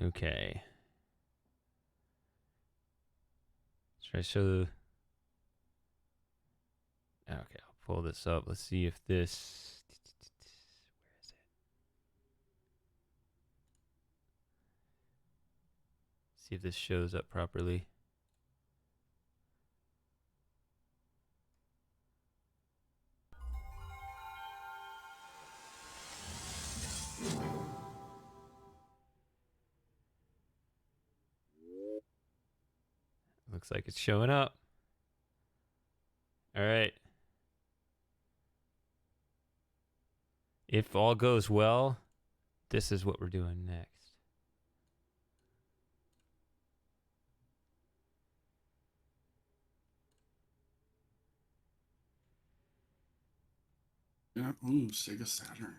Okay. Should I show the... Okay, I'll pull this up. Let's see if this... Where is it? See if this shows up properly. Looks like it's showing up. All right. If all goes well, this is what we're doing next. Yeah, ooh, Sega Saturn.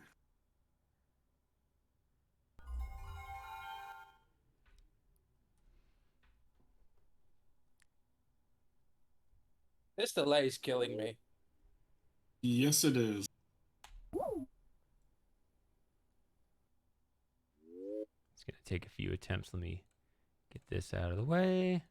This delay is killing me. Yes, it is. It's going to take a few attempts. Let me get this out of the way.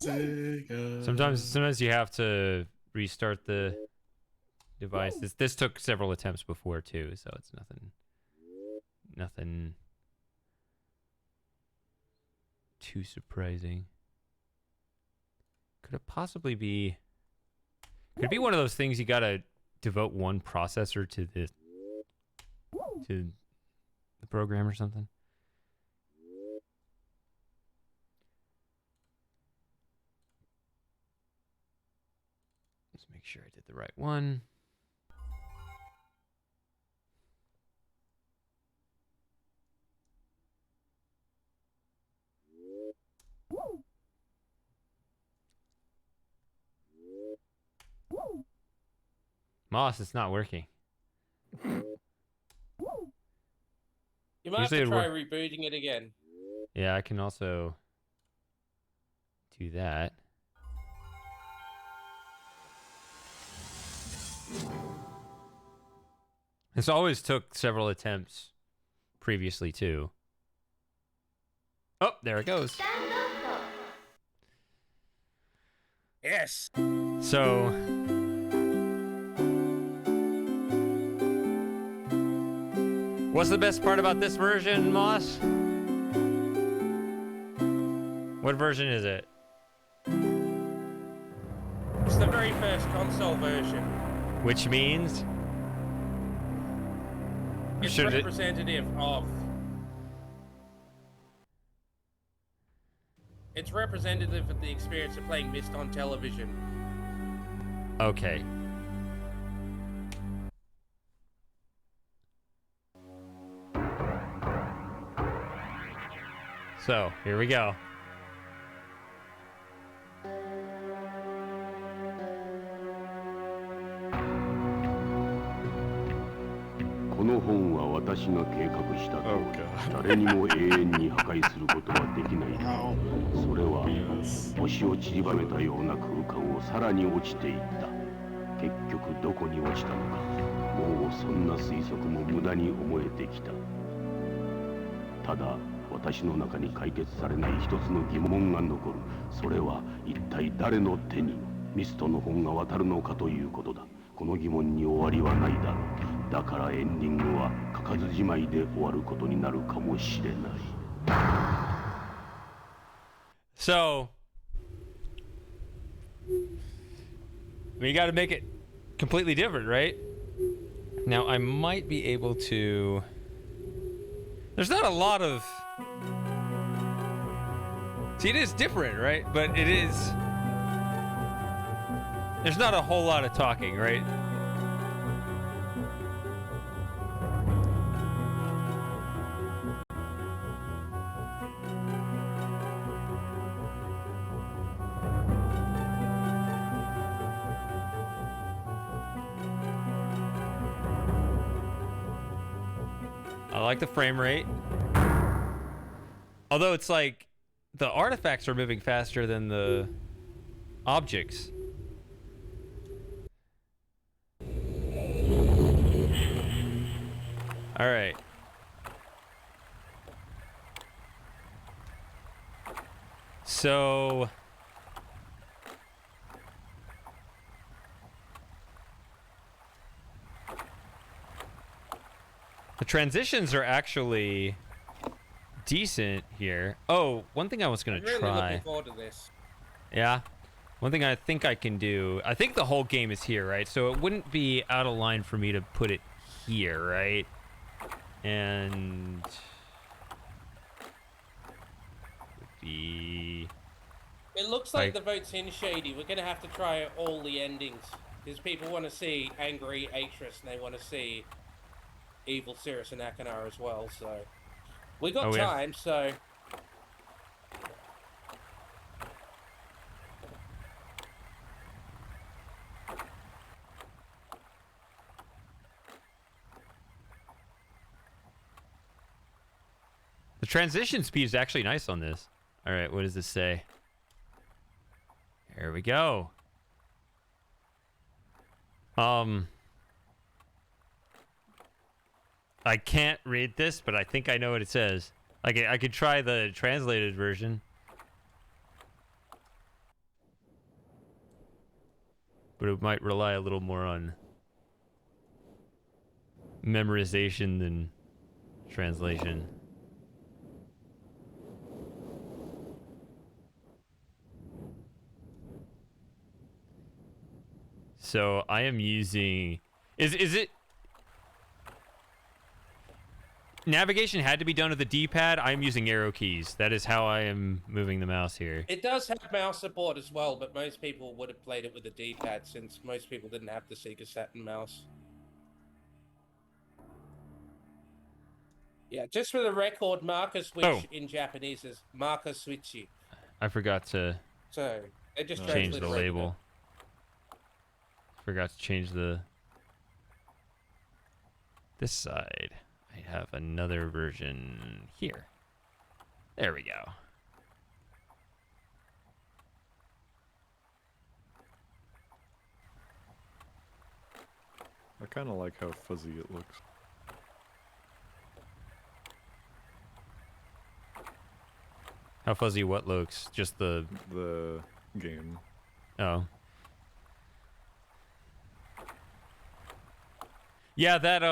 Sega. Sometimes you have to restart the device. This took several attempts before too, so it's nothing too surprising. Could it possibly be? Could it be one of those things you gotta devote one processor to the program or something? Let's make sure I did the right one. Moss, it's not working. You might have to try rebooting it again. Yeah, I can also do that. This always took several attempts previously too. Oh, there it goes. Yes. So what's the best part about this version, Moss? What version is it? It's the very first console version. Which means? It's representative of... It's representative of the experience of playing Myst on television. Okay. So, here we go. So, we got to make it completely different, right? Now, I might be able to... There's not a lot of... See, it is different, right? But it is... There's not a whole lot of talking, right? I like the frame rate. Although it's like the artifacts are moving faster than the objects. All right. So the transitions are actually decent here. Oh, one thing I was gonna I'm really try. looking forward to this. Yeah. One thing I think I can do. I think the whole game is here, right? So it wouldn't be out of line for me to put it here, right? And would be. It looks like the vote's in, Shady. We're gonna have to try all the endings because people want to see angry Atris and they want to see evil Cirrus and Akanar as well. So we got time. So the transition speed is actually nice on this. All right, what does this say? Here we go. I can't read this, but I think I know what it says. I could try the translated version. But it might rely a little more on memorization than translation. So I am using... Is it... Navigation had to be done with the D-pad. I'm using arrow keys. That is how I am moving the mouse here. it does have mouse support as well, but most people would have played it with a D-pad since most people didn't have the Sega Saturn mouse. Yeah, just for the record, marker switch in Japanese is marker switchy. I forgot to So they just change the label. Forgot to change this side. I have another version here. There we go. I kind of like how fuzzy it looks. How fuzzy what looks? Just the game. Oh. Yeah, that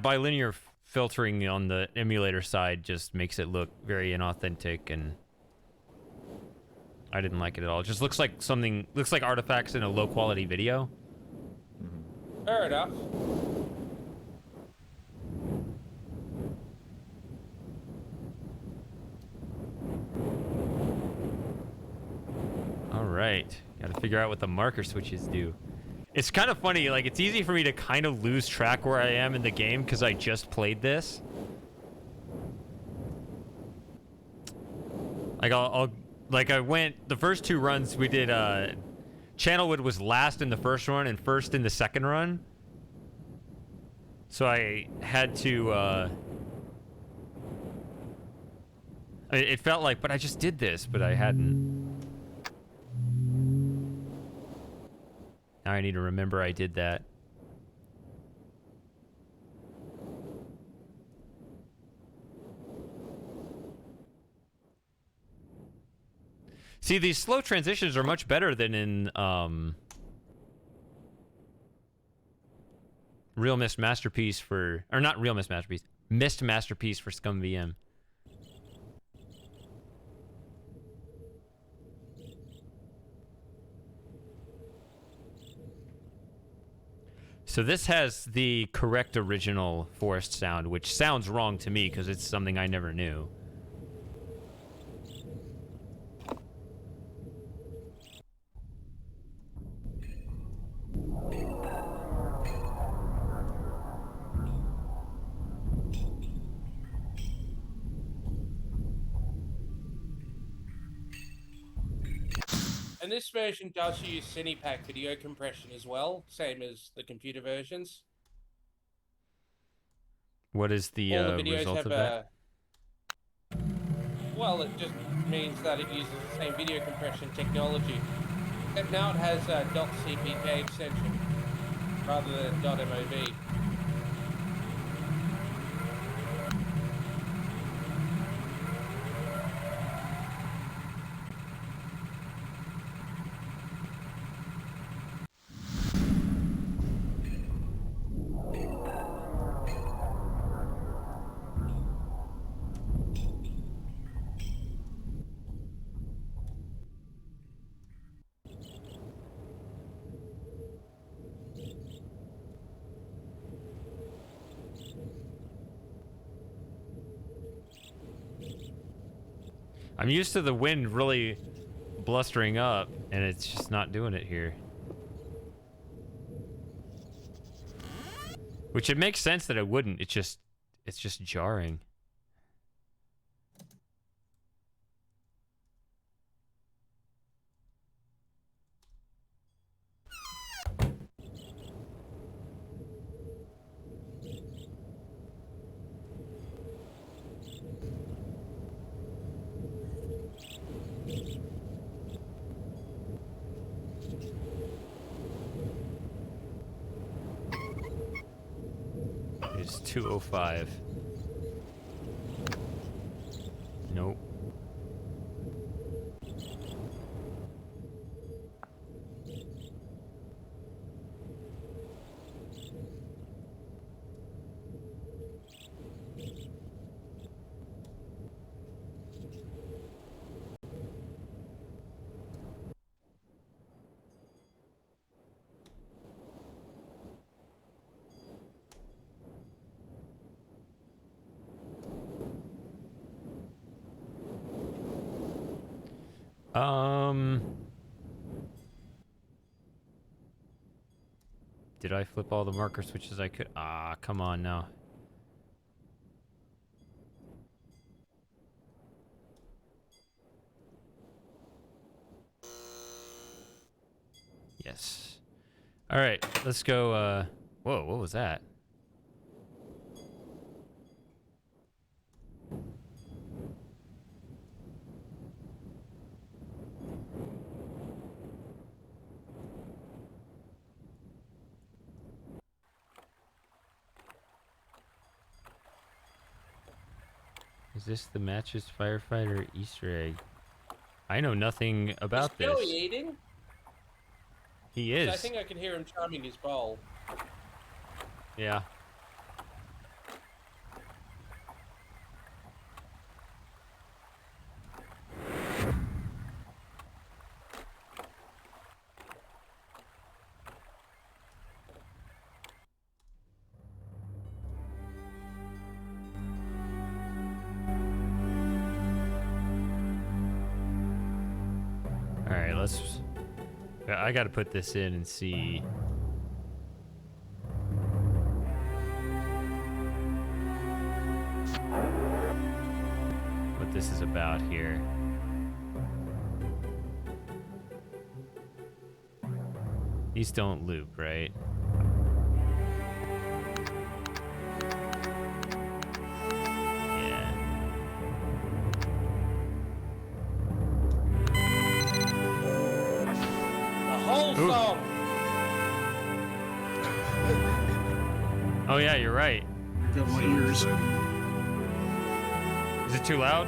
bilinear filtering on the emulator side just makes it look very inauthentic, and I didn't like it at all. It just looks like artifacts in a low quality video. Fair enough. All right, got to figure out what the marker switches do. It's kind of funny, like, it's easy for me to kind of lose track where I am in the game because I just played this. Like, the first two runs we did, Channelwood was last in the first run and first in the second run. So I had to, it felt like, but I just did this, but I hadn't. Now I need to remember I did that. See, these slow transitions are much better than in Real Myst Masterpiece for... Or not Real Myst Masterpiece. Myst Masterpiece for Scum VM. So this has the correct original forest sound, which sounds wrong to me because it's something I never knew. And this version does use Cinepack video compression as well, same as the computer versions. What is the All the videos result have of that? Well, it just means that it uses the same video compression technology. Except now it has a .cpk extension rather than .mov. I'm used to the wind really blustering up, and it's just not doing it here. Which it makes sense that it wouldn't. It's just jarring. It's 2:05. Nope. Did I flip all the marker switches I could? Ah, come on now. Yes. All right, let's go. Whoa, what was that? Is this the matches firefighter Easter egg? I know nothing about Is Joey this. eating? He is. I think I can hear him chumming his bowl. Yeah. All right, let's. I got to put this in and see. What this is about here. These don't loop, right? Yeah. The whole Ooh. song! Oh yeah, you're right. Got my ears. Is it too loud?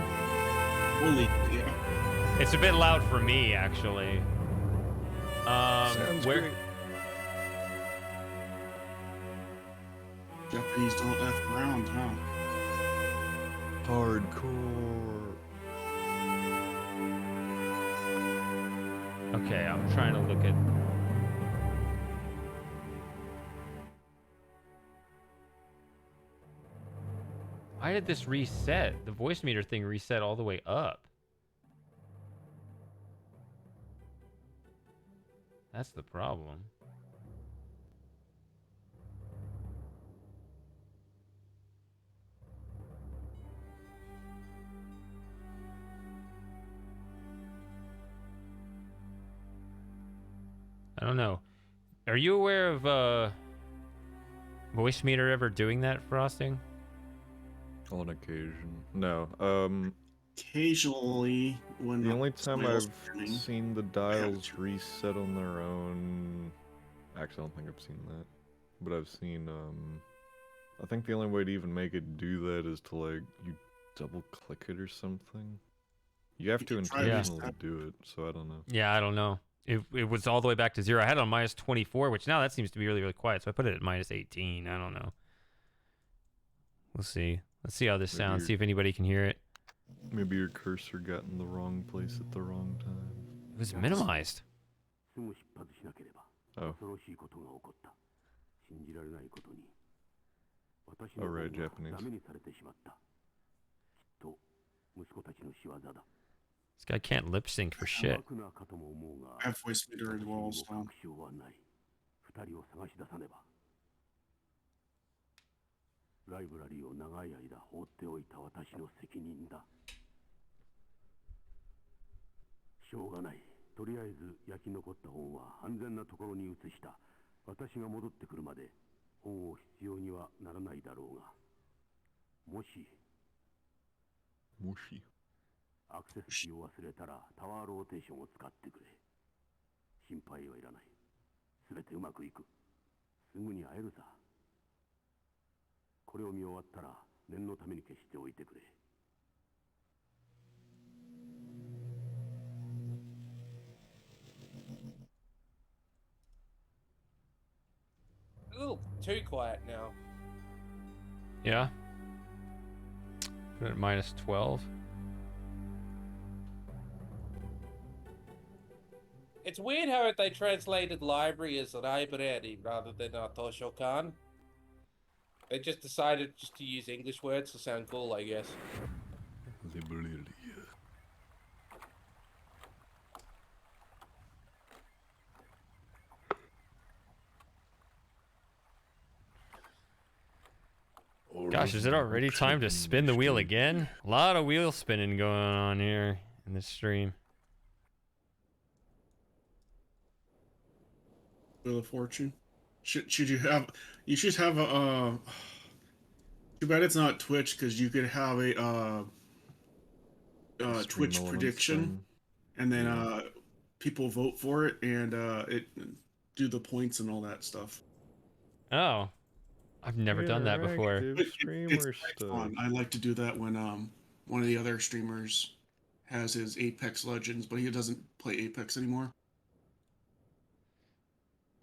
Holy, yeah. It's a bit loud for me, actually. Sounds Where? great. Japanese don't F around, huh? Hardcore. Okay, I'm trying to look at. Why did this reset? The voice meter thing reset all the way up. That's the problem. I don't know. Are you aware of voice meter ever doing that frosting? On occasion. No. occasionally when The only time somebody else I've is streaming. seen the dials reset on their own, actually I don't think I've seen that, but I've seen I think the only way to even make it do that is to like you double click it or something. You have You to can try intentionally reset. do it, so I don't know. Yeah, I don't know. It was all the way back to 0. I had it on minus 24, which now that seems to be really, really quiet. So I put it at minus 18. I don't know. We'll see. Let's see how this Maybe sounds. See if anybody can hear it. Maybe your cursor got in the wrong place at the wrong time. It was minimized. Oh. Oh, right, Japanese. This guy can't lip sync for shit. I have voice meter as well, so. ライブラリーを長い間放っておいた私の責任だ。しょうがない。とりあえず焼き残った本は安全なところに移した。私が戻ってくるまで本を必要にはならないだろうが。もしアクセスキーを忘れたらタワーローテーションを使ってくれ。心配はいらない。すべてうまくいく。すぐに会えるさ。これを見終わったら念のために消しておいてくれ。A little too quiet now. Yeah. Put it at minus 12. It's weird how they translated library as library rather than Toshokan. They just decided just to use English words to sound cool, I guess. Gosh, is it already time to spin the wheel again? A lot of wheel spinning going on here in this stream. Wheel of Fortune. Should you have? You should have a. Too bad it's not Twitch, because you could have a Twitch prediction, and then people vote for it, and it do the points and all that stuff. Oh, I've never done that before. It's quite fun. I like to do that when one of the other streamers has his Apex Legends, but he doesn't play Apex anymore.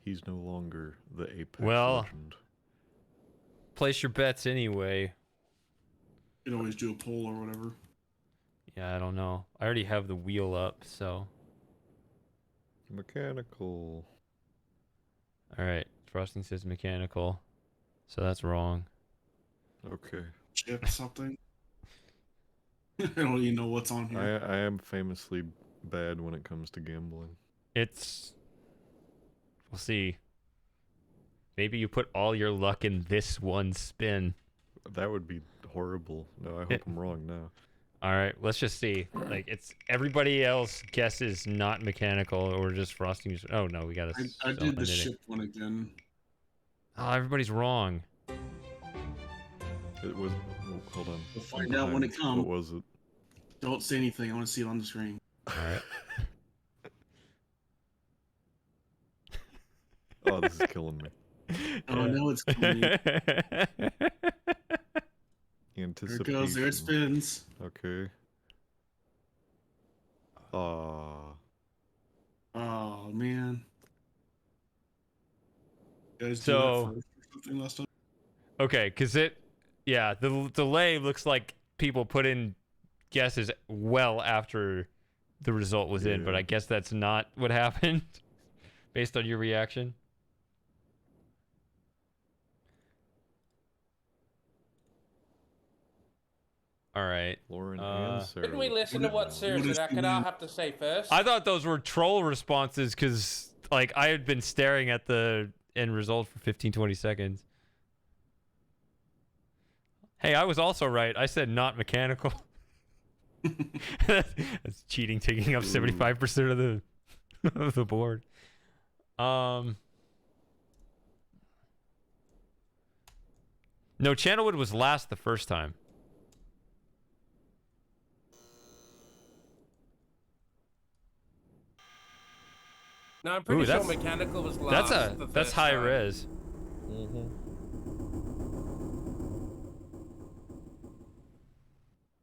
He's no longer the Apex Legend. Place your bets anyway. You can always do a poll or whatever. Yeah, I don't know. I already have the wheel up, so. Mechanical. Alright, Frosting says mechanical. So that's wrong. Okay. Chip something. I don't even know what's on here. I am famously bad when it comes to gambling. It's... We'll see. Maybe you put all your luck in this one spin. That would be horrible. No, I hope I'm wrong now. Alright, let's just see. Like, it's... Everybody else guesses not mechanical or just Frosting. Oh, no, we gotta... I did the ship one again. Oh, everybody's wrong. It was... Oh, hold on. We'll find out when it comes. What was it? Don't say anything. I want to see it on the screen. Alright. Oh, this is killing me. Oh, no, it's killing me. Anticipation. There it goes. There it spins. Okay. Oh, man. You guys do that first or something last time? Okay, because yeah, the delay looks like people put in guesses well after the result was in, but I guess that's not what happened based on your reaction. All right. Lauren and Sarah. Didn't we listen to what Sarah and Akana have to say first? I thought those were troll responses because, like, I had been staring at the end result for 15-20 seconds. Hey, I was also right. I said not mechanical. That's cheating, taking up 75% of the board. No, Channelwood was last the first time. No, I'm pretty Ooh, sure that's- mechanical was last. That's high res.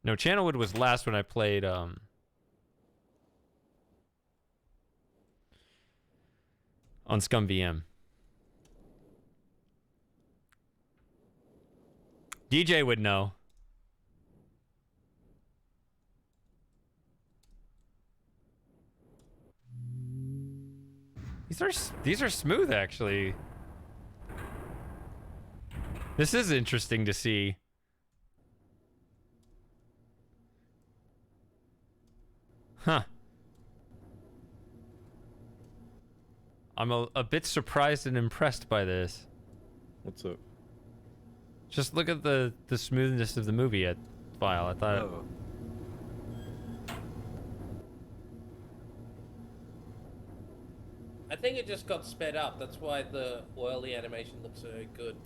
No, Channelwood was last when I played on Scum VM. DJ would know. These are smooth, actually. This is interesting to see. Huh. I'm a bit surprised and impressed by this. What's up? Just look at the smoothness of the movie file. I thought. Oh. I think it just got sped up. That's why the whirly animation looks so good.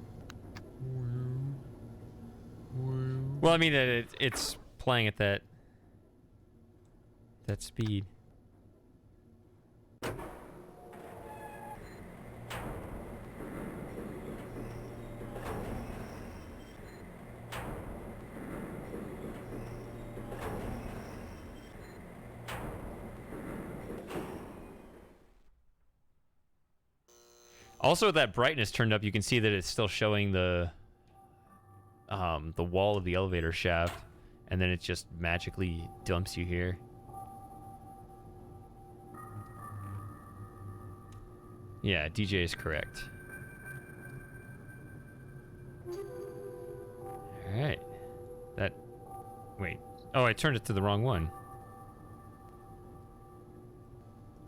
Well, I mean, it's playing at that speed. Also, that brightness turned up, you can see that it's still showing the wall of the elevator shaft, and then it just magically dumps you here. Yeah, DJ is correct. All right. Wait. Oh, I turned it to the wrong one.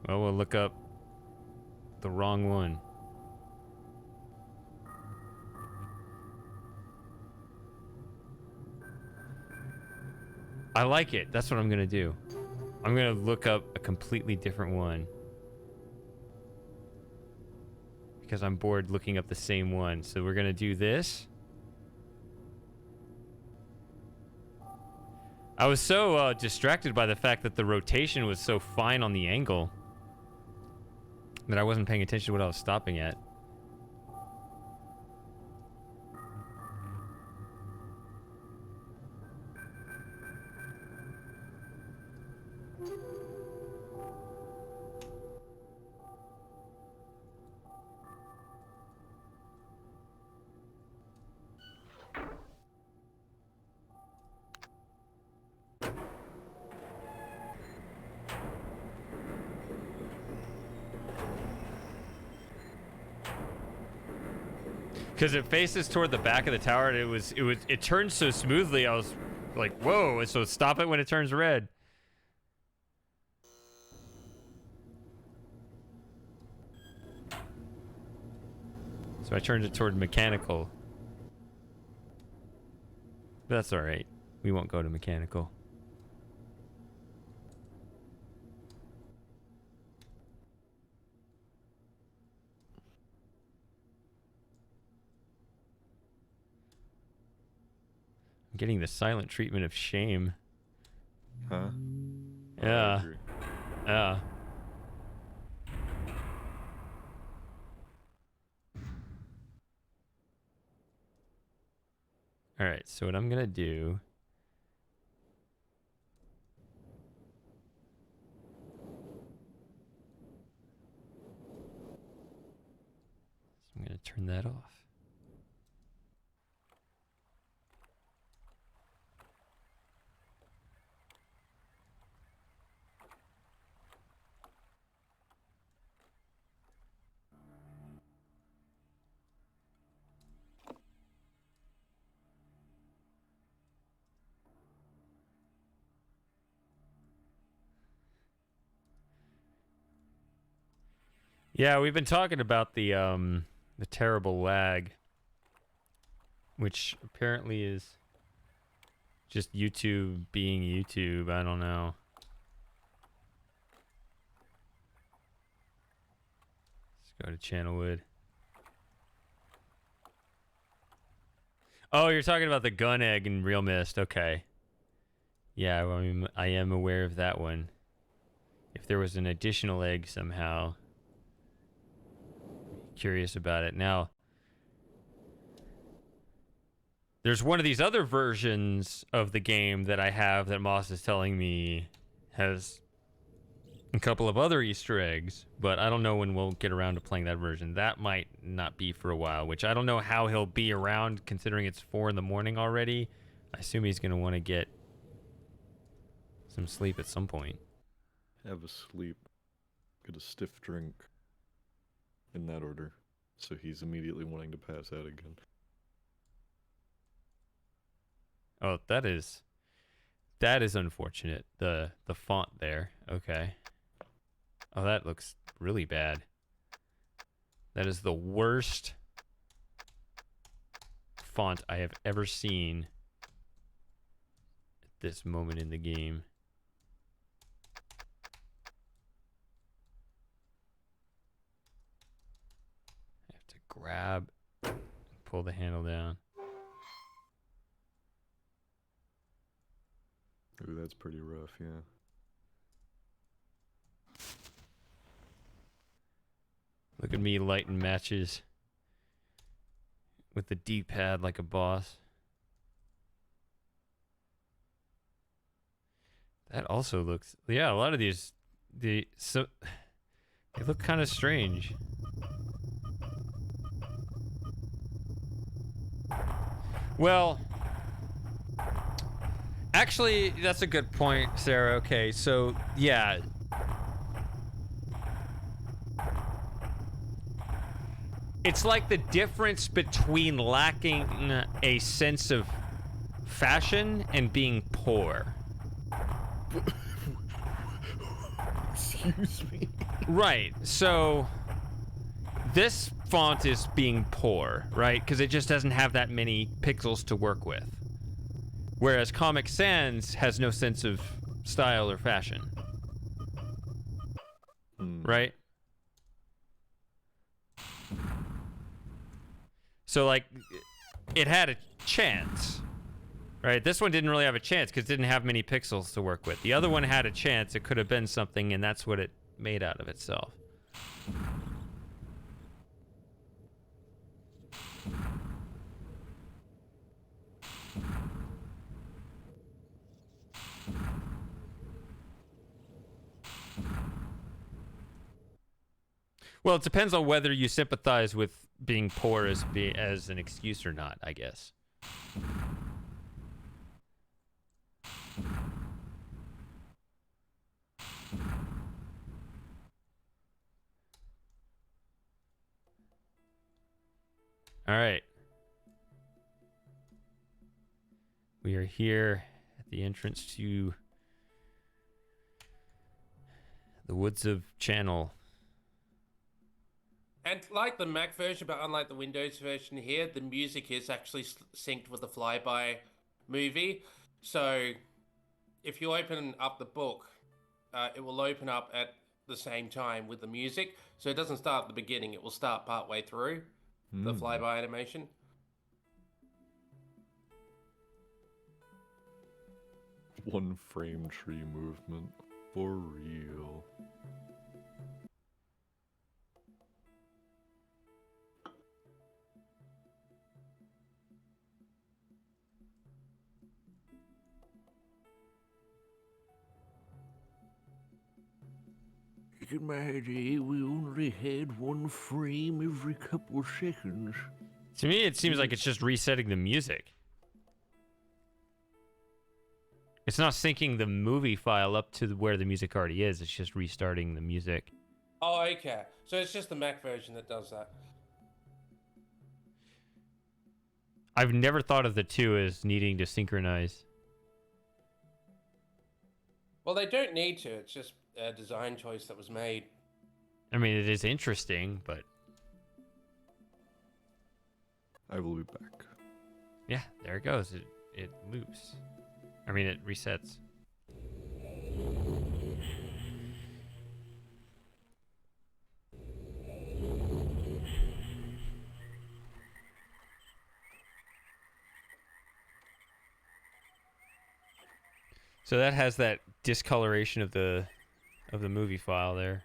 Well, we'll look up the wrong one. I like it. That's what I'm gonna do. I'm gonna look up a completely different one. Because I'm bored looking up the same one. So we're gonna do this. I was so distracted by the fact that the rotation was so fine on the angle that I wasn't paying attention to what I was stopping at. Because it faces toward the back of the tower, and it turned so smoothly. I was like, "Whoa!" So stop it when it turns red. So I turned it toward mechanical. But that's all right. We won't go to mechanical. I'm getting the silent treatment of shame. Huh? Yeah. I agree. Yeah. All right, so what I'm gonna do is I'm gonna turn that off. Yeah, we've been talking about the terrible lag, which apparently is just YouTube being YouTube. I don't know. Let's go to Channelwood. Oh, you're talking about the gun egg in Real Myst. Okay. Yeah, well, I am aware of that one. If there was an additional egg somehow. curious about it. Now, there's one of these other versions of the game that I have that Moss is telling me has a couple of other Easter eggs, but I don't know when we'll get around to playing that version. That might not be for a while, which I don't know how he'll be around considering it's 4 in the morning already. I assume he's going to want to get some sleep at some point. Have a sleep, get a stiff drink, in that order. So he's immediately wanting to pass out again. Oh, that is unfortunate. The font there. Okay. Oh, that looks really bad. That is the worst font I have ever seen at this moment in the game. I have to grab, pull the handle down. Ooh, that's pretty rough, yeah. Look at me lighting matches with the D-pad like a boss. That also looks... Yeah, a lot of these... they look kind of strange. Well... Actually, that's a good point, Sarah. Okay, so, yeah... It's like the difference between lacking a sense of fashion and being poor. Excuse me. Right, so this font is being poor, right? Because it just doesn't have that many pixels to work with. Whereas Comic Sans has no sense of style or fashion. Right? So, like, it had a chance, right? This one didn't really have a chance because it didn't have many pixels to work with. The other one had a chance. It could have been something, and that's what it made out of itself. Well, it depends on whether you sympathize with being poor as an excuse or not, I guess. All right. We are here at the entrance to the Woods of Channel. And like the Mac version, but unlike the Windows version here, the music is actually synced with the Flyby movie. So if you open up the book, it will open up at the same time with the music. So it doesn't start at the beginning. It will start partway through the Flyby animation. One frame tree movement. For real. In my day, we only had one frame every couple of seconds. To me, it seems like it's just resetting the music. It's not syncing the movie file up to where the music already is. It's just restarting the music. Oh, okay. So it's just the Mac version that does that. I've never thought of the two as needing to synchronize. Well, they don't need to. It's just a design choice that was made. I mean, it is interesting, but... I will be back. Yeah, there it goes. It loops. I mean, it resets. So that has that discoloration of the movie file there.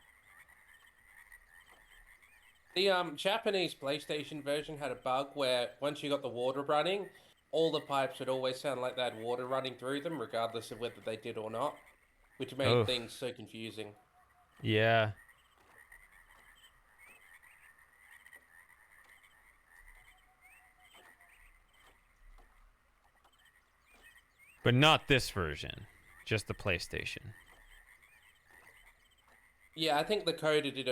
The Japanese PlayStation version had a bug where once you got the water running, all the pipes would always sound like they had water running through them, regardless of whether they did or not, which made Oof. things so confusing. Yeah. But not this version, just the PlayStation. Yeah, I think the coder did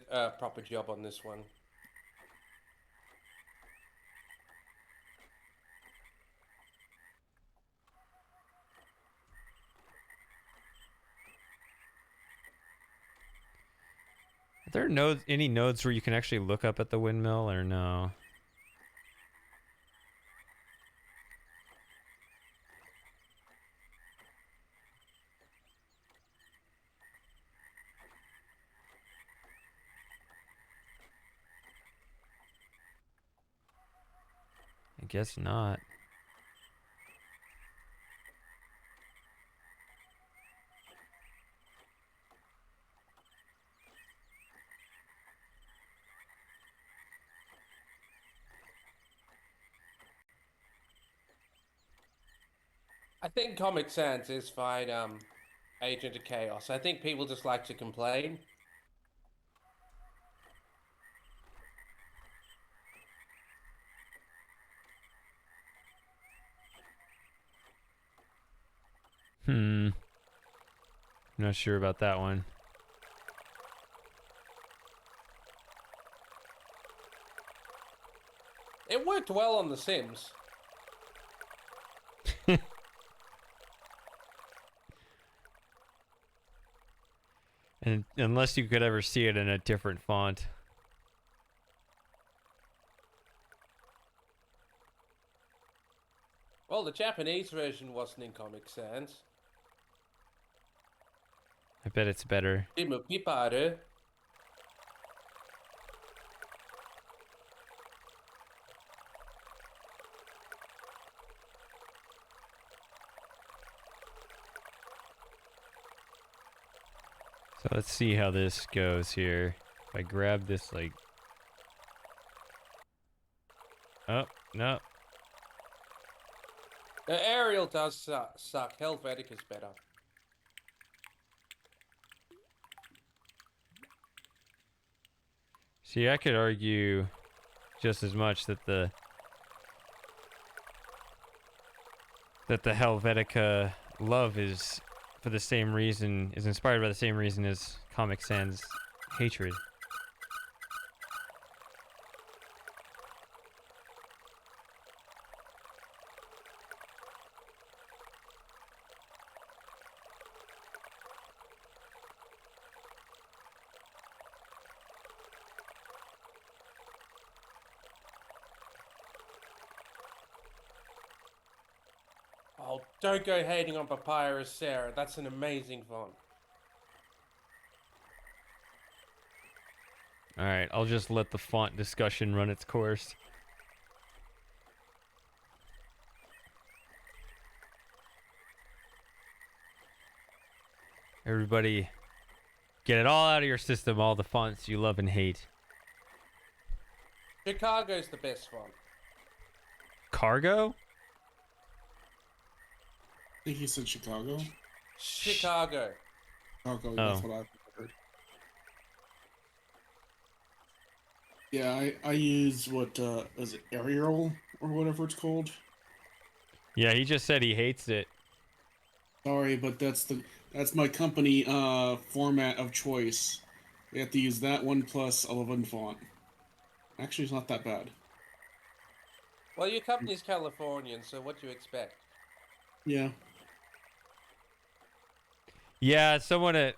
a proper job on this one. Are there any nodes where you can actually look up at the windmill or no? I guess not. I think Comic Sans is fine, Agent of Chaos. I think people just like to complain. I'm not sure about that one. It worked well on The Sims. And unless you could ever see it in a different font. Well, the Japanese version wasn't in Comic Sans. I bet it's better. でもピパある? So let's see how this goes here. If I grab this, like... Oh, no. The Ariel does suck. Helvetica's better. See, I could argue just as much that the Helvetica love is for the same reason, is inspired by the same reason as Comic Sans hatred. Oh, don't go hating on Papyrus Sarah. That's an amazing font. Alright, I'll just let the font discussion run its course. Everybody, get it all out of your system, all the fonts you love and hate. Chicago's the best font. Cargo? I think he said Chicago. Chicago. Chicago, that's what I heard. Yeah, I use what is it Ariel or whatever it's called? Yeah, he just said he hates it. Sorry, but that's my company format of choice. You have to use that 1+11 font. Actually, it's not that bad. Well, your company's Californian, so what do you expect? Yeah. Yeah, someone at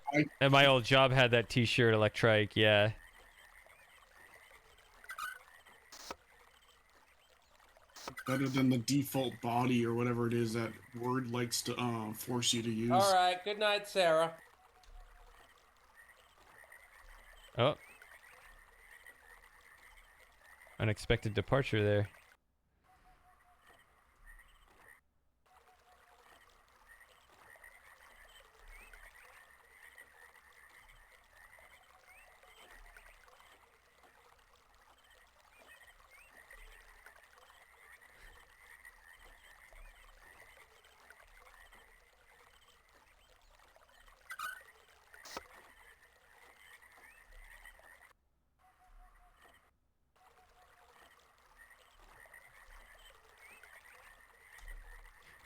my old job had that t-shirt, Electrike, yeah. Better than the default body or whatever it is that Word likes to force you to use. All right, good night, Sarah. Oh. Unexpected departure there.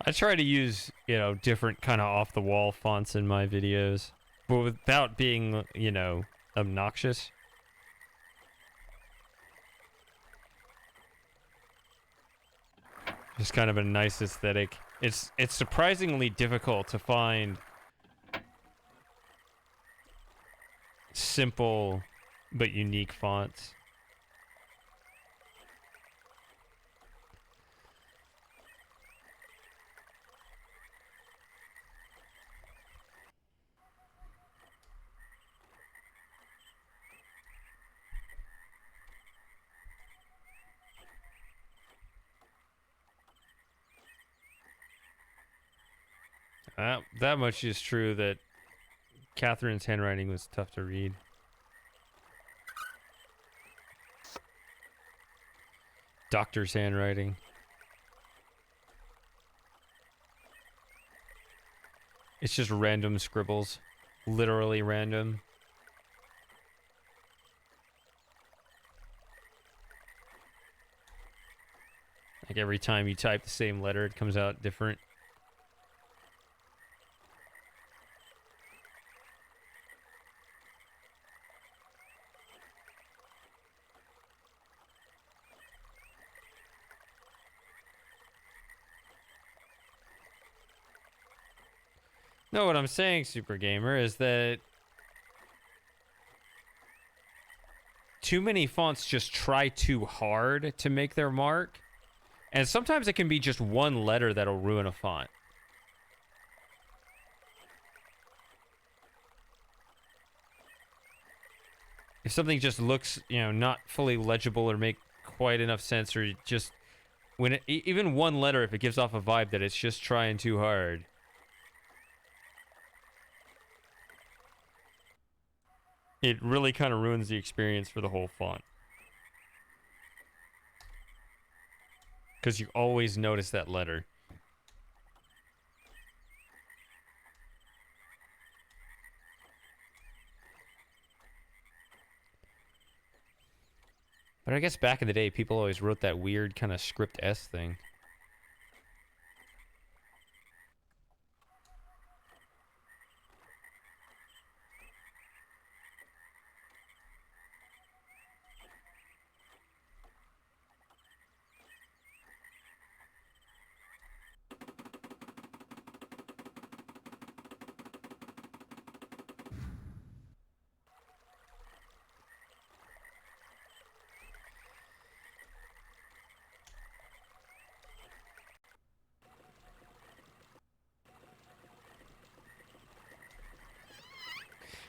I try to use, you know, different kind of off-the-wall fonts in my videos, but without being, you know, obnoxious. Just kind of a nice aesthetic. It's surprisingly difficult to find simple but unique fonts. That much is true that Catherine's handwriting was tough to read. Doctor's handwriting. It's just random scribbles. Literally random. Like every time you type the same letter, it comes out different. No, what I'm saying, Super Gamer, is that too many fonts just try too hard to make their mark. And sometimes it can be just one letter that'll ruin a font. If something just looks, you know, not fully legible or make quite enough sense, or just when it, even one letter, if it gives off a vibe that it's just trying too hard, it really kind of ruins the experience for the whole font. Because you always notice that letter. But I guess back in the day, people always wrote that weird kind of script S thing.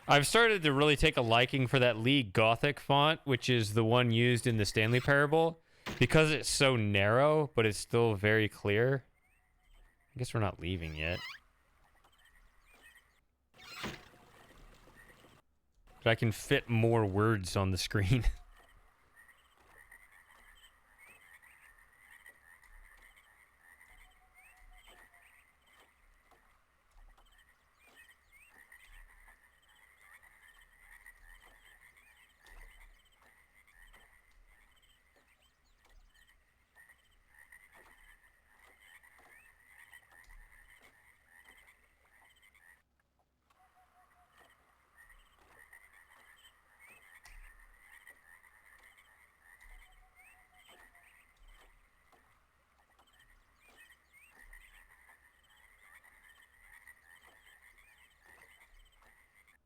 I've started to really take a liking for that League Gothic font, which is the one used in the Stanley Parable, because it's so narrow, but it's still very clear. I guess we're not leaving yet. But I can fit more words on the screen.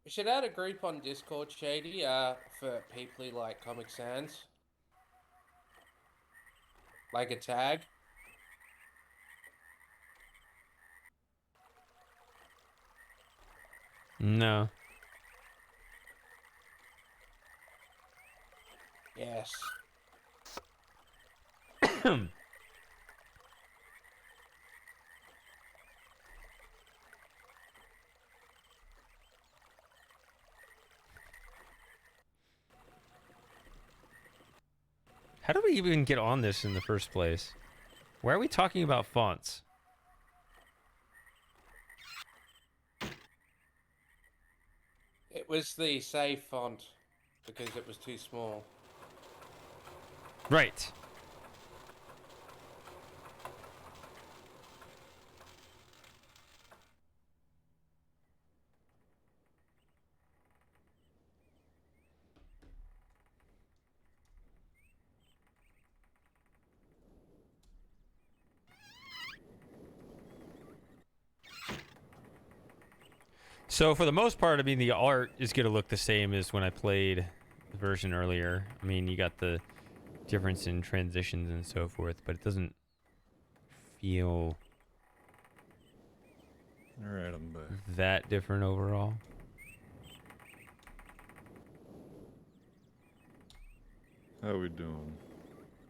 We should add a group on Discord, Shady, for people who like Comic Sans. Like a tag. No. Yes. How do we even get on this in the first place? Why are we talking about fonts? It was the save font because it was too small. Right. So for the most part, I mean, the art is going to look the same as when I played the version earlier. I mean, you got the difference in transitions and so forth, but it doesn't feel Alright, I'm back. that different overall. How we doing?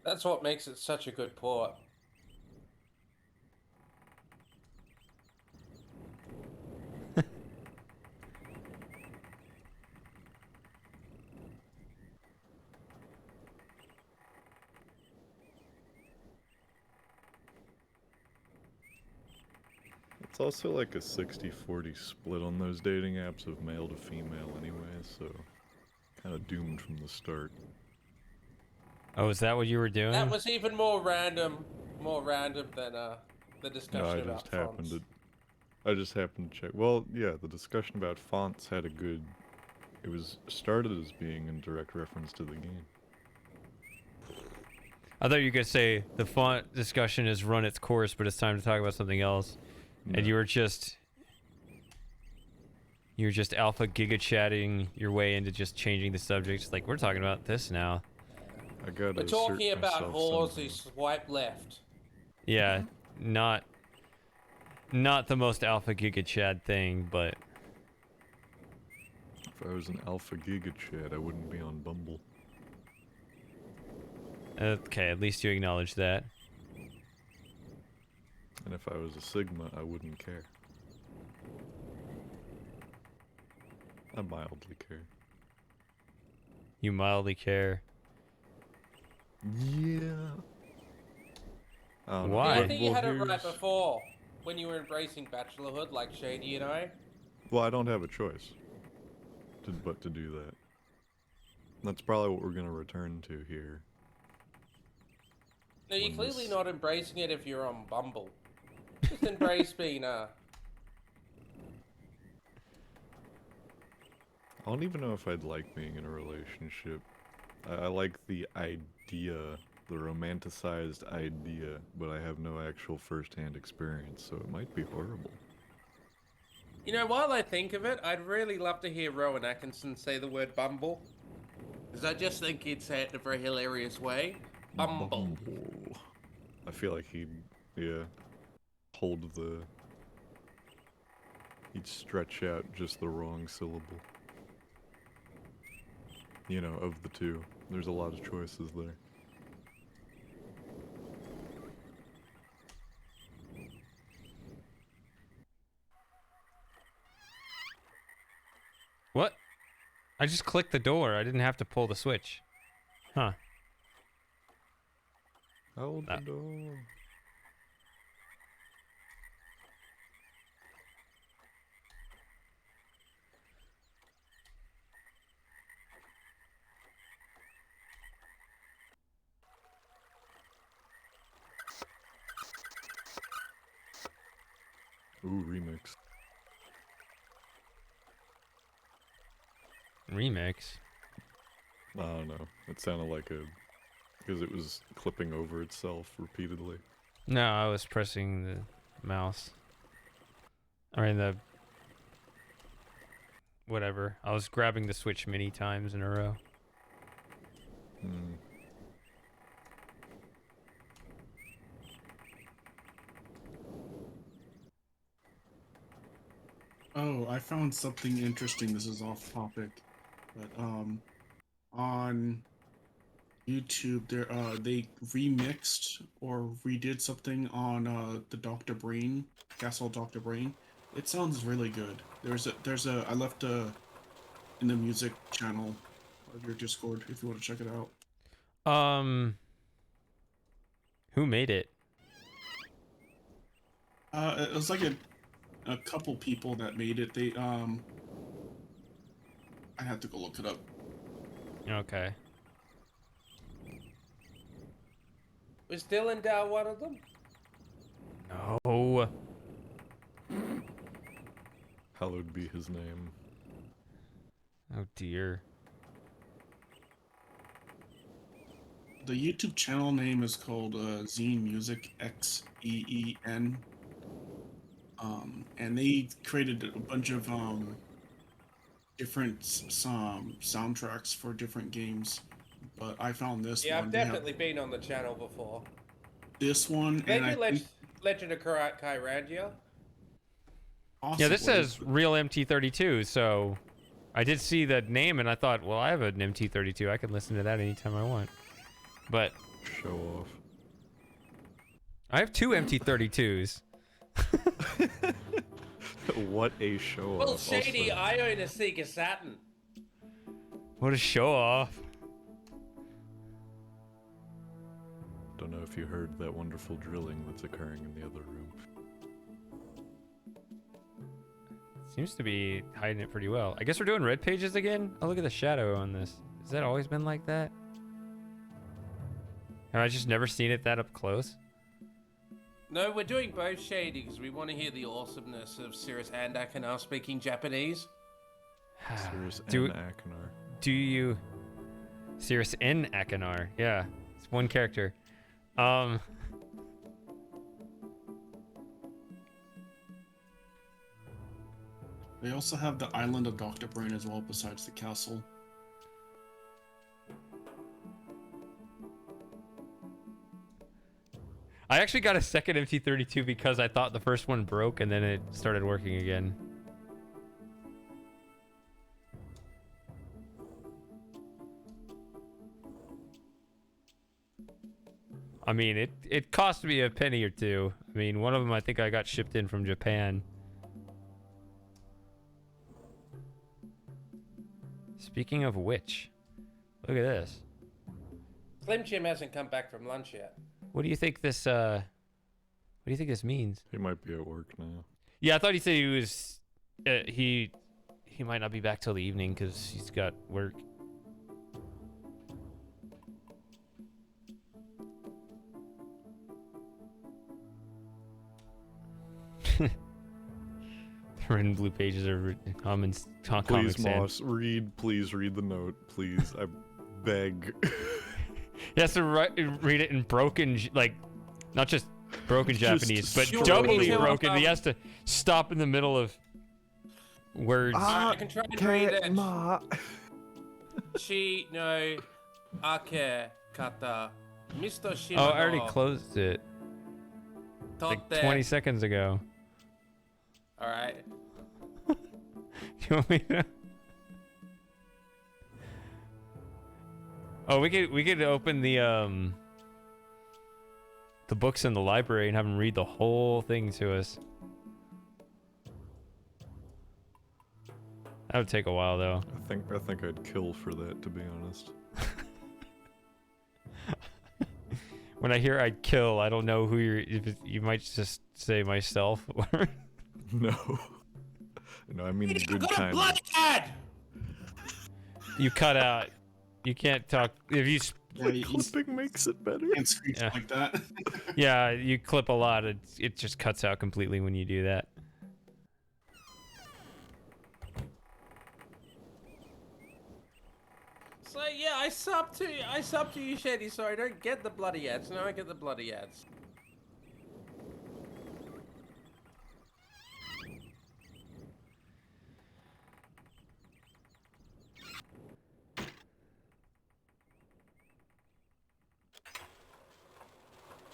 That's what makes it such a good port. It's also like a 60-40 split on those dating apps of male to female anyway, so kind of doomed from the start. Oh, is that what you were doing? That was even more random than the No, discussion about fonts. I just happened to check. Well, yeah, the discussion about fonts had a good. It was started as being in direct reference to the game. I thought you could say the font discussion has run its course, but it's time to talk about something else. No. And you were just alpha giga chatting your way into just changing the subject. It's like, we're talking about this now. I gotta We're talking assert about myself whores who somehow. swipe left. Yeah, not the most alpha giga chat thing, but If I was an alpha giga chat, I wouldn't be on Bumble. okay, at least you acknowledge that. And if I was a sigma, I wouldn't care. I mildly care. You mildly care. Yeah. I don't know, Why? I think you well, had it right here's- before, when you were embracing bachelorhood, like Shady and I. Well, I don't have a choice but to do that. That's probably what we're gonna return to here. No, you're When clearly this- not embracing it if you're on Bumble. Just embrace being I don't even know if I'd like being in a relationship. I like the idea, the romanticized idea, but I have no actual first-hand experience, so it might be horrible. You know, while I think of it, I'd really love to hear Rowan Atkinson say the word Bumble. Because I just think he'd say it in a very hilarious way. Bumble. Bumble. I feel like he'd, yeah, hold the... He'd stretch out just the wrong syllable. You know, of the two. There's a lot of choices there. What? I just clicked the door. I didn't have to pull the switch. Huh. Hold the door. Ooh, remix. Remix. I don't know. It sounded like a... Because it was clipping over itself repeatedly. No, I was pressing the mouse. I mean, the... Whatever. I was grabbing the switch many times in a row. Hmm. Oh, I found something interesting. This is off topic, but on YouTube, they remixed or redid something on the Dr. Brain, Castle Dr. Brain. It sounds really good. I left in the music channel of your Discord if you want to check it out. Who made it? It was like a couple people that made it. I have to go look it up. Okay. Was Dylan Dow one of them? No. Hallowed be his name. Oh dear. The YouTube channel name is called Zine Music XEEN. and they created a bunch of different soundtracks for different games. But I found this Yeah, one. I've They have definitely been on the channel before. this one, They and I do think Legend of Kyrandia. Yeah, this possibly says real MT32, so I did see that name and I thought, well, I have an MT32. I can listen to that anytime I want. But Show off. I have two MT32s. What a show off. Well, Shady, I own a Sega Saturn. What a show off. Don't know if you heard that wonderful drilling that's occurring in the other room. Seems to be hiding it pretty well. I guess we're doing red pages again? Oh, look at the shadow on this. Has that always been like that? Have I just never seen it that up close? No, we're doing both, Shady, because we want to hear the awesomeness of Cirrus and Akanar speaking Japanese. Cirrus Do- and Akanar. Do you... Cirrus N. Akanar. Yeah, it's one character. they also have the island of Dr. Brain as well, besides the castle. I actually got a second MT32 because I thought the first one broke and then it started working again. I mean, it cost me a penny or two. I mean, one of them I think I got shipped in from Japan. Speaking of which, look at this. Slim Jim hasn't come back from lunch yet. What do you think this what do you think this means? He might be at work now. Yeah, I thought he said he was he might not be back till the evening cuz he's got work. The red and blue pages are common Comic Please, Sans. Moss, please read the note, please. I beg. He has to read it in broken, like, not just broken Just Japanese, but sure. doubly Sure. broken. He has to stop in the middle of words. I can try and read it. Ma. Chi no ake kata Mr. Shima Oh, I already closed it like Totte. 20 seconds ago. Alright. You want me to? Oh, we could open the books in the library and have him read the whole thing to us. That would take a while, though. I think I'd kill for that, to be honest. When I hear I'd kill, I don't know who you're. You might just say myself. Or No. No, I mean good Got a kind. blood ad! you cut out. You can't talk if you. Yeah, you Clipping makes it better. can't screech Yeah. like that. Yeah, you clip a lot. It just cuts out completely when you do that. So yeah, I sub to you, Shady, so I don't get the bloody ads. No, I get the bloody ads.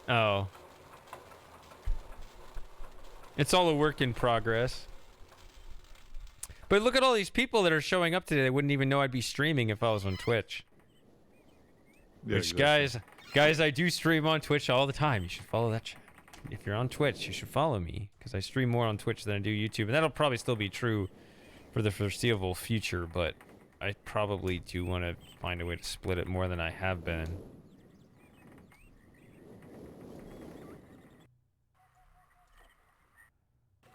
Oh. It's all a work in progress. But look at all these people that are showing up today. They wouldn't even know I'd be streaming if I was on Twitch. Yeah, Which, exactly. guys, I do stream on Twitch all the time. You should follow that channel. If you're on Twitch, you should follow me. Because I stream more on Twitch than I do YouTube. And that'll probably still be true for the foreseeable future. But I probably do want to find a way to split it more than I have been.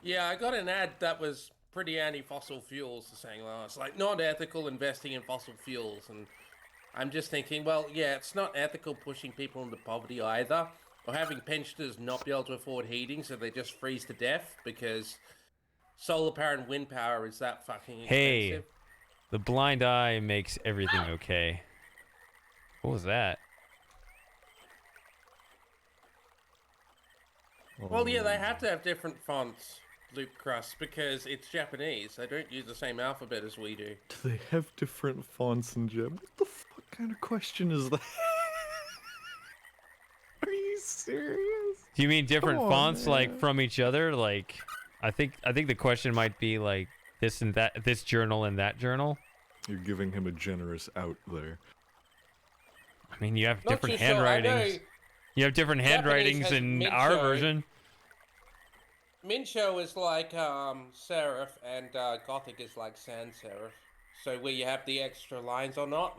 Yeah, I got an ad that was pretty anti-fossil fuels, saying, well, it's like not ethical investing in fossil fuels, and I'm just thinking, well, yeah, it's not ethical pushing people into poverty either, or having pensioners not be able to afford heating, so they just freeze to death because solar power and wind power is that fucking expensive. Hey, the blind eye makes everything okay. What was that? Well, yeah, they have to have different fonts. loop crust because it's Japanese. They don't use the same alphabet as we do. Do they have different fonts in Jap? What the fuck kind of question is that? Are you serious? Do you mean different Come on, fonts like man. from each other? Like, I think the question might be like this and that, this journal and that journal. You're giving him a generous out there. I mean, you have Not different too sure. I know handwritings. You have different Japanese handwritings has in our Mincho. version. Mincho is like serif, and Gothic is like sans serif. So where you have the extra lines or not.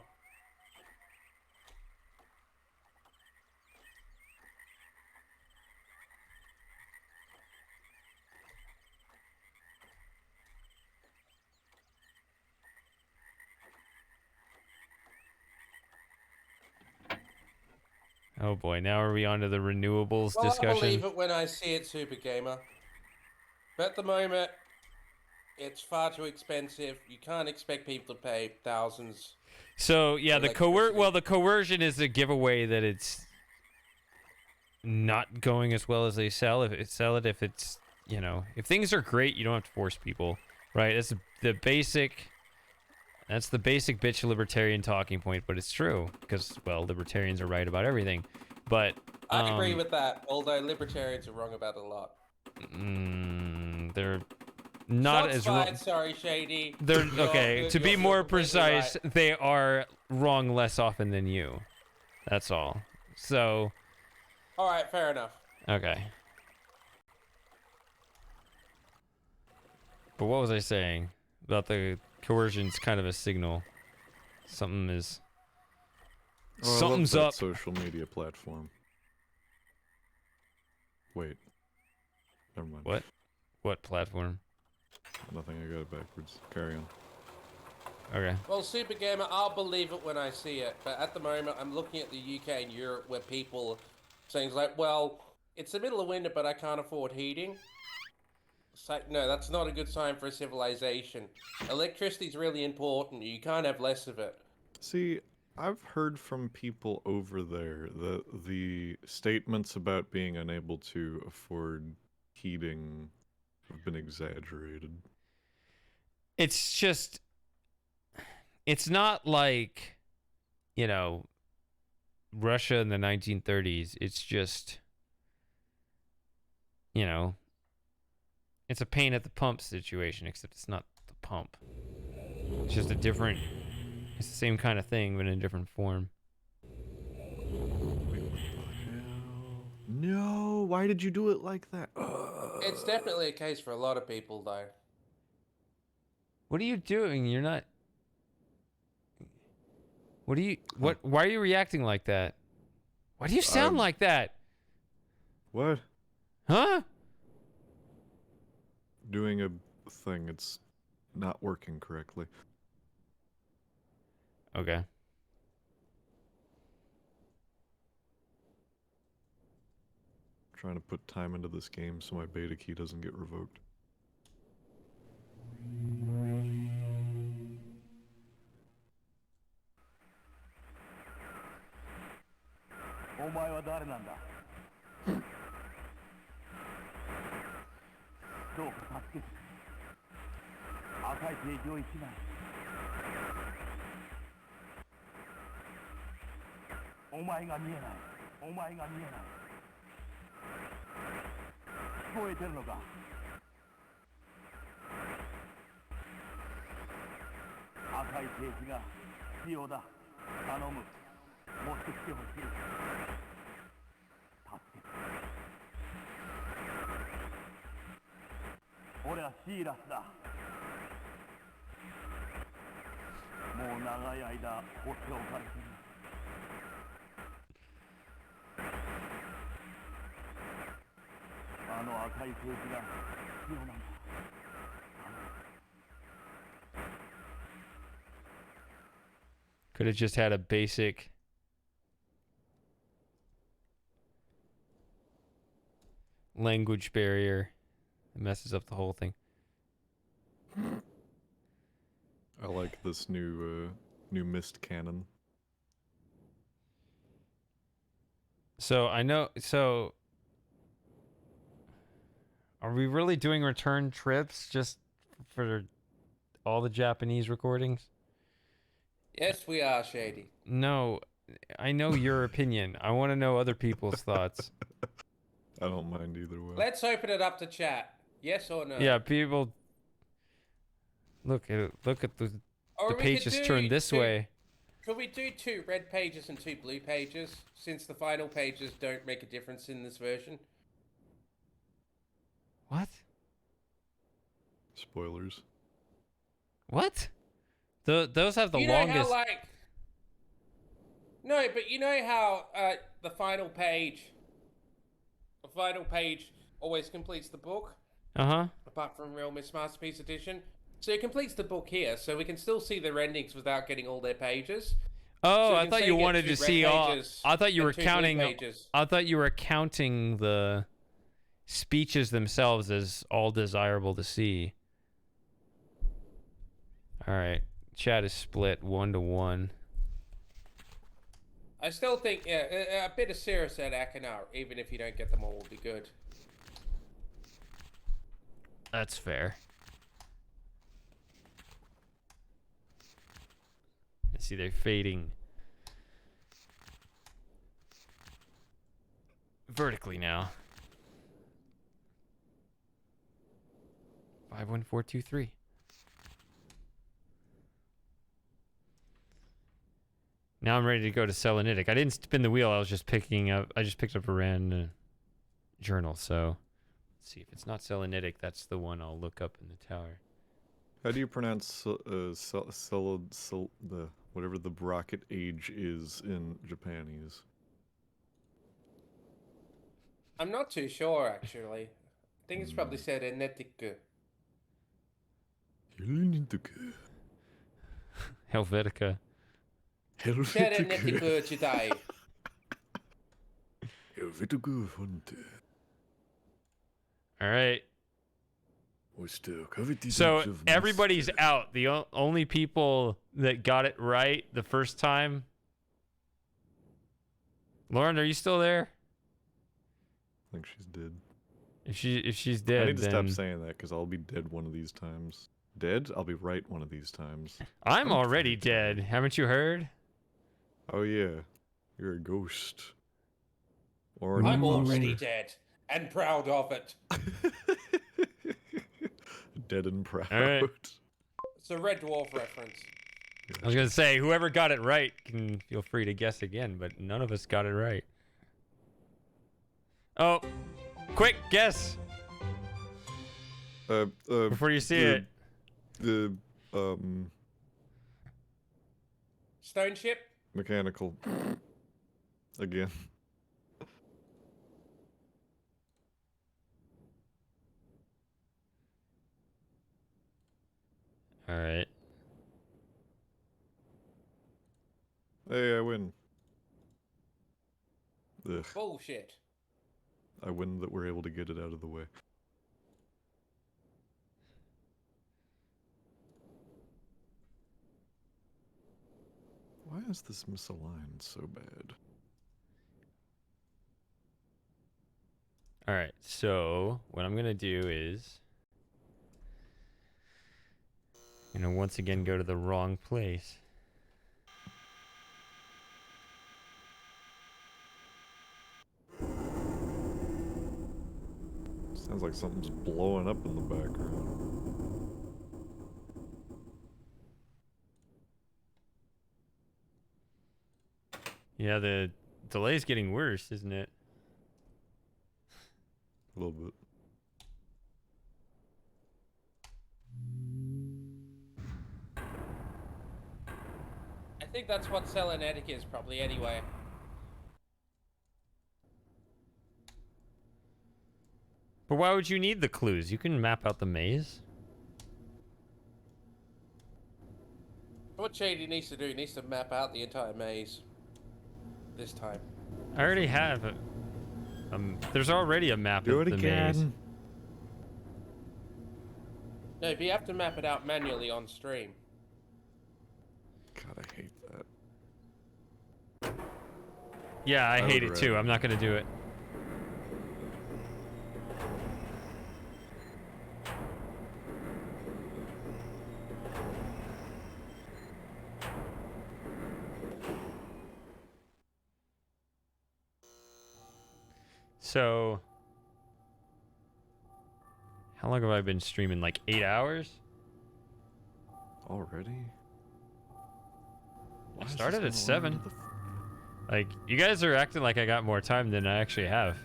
Oh boy, now are we on to the renewables Well, I discussion? believe it when I see it, Super Gamer. But at the moment, it's far too expensive. You can't expect people to pay thousands. So yeah, the Electricity. coercion is a giveaway that it's not going as well as they sell. If it's, you know, if things are great, you don't have to force people, right? That's the basic. That's the basic bitch libertarian talking point, but it's true because, well, libertarians are right about everything. But I agree with that, although libertarians are wrong about a lot. they're not Shots as fired, sorry, Shady. They're You're- okay. you're- To be you're more completely precise, right. they are wrong less often than you. That's all. So, All right, fair enough. okay. But what was I saying about the coercion's kind of a signal? Something is. Oh, I Something's love that up. social media platform. Wait. Never mind. What? What platform? Nothing, I got it backwards. Carry on. Okay. Well, Super Gamer, I'll believe it when I see it. But at the moment, I'm looking at the UK and Europe where people saying like, well, it's the middle of winter, but I can't afford heating. It's like, no, that's not a good sign for a civilization. Electricity's really important. You can't have less of it. See, I've heard from people over there that the statements about being unable to afford heating have been exaggerated. It's just. It's not like, you know, Russia in the 1930s. It's just, you know, it's a pain at the pump situation, except it's not the pump. It's just a different, it's the same kind of thing, but in a different form. No, why did you do it like that? It's definitely a case for a lot of people, though. What are you doing? You're not. What are you, what, why are you reacting like that? Why do you sound like that? What? Huh? Doing a thing, it's not working correctly. Okay. Trying to put time into this game so my beta key doesn't get revoked. Could have just had a basic language barrier. It messes up the whole thing. I like this new Myst canon. So I know. So Are we really doing return trips just for all the Japanese recordings? Yes, we are, Shady. No, I know your opinion. I want to know other people's thoughts. I don't mind either way. Let's open it up to chat. Yes or no? Yeah, people. Look at the Or we could pages do turned this way. Could we do 2 red pages and 2 blue pages, since the final pages don't make a difference in this version? What? Spoilers. What? Those have the you know longest. How, like... No, but you know how the final page always completes the book, Uh-huh. apart from Real Miss Masterpiece Edition. So it completes the book here, so we can still see their endings without getting all their pages. Oh, So I can thought say you get wanted 2 to red see all. pages I thought you and were 2 blue counting. pages. I thought you were counting the speeches themselves as all desirable to see. All right, chat is split 1-1. I still think a bit of Cirrus and Akinar, even if you don't get them all, will be good. That's fair. I see they're fading vertically now. 51423. Now I'm ready to go to Selenitic. I didn't spin the wheel. I just picked up a random journal. So let's see if it's not Selenitic. That's the one I'll look up in the tower. How do you pronounce whatever the rocket age is in Japanese? I'm not too sure, actually. I think it's probably said Enetiku. Helvetica. Said Enetiku Jidai. All right. So everybody's out. The only people that got it right the first time. Lauren, are you still there? I think she's dead. If she's dead, I need to then... stop saying that because I'll be dead one of these times. Dead? I'll be right one of these times. I'm already dead. Haven't you heard? Oh yeah, you're a ghost. Or I'm already dead and proud of it. Dead and proud. All right. It's a Red Dwarf reference. I was gonna say whoever got it right can feel free to guess again, but none of us got it right. Oh, quick guess before you see it. The Stone Ship? mechanical. Again. All right. Hey, I win. Ugh. Bullshit. I win that we're able to get it out of the way. Why is this misaligned so bad? All right. So what I'm gonna do is, I'm gonna once again go to the wrong place. Sounds like something's blowing up in the background. Yeah, the delay's getting worse, isn't it? A little bit. I think that's what Selenetic is, probably, anyway. But why would you need the clues? You can map out the maze. What Shady needs to do, he needs to map out the entire maze. This time. I already have it. There's already a map Do of it the maze. again. No, but you have to map it out manually on stream. God, I hate that. Yeah, I hate would it too. rather- I'm not gonna do it. So, how long have I been streaming? Like 8 hours? Already? I started at 7. Like, you guys are acting like I got more time than I actually have.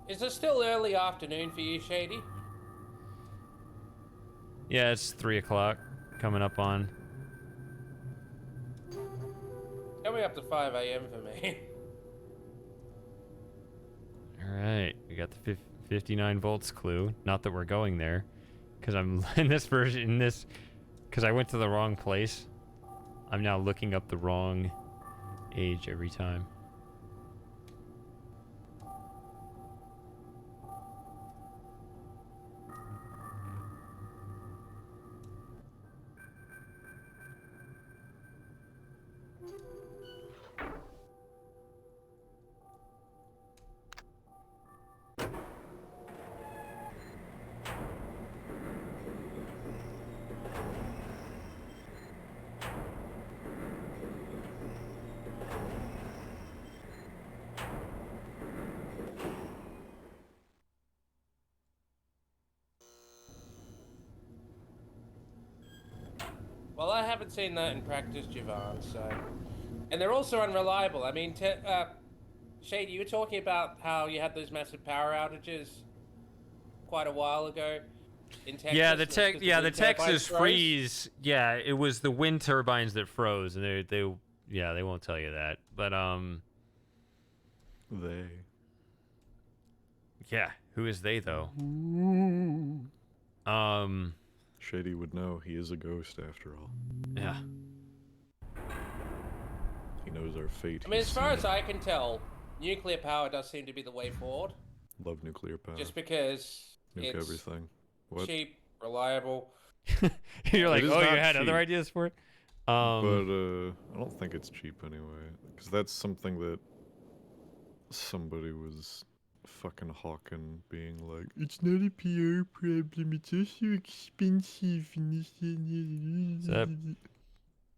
Is it still early afternoon for you, Shady? Yeah, it's 3 o'clock coming up on. Coming up to 5 a.m. for me. Alright, we got the 59 volts clue. Not that we're going there. Because I'm in this version, because I went to the wrong place. I'm now looking up the wrong age every time. Well, I haven't seen that in practice, Javan, so... And they're also unreliable. I mean, Shady, you were talking about how you had those massive power outages quite a while ago in Texas. Yeah, the the wind Texas turbines froze. freeze. Yeah, it was the wind turbines that froze, and they won't tell you that. But They. yeah, who is they though? Shady would know. He is a ghost after all. Yeah. He knows our fate. I mean, He's as far seen as I can tell, nuclear power does seem to be the way forward. it. Love nuclear power. Just because Nuke it's everything. What? cheap, reliable. You're like, It is oh, you not had other cheap. ideas for it. But I don't think it's cheap anyway, because that's something that somebody was fucking hawking, being like, it's not a PR problem, it's also expensive. That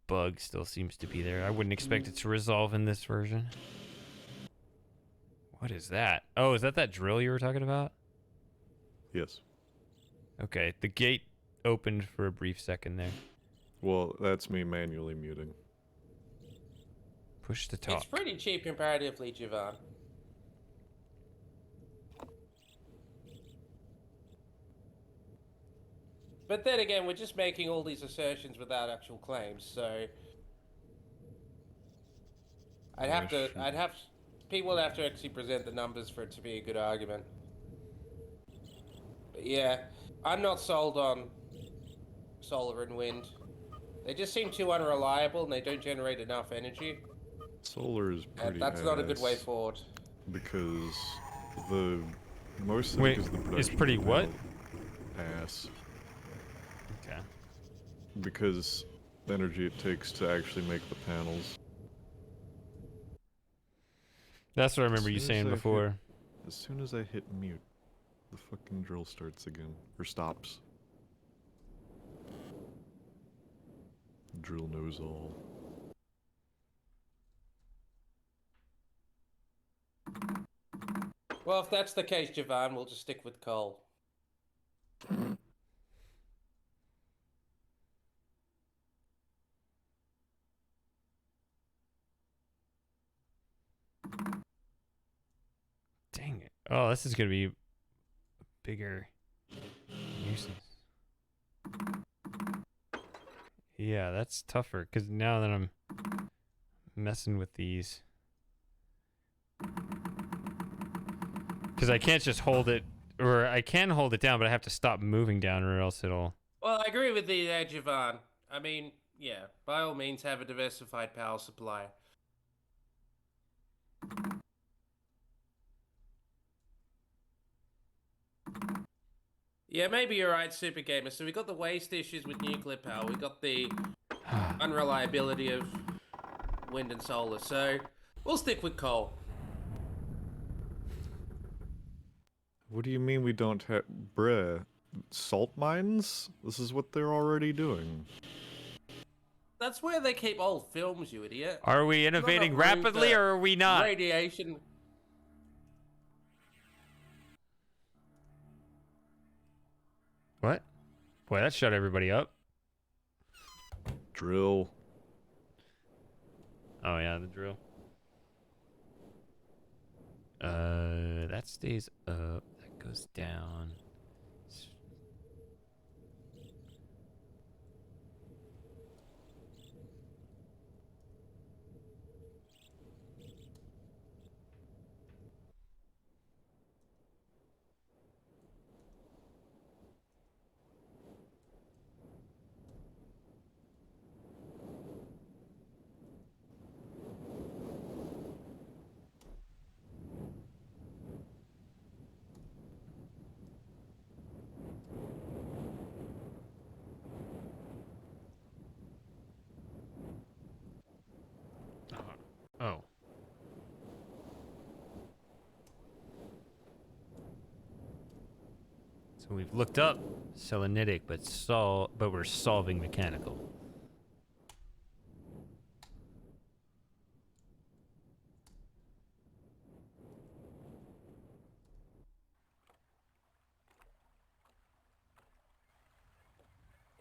bug still seems to be there. I wouldn't expect it to resolve in this version. What is that? Oh, is that drill you were talking about? Yes. Okay, the gate opened for a brief second there. Well, that's me manually muting. Push to talk. It's pretty cheap comparatively, Javan. But then again, we're just making all these assertions without actual claims, so people would have to actually present the numbers for it to be a good argument. But yeah, I'm not sold on solar and wind. They just seem too unreliable and they don't generate enough energy. Solar is pretty And that's not a good way ass forward. because the most Wait, because the it's production pretty what? ass Okay. because the energy it takes to actually make the panels. That's what I remember you As soon as saying I hit- before. As soon as I hit mute, the fucking drill starts again or stops. Drill knows all. Well, if that's the case, Javan, we'll just stick with coal. Dang it. Oh, this is going to be a bigger nuisance. Yeah, that's tougher, because now that I'm messing with these... Because I can't just hold it, or I can hold it down, but I have to stop moving down, or else it'll... Well, I agree with you there, Javan. I mean, yeah, by all means have a diversified power supply. Yeah, maybe you're right, Super Gamer. So we got the waste issues with nuclear power. We got the unreliability of wind and solar. So we'll stick with coal. What do you mean we don't have... Bruh. Salt mines? This is what they're already doing. That's where they keep old films, you idiot. Are we innovating rapidly or are we not? Radiation. What? Boy, that shut everybody up. Drill. Oh yeah, the drill. That stays up. That goes down. Oh. So we've looked up selenitic, but we're solving mechanical.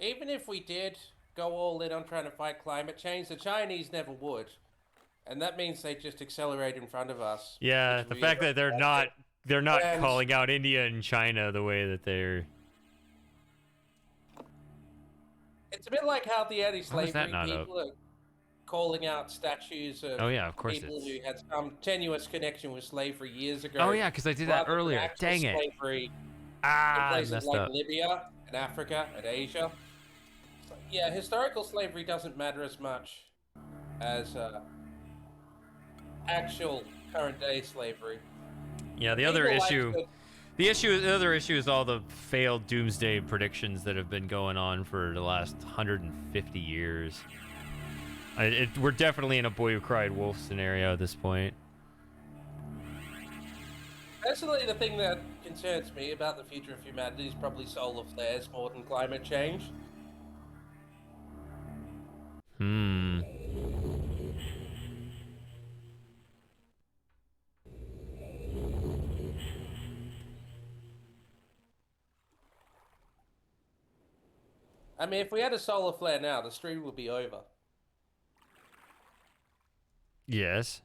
Even if we did go all in on trying to fight climate change, the Chinese never would. And that means they just accelerate in front of us. Yeah, the fact that they're not calling out India and China the way that they're... It's a bit like how the anti-slavery not people are calling out statues of, of course people who had some tenuous connection with slavery years ago. Oh yeah, because I did that earlier. Dang it. Slavery in I places messed like up. Libya and Africa and Asia. So, yeah, historical slavery doesn't matter as much as actual current day slavery. Yeah, the other issue... The other issue is all the failed doomsday predictions that have been going on for the last 150 years. We're definitely in a boy who cried wolf scenario at this point. Personally, the thing that concerns me about the future of humanity is probably solar flares more than climate change. I mean, if we had a solar flare now, the stream would be over. Yes.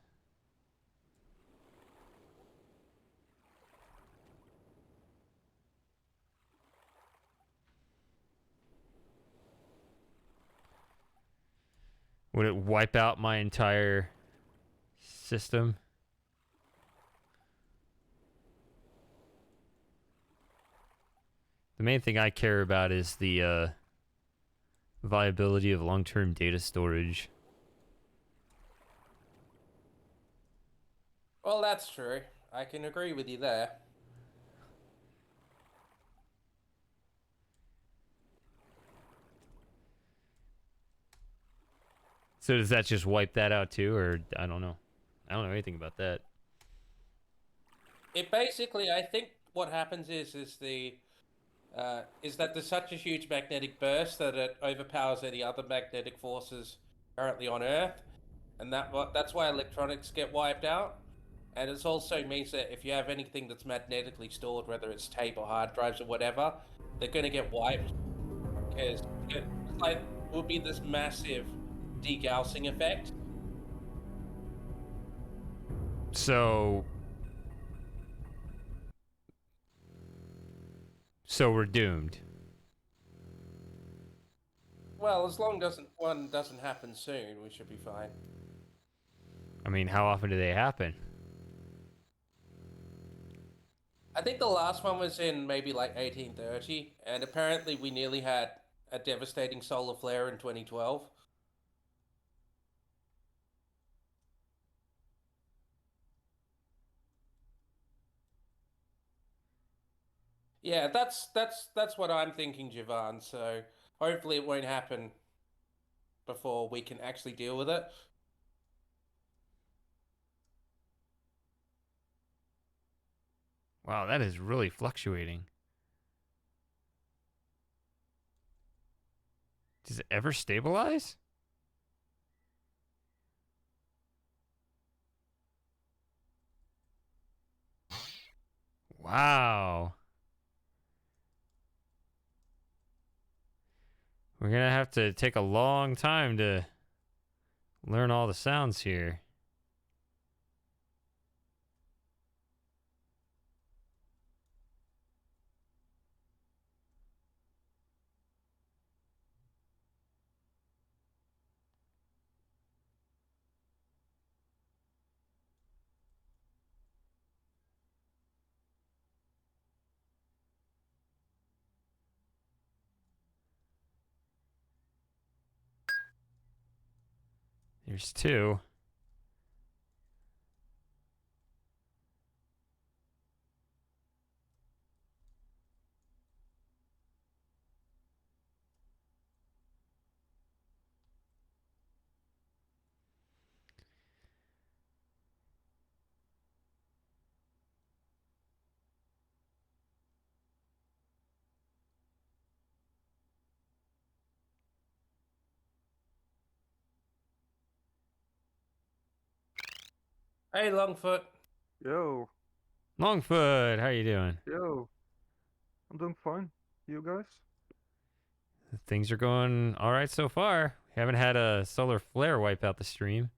Would it wipe out my entire system? The main thing I care about is the viability of long-term data storage. Well, that's true. I can agree with you there. So does that just wipe that out too, or I don't know. I don't know anything about that. It basically, I think what happens is that there's such a huge magnetic burst that it overpowers any other magnetic forces currently on Earth, and that's why electronics get wiped out. And it also means that if you have anything that's magnetically stored, whether it's tape or hard drives or whatever, they're going to get wiped because it will be this massive degaussing effect. So we're doomed. Well, as long as one doesn't happen soon, we should be fine. I mean, how often do they happen? I think the last one was in maybe like 1830, and apparently we nearly had a devastating solar flare in 2012. Yeah, that's what I'm thinking, Javan. So hopefully it won't happen before we can actually deal with it. Wow, that is really fluctuating. Does it ever stabilize? Wow. We're gonna have to take a long time to learn all the sounds here. There's two. Hey, Longfoot. Yo, Longfoot, how you doing? yo, I'm doing fine. You guys? Things are going all right so far. We haven't had a solar flare wipe out the stream.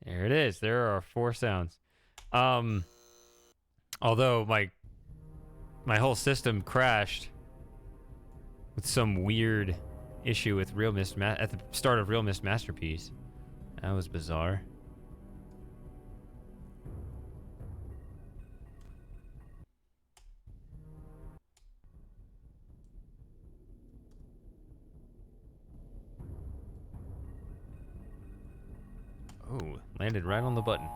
There it is. There are 4 sounds. Although my whole system crashed with some weird issue with Real Mist at the start of Real Mist Masterpiece. That was bizarre. Oh, landed right on the button.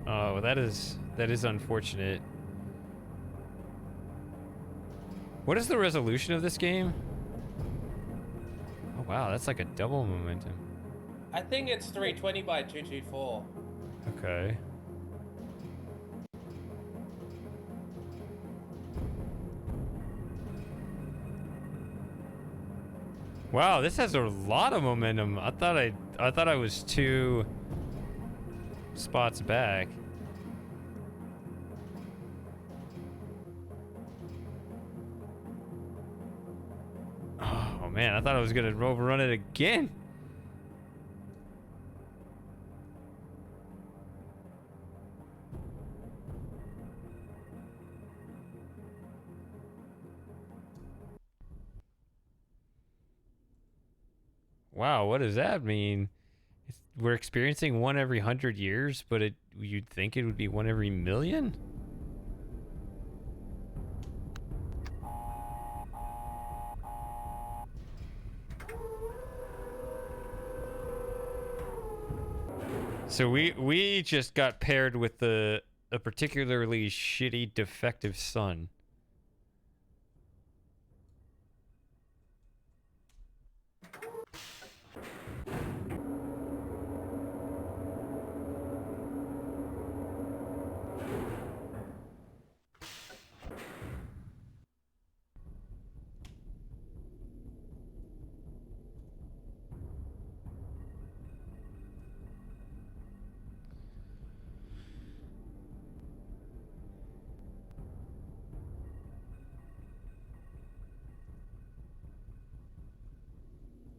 Oh, that is unfortunate. What is the resolution of this game? Oh wow, that's like a double momentum. I think it's 320 by 224. Okay. Wow, this has a lot of momentum. I thought I was 2 spots back. Oh man, I thought I was gonna overrun it again. Wow, what does that mean? We're experiencing one every 100 years, but you'd think it would be one every million? So we just got paired with a particularly shitty defective sun.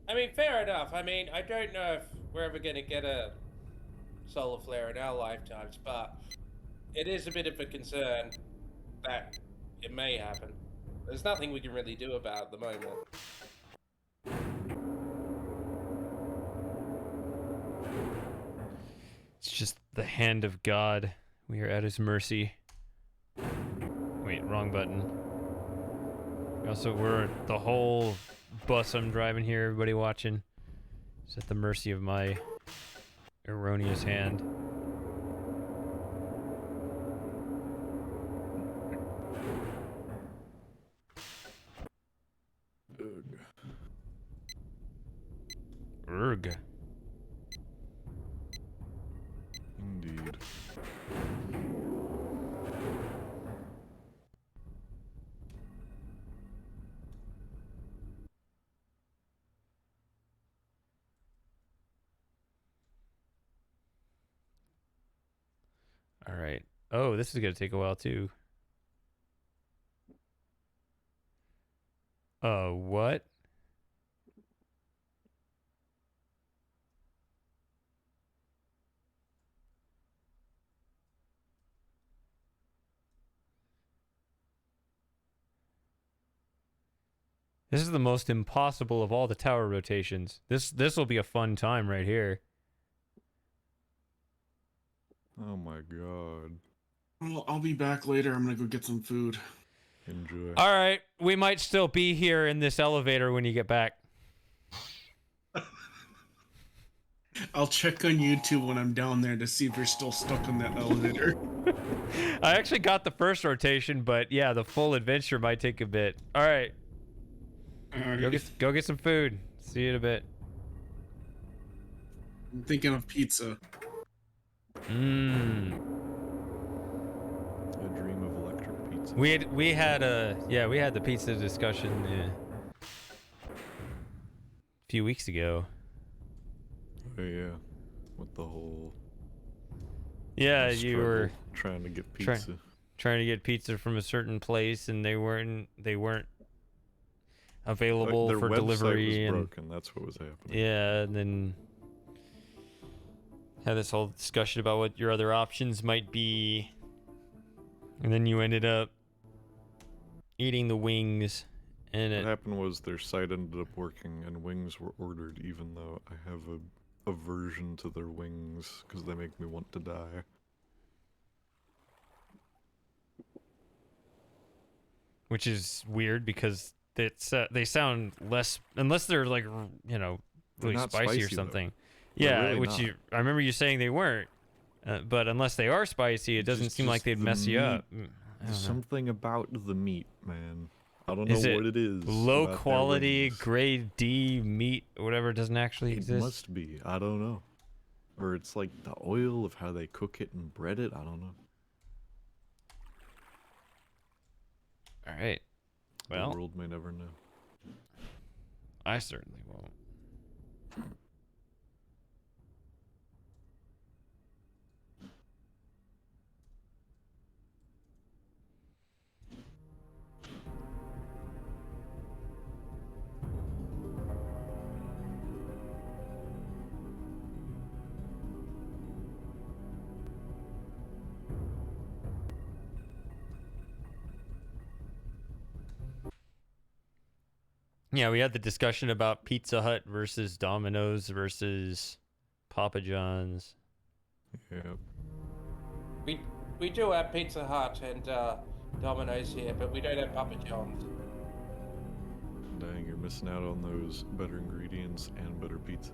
I mean, fair enough. I mean, I don't know if we're ever going to get a solar flare in our lifetimes, but it is a bit of a concern that it may happen. There's nothing we can really do about it at the moment. It's just the hand of God. We are at his mercy. Wait, wrong button. Also, we're the whole bus I'm driving here, everybody watching, is at the mercy of my erroneous hand. Urgh. Indeed. All right. Oh, this is gonna take a while too. What? This is the most impossible of all the tower rotations. This will be a fun time right here. Oh my god. Well, I'll be back later. I'm gonna go get some food. Enjoy. All right, we might still be here in this elevator when you get back. I'll check on YouTube when I'm down there to see if you're still stuck in that elevator. I actually got the first rotation, but yeah, the full adventure might take a bit. All right, go get some food. See you in a bit. I'm thinking of pizza. Mmm. A dream of electric pizza. We had the pizza discussion a few weeks ago. Oh yeah, with the whole Yeah, you struggle were trying to get pizza. trying to get pizza from a certain place, and they weren't available Their for website delivery. was And broken. That's what was happening. yeah, and then had this whole discussion about what your other options might be, and then you ended up eating the wings, and What it happened was their site ended up working, and wings were ordered, even though I have a aversion to their wings because they make me want to die. which is weird because they sound less, unless they're like They're really not spicy or spicy, though. something. They're Yeah, really which not. I remember you saying they weren't, but unless they are spicy, it doesn't seem like they'd the mess you meat- up. I don't know. Something about the meat, man. I don't Is know it what it is. Low about their quality, wings. grade D meat, or whatever doesn't actually It exist. must be. I don't know. Or it's like the oil of how they cook it and bread it. I don't know. All right. The Well, world may never know. I certainly won't. Yeah, we had the discussion about Pizza Hut versus Domino's versus Papa John's. Yeah. We do have Pizza Hut and Domino's here, but we don't have Papa John's. Dang, you're missing out on those better ingredients and better pizza.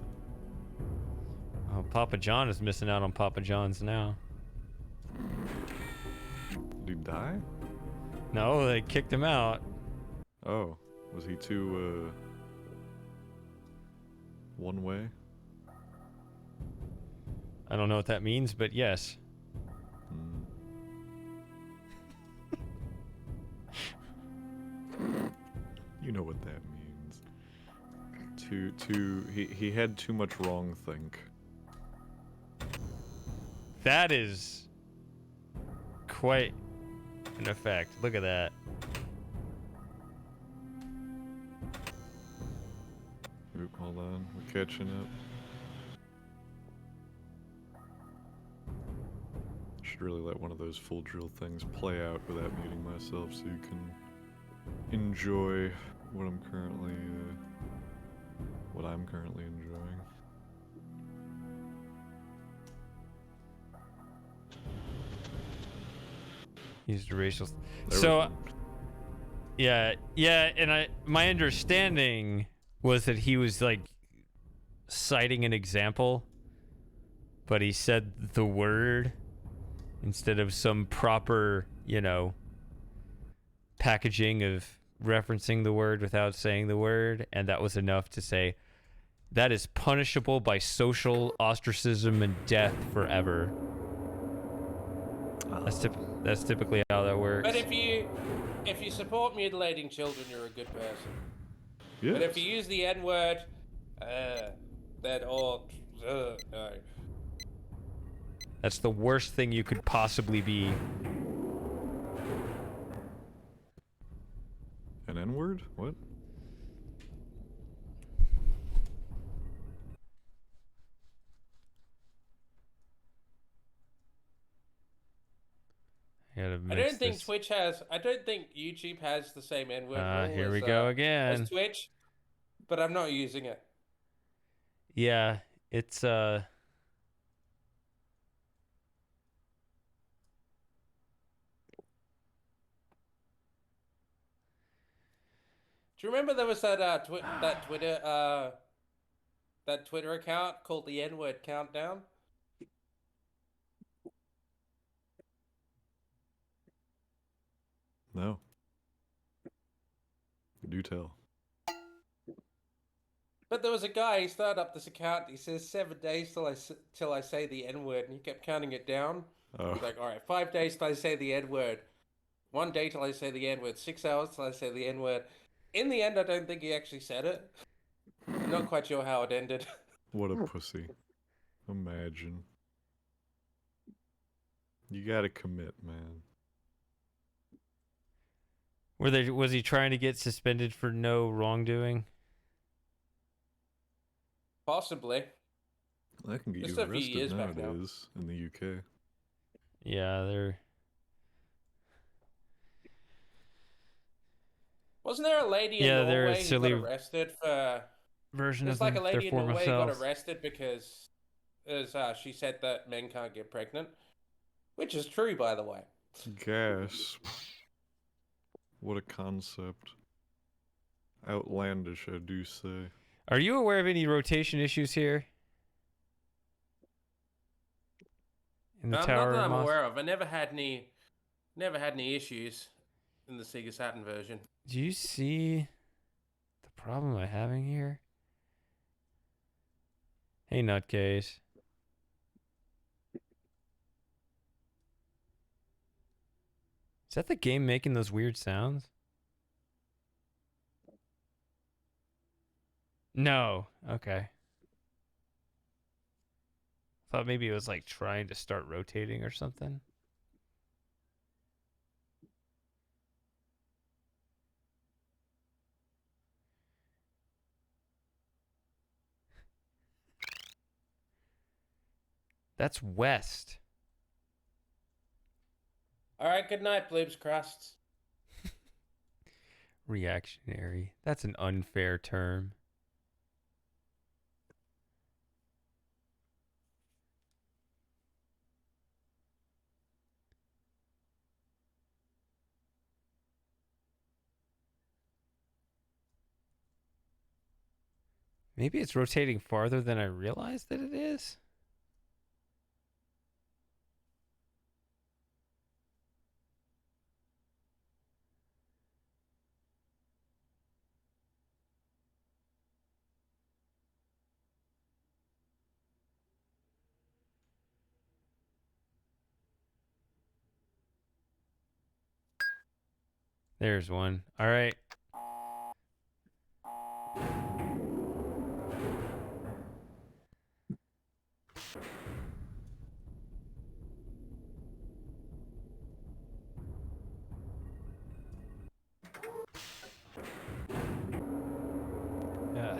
Oh, Papa John is missing out on Papa John's now. Did he die? No, they kicked him out. Oh, was he too, one way? I don't know what that means, but yes. You know what that means. He had too much wrong think. That is quite an effect. Look at that. Oop, hold on, we're catching up. Should really let one of those full drill things play out without muting myself so you can enjoy what I'm currently enjoying. Used racial. There So, was one. yeah, and my understanding was that he was like citing an example, but he said the word instead of some proper, packaging of referencing the word without saying the word, and that was enough to say that is punishable by social ostracism and death forever. That's typically how that works. But if you support mutilating children, you're a good person. Yes. But if you use the N-word, that all no. That's the worst thing you could possibly be. An N-word? What? I don't think Twitch has. I don't think YouTube has the same N-word rule Here as, we go again. as Twitch, but I'm not using it. Yeah, it's Do you remember there was that that Twitter account called the N-word Countdown? No. Do tell. But there was a guy, he started up this account, he says 7 days till I say the N-word, and he kept counting it down. Oh. He's like, alright, 5 days till I say the N-word. 1 day till I say the N-word. 6 hours till I say the N-word. In the end, I don't think he actually said it. I'm not quite sure how it ended. What a pussy. Imagine. You gotta commit, man. was he trying to get suspended for no wrongdoing? Possibly. That can get Just you a few arrested years back now. nowadays in the UK. Yeah, they're Wasn't there a lady Yeah, in they're a Norway who silly got arrested for... version There's of like a their lady in former Norway who got selves. arrested because she said that men can't get pregnant. Which is true, by the way. Gasp. What a concept. Outlandish, I do say. Are you aware of any rotation issues here? In the tower, Not that I'm Moss? aware of. I never had any issues in the Sega Saturn version. Do you see the problem I'm having here? Hey, nutcase. Is that the game making those weird sounds? No. Okay. Thought maybe it was like trying to start rotating or something. That's west. All right, good night, Bloobs Crusts. Reactionary. That's an unfair term. Maybe it's rotating farther than I realized that it is. There's one. All right. Yeah.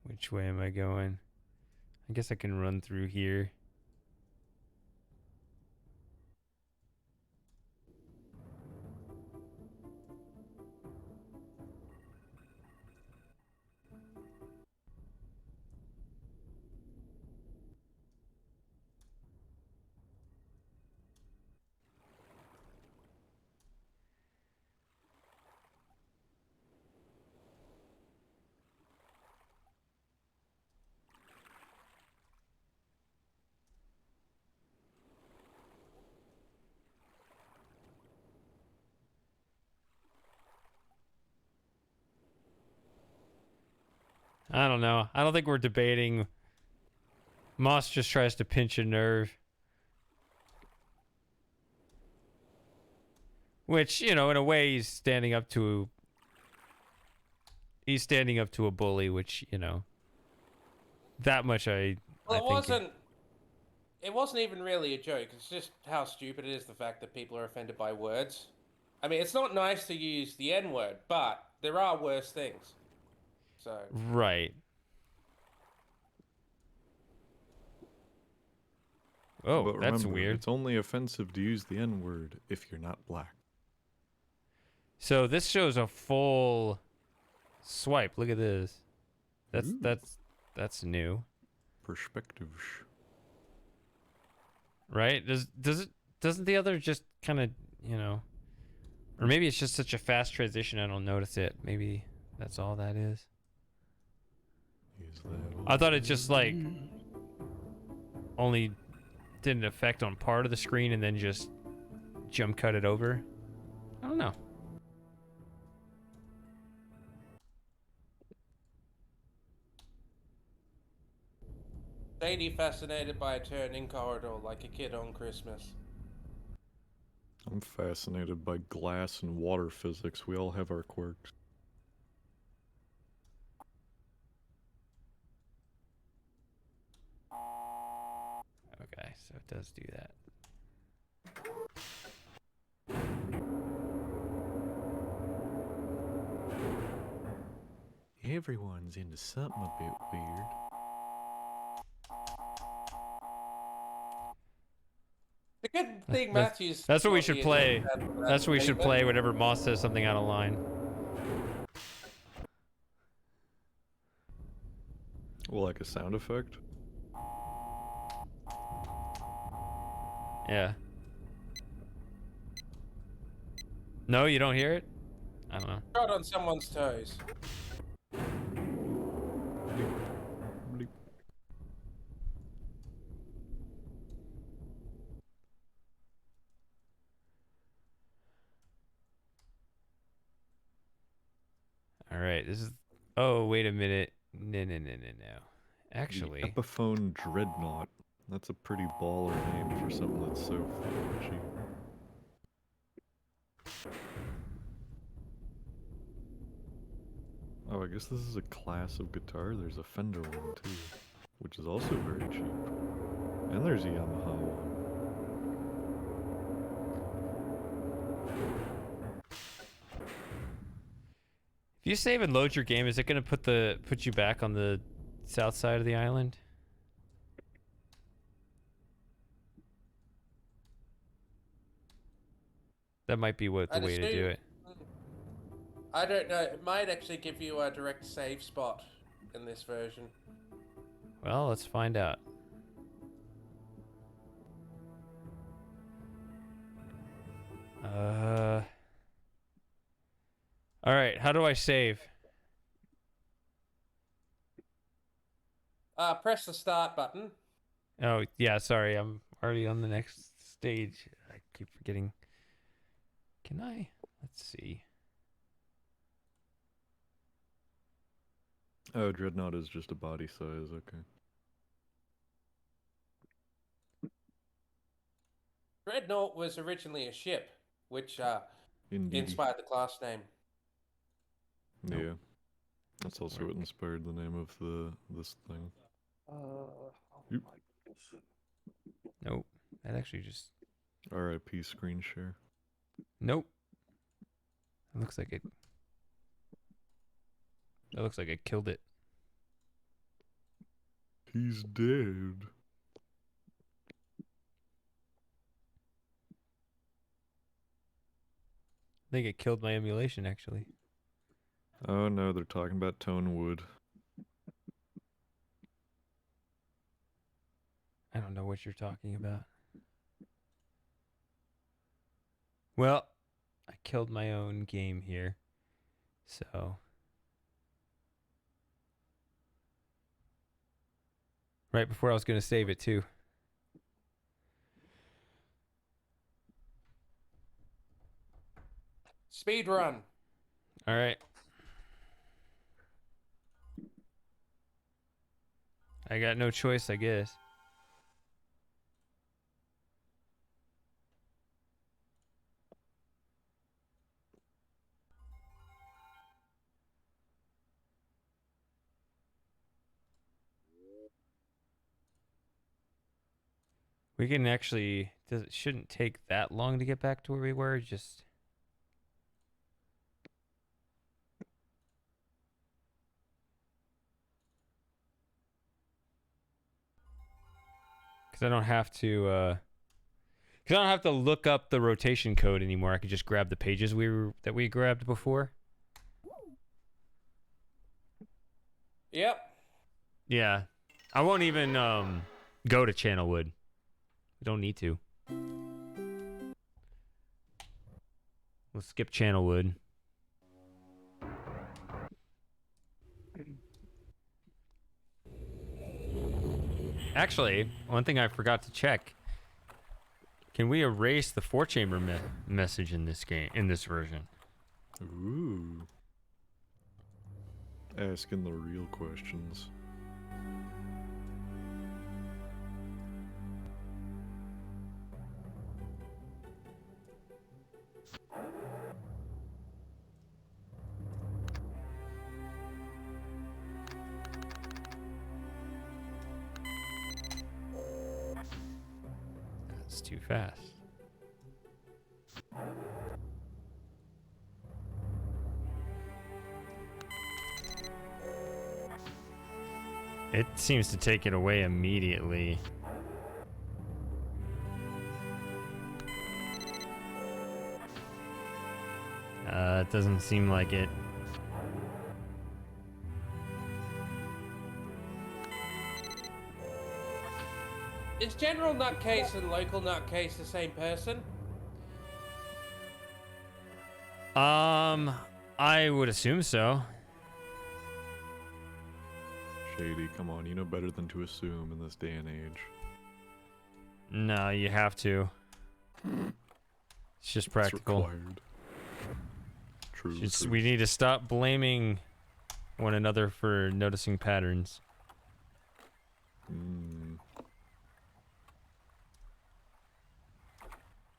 Which way am I going? I guess I can run through here. I don't know. I don't think we're debating. Moss just tries to pinch a nerve. Which, you know, in a way he's standing up to a bully, which, you know, that much I Well, think it wasn't even really a joke. It's just how stupid it is, the fact that people are offended by words. I mean, it's not nice to use the N-word, but there are worse things. So. right. Oh, But that's remember, weird. it's only offensive to use the N-word if you're not black. So this shows a full swipe. Look at this. Ooh. That's new. Perspective. Right? Doesn't the other just kind of, you know, or maybe it's just such a fast transition I don't notice it. Maybe that's all that is. I thought it just like only did an effect on part of the screen and then just jump cut it over. I don't know. Sadie fascinated by a turning corridor like a kid on Christmas. I'm fascinated by glass and water physics. We all have our quirks. Okay, so it does do that. Everyone's into something a bit weird. The good thing, Matthew's. That's what we should play. That's what we should play whenever Moss says something out of line. Well, like a sound effect? Yeah. No, you don't hear it? I don't know. Trod on someone's toes. Bleep. All right, this is. Oh, wait a minute. No. Actually, The Epiphone Dreadnought. That's a pretty baller name for something that's so fucking cheap. Oh, I guess this is a class of guitar. There's a Fender one too, which is also very cheap. And there's a Yamaha one. if you save and load your game, is it gonna put you back on the south side of the island? That might be the way to do it. I don't know. It might actually give you a direct save spot in this version. Well, let's find out. All right, how do I save? Press the start button. Oh, yeah, sorry. I'm already on the next stage. I keep forgetting. Can I? Let's see. Oh, Dreadnought is just a body size, okay. Dreadnought was originally a ship, which Indeed. inspired the class name. Yeah. That's also what inspired the name of this thing. Oop. Nope. That actually just. RIP screen share. Nope. It looks like it. That looks like it killed it. He's dead. I think it killed my emulation, actually. Oh no, they're talking about Tonewood. I don't know what you're talking about. Well, I killed my own game here. So. Right before I was going to save it, too. Speed run. All right. I got no choice, I guess. We can actually, it shouldn't take that long to get back to where we were, just... Because I don't have to, because I don't have to look up the rotation code anymore. I can just grab the pages that we grabbed before. Yep. Yeah. I won't even, go to Channelwood. We don't need to. We'll skip Channelwood. Actually, one thing I forgot to check. Can we erase the 4-chamber message in this game, in this version? Ooh. Asking the real questions. That's too fast. It seems to take it away immediately. It doesn't seem like it. Is General Nutcase and Local Nutcase the same person? I would assume so. Shady, come on, you know better than to assume in this day and age. No, you have to. It's just practical. It's required. True, true. We need to stop blaming one another for noticing patterns.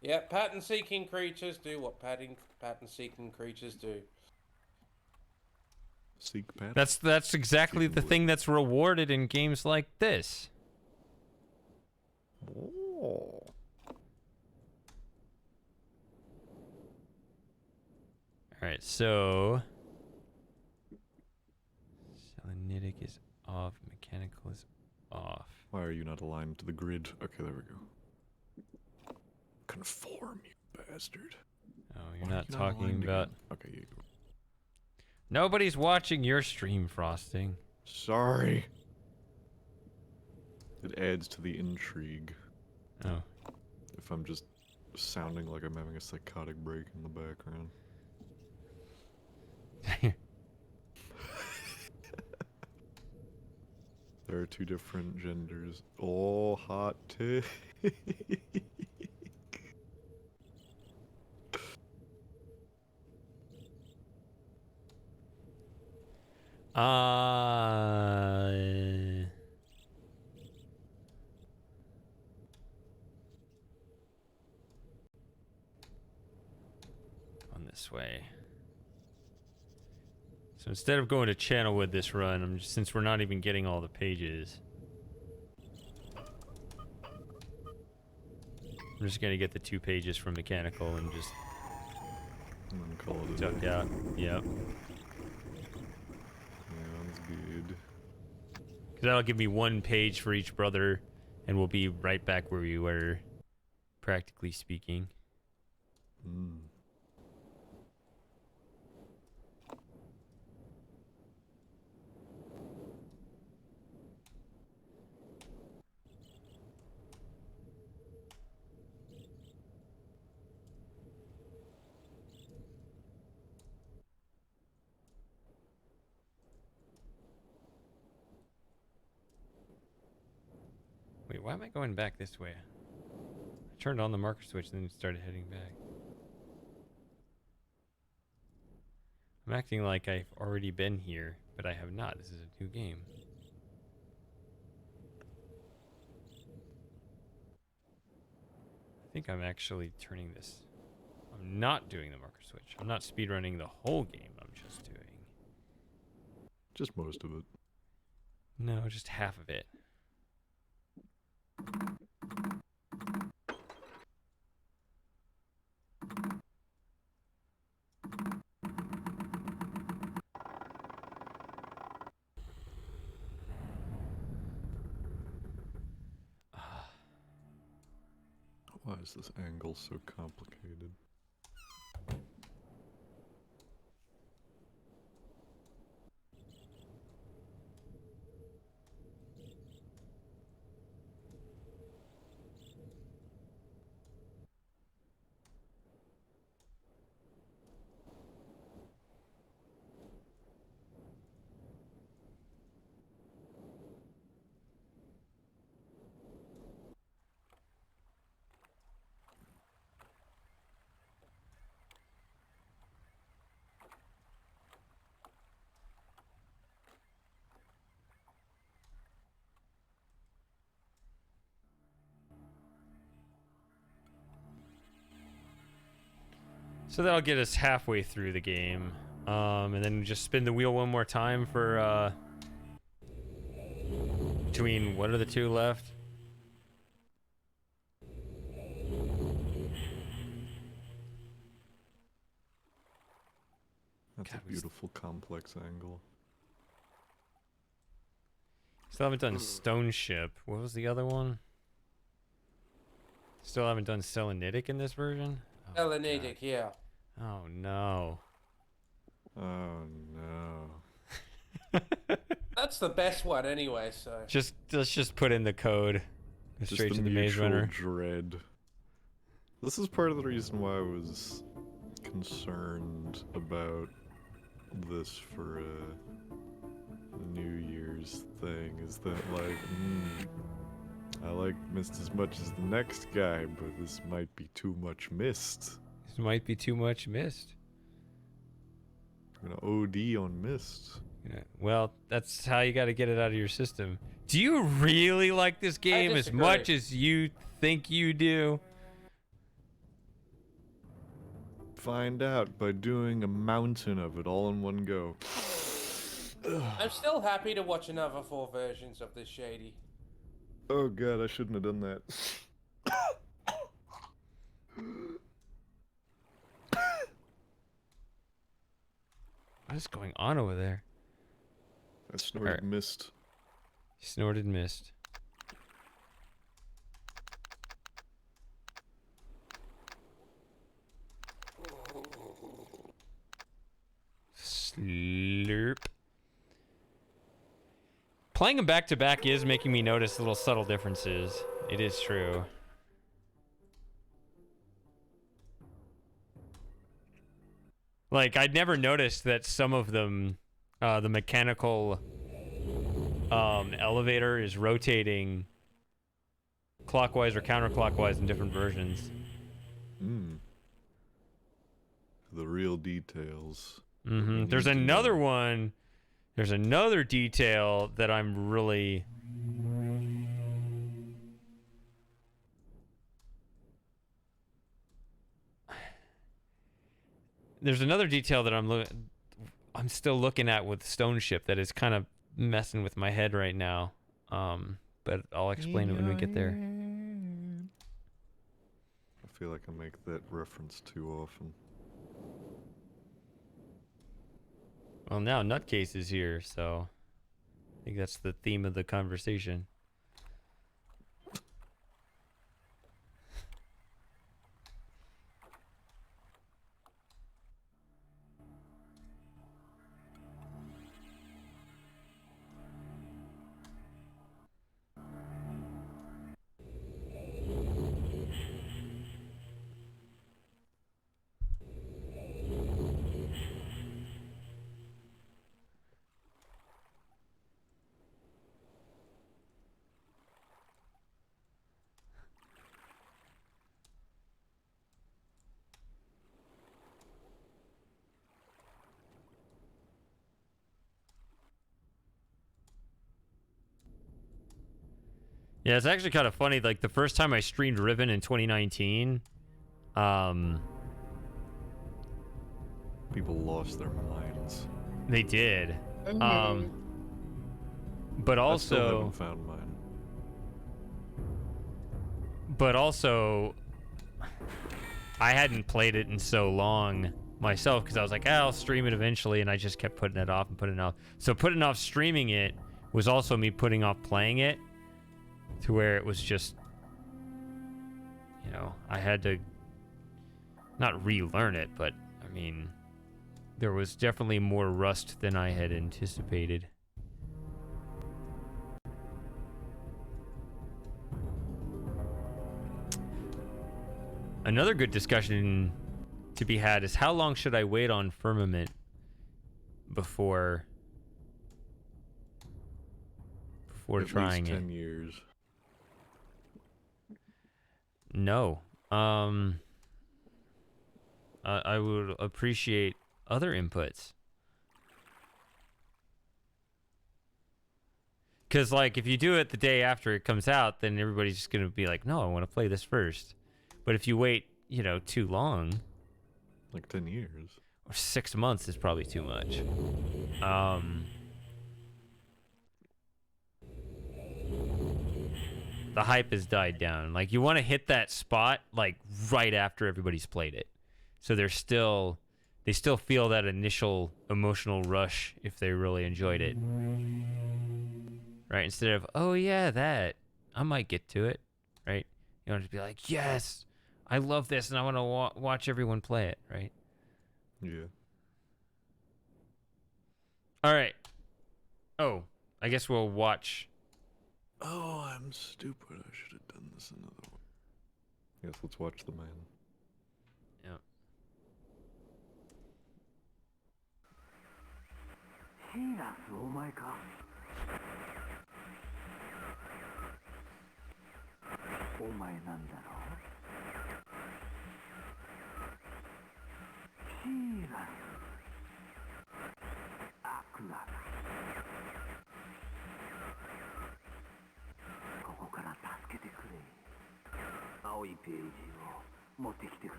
Yeah, pattern-seeking creatures do what pattern-seeking creatures do. Seek pattern. That's exactly the thing that's rewarded in games like this. Oh. Alright, so... Selenitic is off, mechanical is off. Why are you not aligned to the grid? Okay, there we go. Conform, you bastard. Oh, you're Why are not you talking aligned about... again? Okay, you go. Nobody's watching your stream, Frosting. Sorry. It adds to the intrigue. Oh. If I'm just sounding like I'm having a psychotic break in the background. There are two different genders. Oh, hot take. On this way. So instead of going to Channelwood this run, since we're not even getting all the pages, I'm just gonna get the 2 pages from mechanical and just Call it a duck day. out. Yep. Sounds good. Because that'll give me 1 page for each brother, and we'll be right back where we were, practically speaking. Wait, why am I going back this way? I turned on the marker switch and then started heading back. I'm acting like I've already been here, but I have not. This is a new game. think I'm actually turning this. I'm not doing the marker switch. I'm not speedrunning the whole game. I'm just doing. Just most of it. No, just half of it. Why is this angle so complicated? So that'll get us halfway through the game. And then just spin the wheel one more time for, between, what are the two left? That's God, a beautiful, complex angle. Still haven't done Stone Ship. What was the other one? Still haven't done Selenitic in this version? Oh, Selenitic, yeah. oh no. Oh no. That's the best one anyway, so. Let's just put in the code. Go Just straight to the Maze mutual Runner. dread. This is part of the reason why I was concerned about this for a New Year's thing, is that like, I like Myst as much as the next guy, but this might be too much Myst. This might be too much Myst. I'm gonna OD on Myst. Yeah, well, that's how you got to get it out of your system. Do you really like this game as disagree. much as you think you do? Find out by doing a mountain of it all in one go. I'm still happy to watch another 4 versions of this shady. Oh god, I shouldn't have done that. What is going on over there? I snorted Alright. Myst. Snorted Mist. Slurp. Playing them back to back is making me notice little subtle differences. It is true. Like, I'd never noticed that some of them, the mechanical elevator is rotating clockwise or counterclockwise in different versions. The real details. Mm-hmm. There's another one. There's another detail that I'm really... There's another detail that I'm still looking at with Stone Ship that is kind of messing with my head right now. But I'll explain it when we get there. I feel like I make that reference too often. Well, now Nutcase is here, so I think that's the theme of the conversation. Yeah, it's actually kind of funny. Like the first time I streamed Riven in 2019, People lost their minds. they did. But I still also, haven't found mine. I hadn't played it in so long myself because I was like, I'll stream it eventually, and I just kept putting it off and putting it off. So putting off streaming it was also me putting off playing it, to where it was just, you know, I had to not relearn it, but I mean, there was definitely more rust than I had anticipated. Another good discussion to be had is how long should I wait on Firmament before trying At least it? 10 years. No. I would appreciate other inputs. Because, like, if you do it the day after it comes out, then everybody's just going to be like, no, I want to play this first. But if you wait, you know, too long... Like 10 years. Or 6 months is probably too much. The hype has died down. Like, you want to hit that spot, like, right after everybody's played it. So they still feel that initial emotional rush if they really enjoyed it. Right? Instead of, oh yeah, that. I might get to it. Right? You want to be like, yes, I love this and I want to watch everyone play it. Right? Yeah. All right. Oh, I guess we'll watch. Oh, I'm stupid. I should have done this another one. Yes, let's watch the man. Yeah.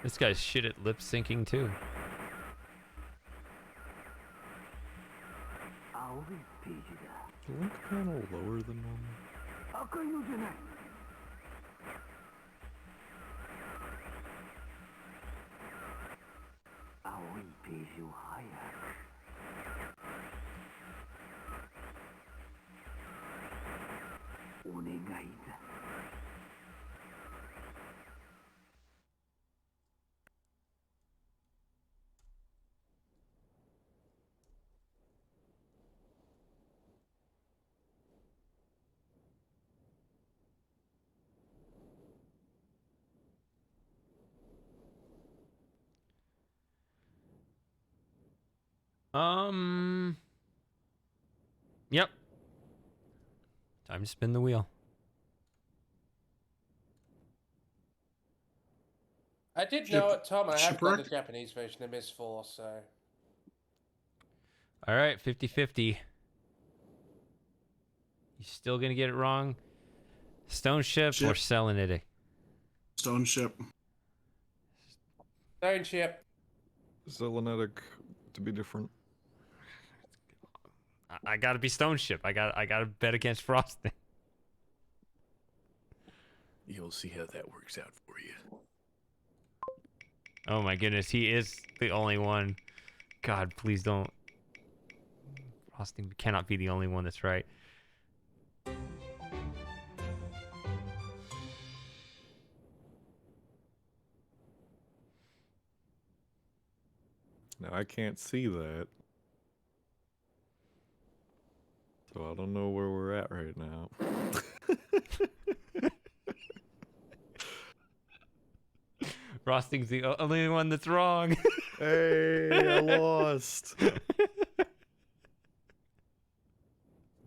This guy's shit at lip syncing too. Is the link panel lower than normal? Yep. Time to spin the wheel. I did know it, Tom. I have got the Shipwreck? Japanese version of Myst 4, so... All right, 50-50. You still gonna get it wrong? Stone ship or Ship. selling it? Stone ship. Stone ship. Zelenetic to be different. I gotta be stone ship. I gotta bet against Frosting. You'll see how that works out for you. Oh my goodness, he is the only one. God, please don't. Frosting cannot be the only one that's right. Now I can't see that. So I don't know where we're at right now. Frosting's the only one that's wrong. Hey, I lost.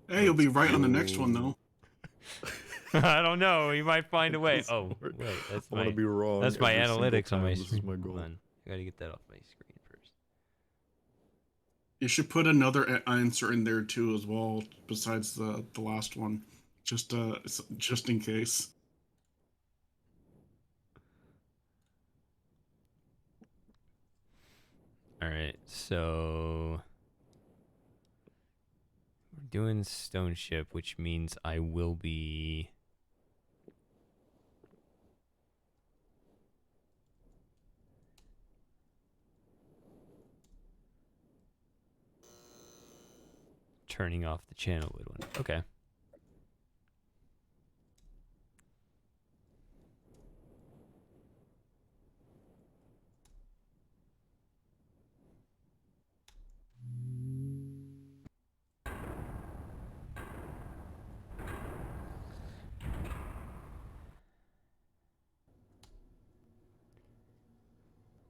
Hey, you'll be right on the next one though. I don't know. You might find a way. Oh, wait, that's I want to be wrong. that's my every single analytics on my time. This screen. is my goal. Hold on. I gotta get that off my screen first. You should put another answer in there too as well, besides the last one. just in case. All right, so we're doing Stone Ship, which means I will be. Turning off the channel would one. Okay.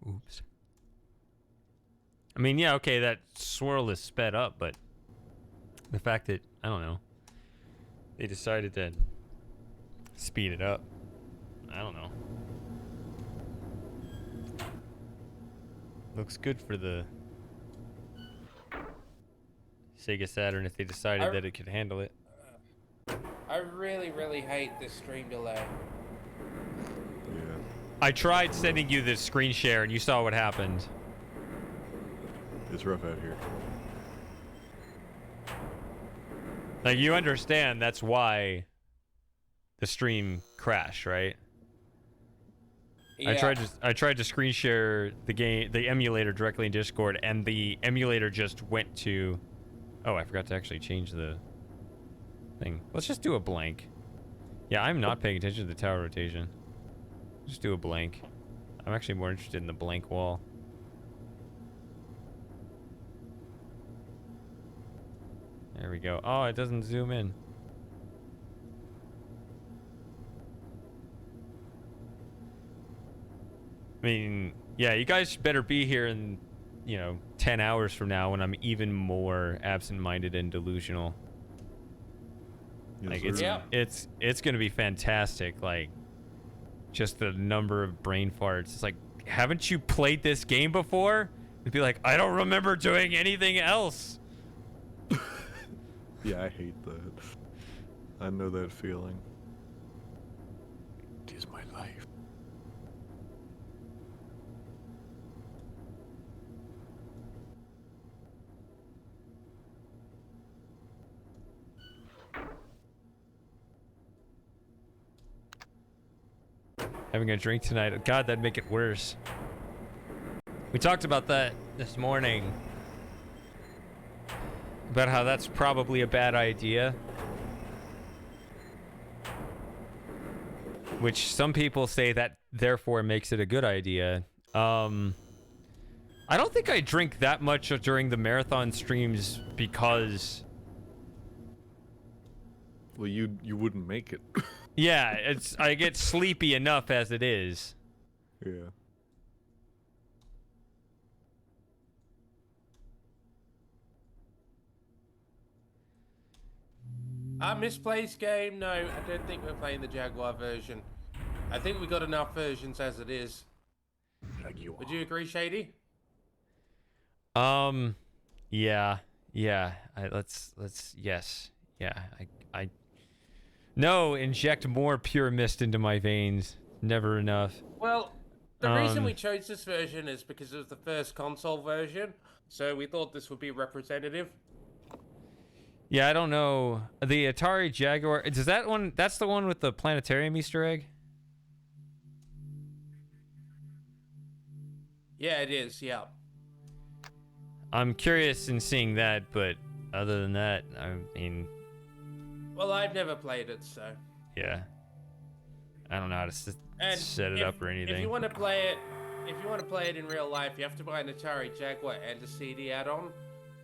Oops. I mean, yeah, okay, that swirl is sped up, but the fact that, I don't know, they decided to speed it up, I don't know. Looks good for the Sega Saturn if they decided that it could handle it. I really, really hate this stream delay. Yeah. I tried sending you this screen share and you saw what happened. It's rough out here. Like, you understand that's why the stream crashed, right? Yeah. I tried to screen share the emulator directly in Discord, and the emulator just went to. Oh, I forgot to actually change the thing. Let's just do a blank. Yeah, I'm not paying attention to the tower rotation. Just do a blank. I'm actually more interested in the blank wall. There we go. Oh, it doesn't zoom in. I mean, yeah, you guys better be here in, 10 hours from now when I'm even more absent-minded and delusional. Yes, Like, sir. it's gonna be fantastic. Like, just the number of brain farts. It's like, haven't you played this game before? It'd be like, I don't remember doing anything else. Yeah, I hate that. I know that feeling. It is my life. Having a drink tonight. God, that'd make it worse. We talked about that this morning. About how that's probably a bad idea. Which some people say that therefore makes it a good idea. I don't think I drink that much during the marathon streams because... Well, you wouldn't make it. Yeah, I get sleepy enough as it is. Yeah. Misplaced game? No, I don't think we're playing the Jaguar version. I think we got enough versions as it is. Would you agree, Shady? Yeah. Yes. Yeah, No, inject more pure mist into my veins. Never enough. Well, the reason we chose this version is because it was the first console version, so we thought this would be representative. Yeah, I don't know. The Atari Jaguar, does that one, that's the one with the planetarium Easter egg? Yeah, it is, yeah. I'm curious in seeing that, but other than that, I mean... Well, I've never played it, so... Yeah. I don't know how to set it up or anything. If you want to play it in real life, you have to buy an Atari Jaguar and a CD add-on.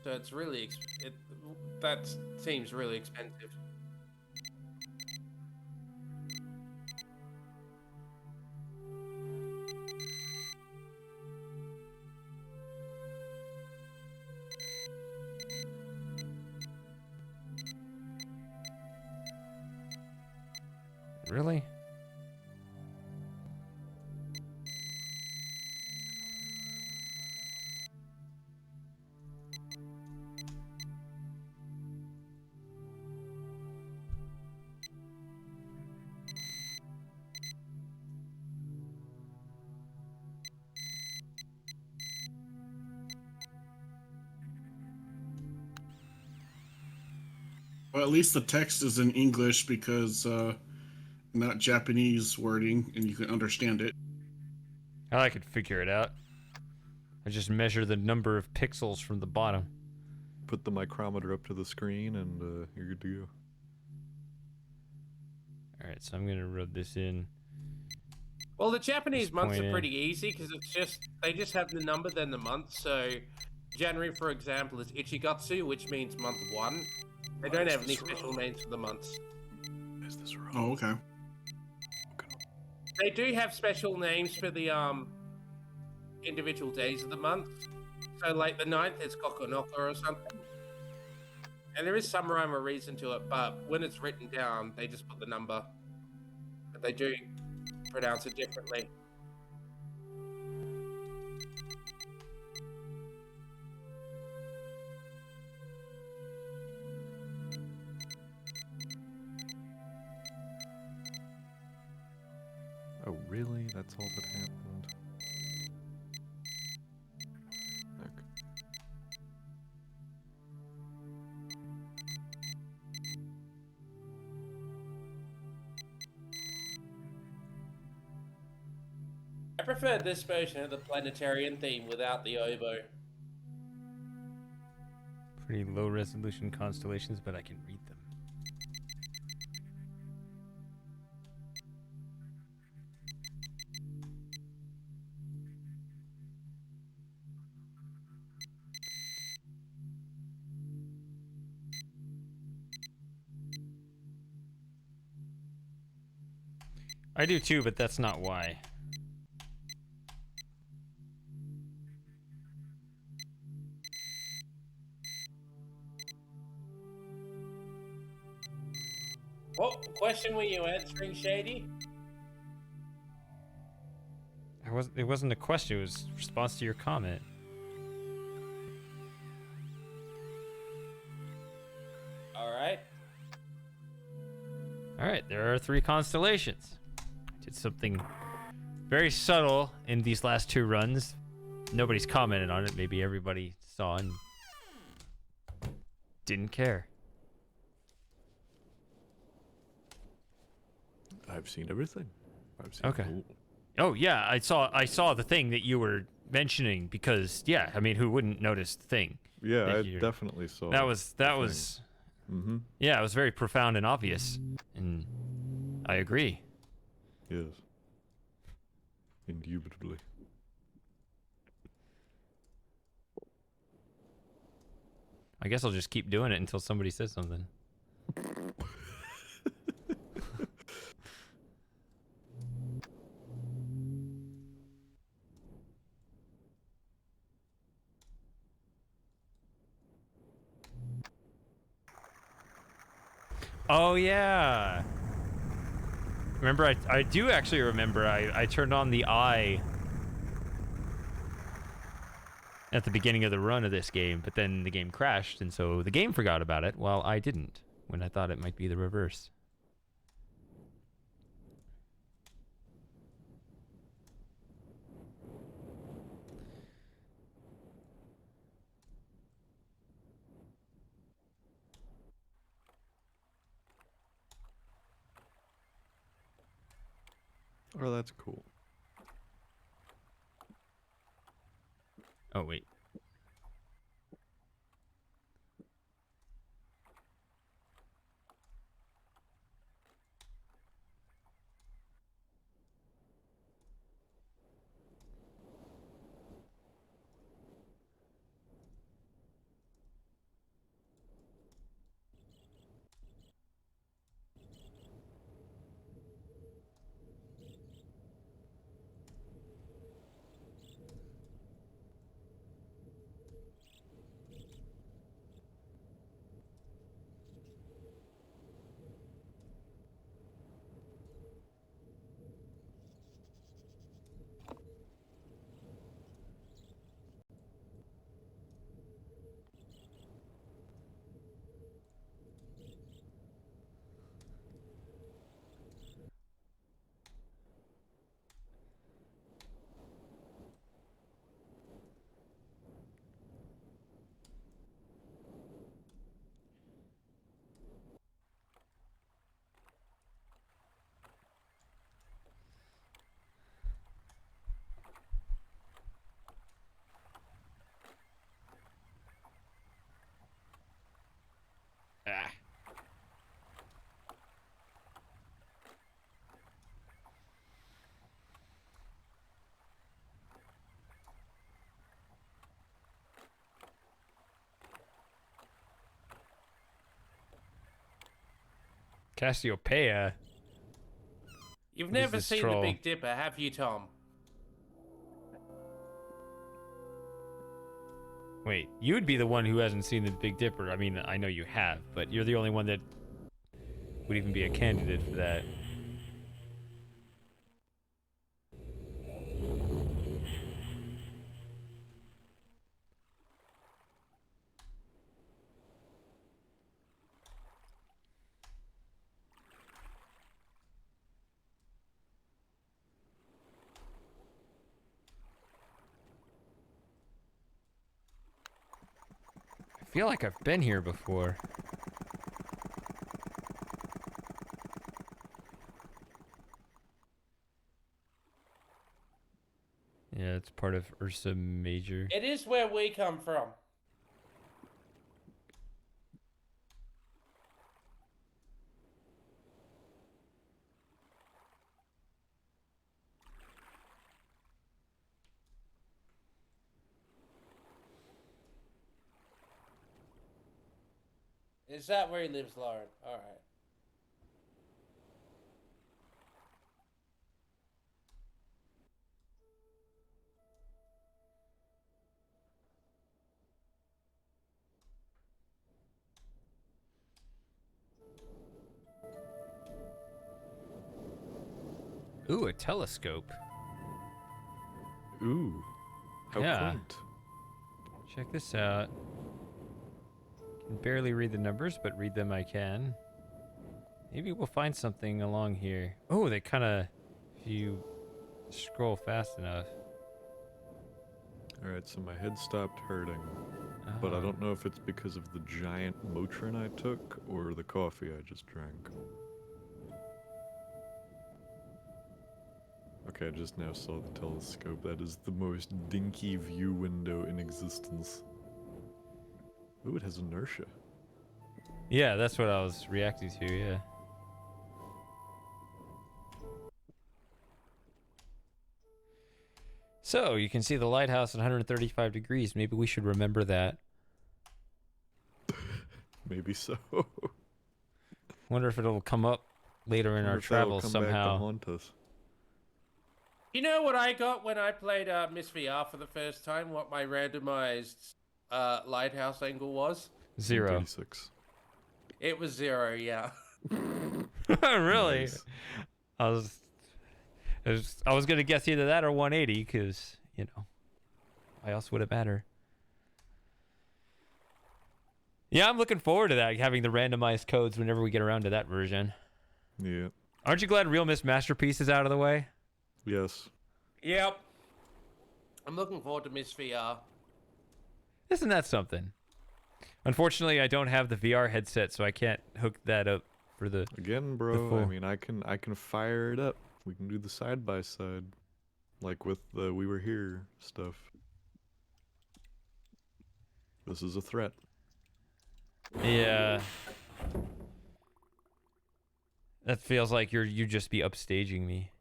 So it's really that seems really expensive. Really? Well, at least the text is in English because not Japanese wording, and you can understand it. I could figure it out. I just measure the number of pixels from the bottom. Put the micrometer up to the screen, and you're good to go. All right, so I'm gonna rub this in. Well, the Japanese Just months point are in. pretty easy because they just have the number then the month. So January, for example, is Ichigatsu, which means month 1. They don't have any special names for the months. Is this wrong? Oh, okay. They do have special names for the individual days of the month. So like the 9th is Kokonoka or something. And there is some rhyme or reason to it, but when it's written down, they just put the number. But they do pronounce it differently. Oh, really? That's all that happened? Okay. I prefer this version of the planetarian theme without the oboe. Pretty low resolution constellations, but I can read them. I do too, but that's not why. What question were you answering, Shady? It wasn't a question, it was a response to your comment. Alright. Alright, there are 3 constellations. I did something very subtle in these last 2 runs. Nobody's commented on it. Maybe everybody saw and didn't care. I've seen everything. I've seen Okay. Oh yeah, I saw the thing that you were mentioning because yeah, I mean, who wouldn't notice the thing? Yeah, that I you're- definitely saw That was Mm-hmm. yeah, it was very profound and obvious, and I agree. Yes. Indubitably. I guess I'll just keep doing it until somebody says something. Oh yeah. Remember, I do actually remember I turned on the eye at the beginning of the run of this game, but then the game crashed, and so the game forgot about it, while I didn't, when I thought it might be the reverse. Oh, that's cool. Oh wait. Cassiopeia. You've What is never this seen troll? the Big Dipper, have you, Tom? Wait, you would be the one who hasn't seen the Big Dipper. I mean, I know you have, but you're the only one that would even be a candidate for that. I feel like I've been here before. Yeah, it's part of Ursa Major. It is where we come from. Is that where he lives, Lauren? Alright. Ooh, a telescope. Ooh. How Yeah. quaint. Check this out. Can barely read the numbers, but read them I can. Maybe we'll find something along here. Oh, they kind of, if you scroll fast enough. Alright, so my head stopped hurting. But I Oh. don't know if it's because of the giant Motrin I took or the coffee I just drank. Okay, I just now saw the telescope. That is the most dinky view window in existence. Ooh, it has inertia. Yeah, that's what I was reacting to, yeah. So, you can see the lighthouse at 135 degrees. Maybe we should remember that. Maybe so. Wonder if it'll come up later in Wonder our if that'll travels come back to somehow. haunt us. You know what I got when I played Myst VR for the first time? What my randomized lighthouse angle was? 0. 36. It was 0, yeah. Really? Nice. I was gonna guess either that or 180, because, you know, why else would it matter? Yeah, I'm looking forward to that, having the randomized codes whenever we get around to that version. Yeah. Aren't you glad Real Miss Masterpiece is out of the way? Yes. Yep. I'm looking forward to Myst VR. Isn't that something? Unfortunately, I don't have the VR headset, so I can't hook that up for the... Again, bro, full- I mean, I can fire it up. We can do the side by side. Like with the We Were Here stuff. This is a threat. Yeah. That feels like you just be upstaging me.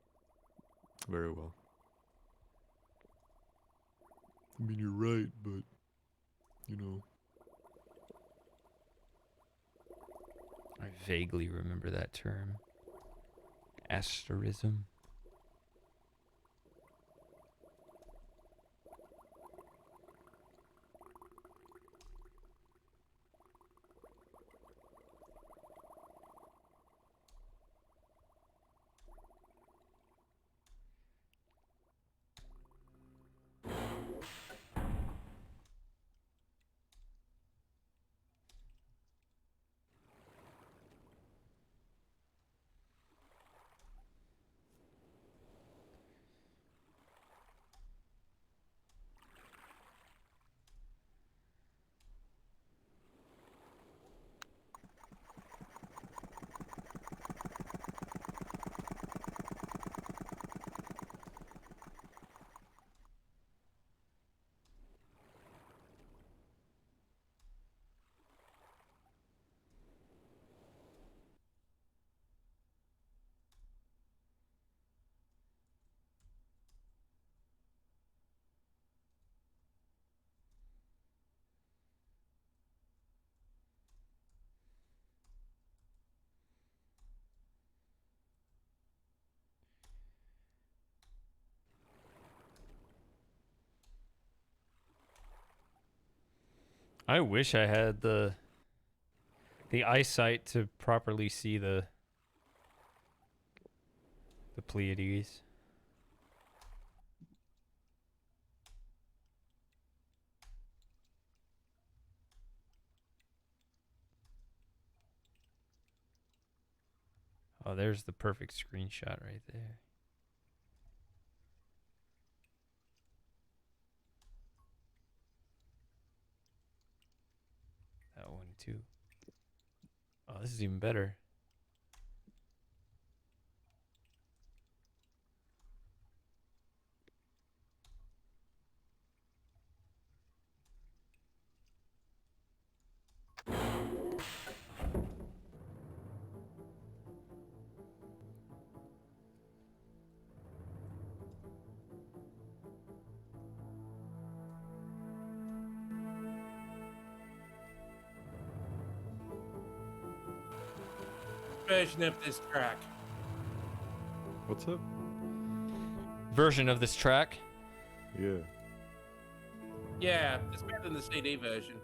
Very well. I mean, you're right, but, you know. I vaguely remember that term. Asterism. I wish I had the eyesight to properly see the Pleiades. Oh, there's the perfect screenshot right there. That one too. Oh, this is even better. Version of this track. What's up? Version of this track. Yeah. Yeah, it's better than the CD version.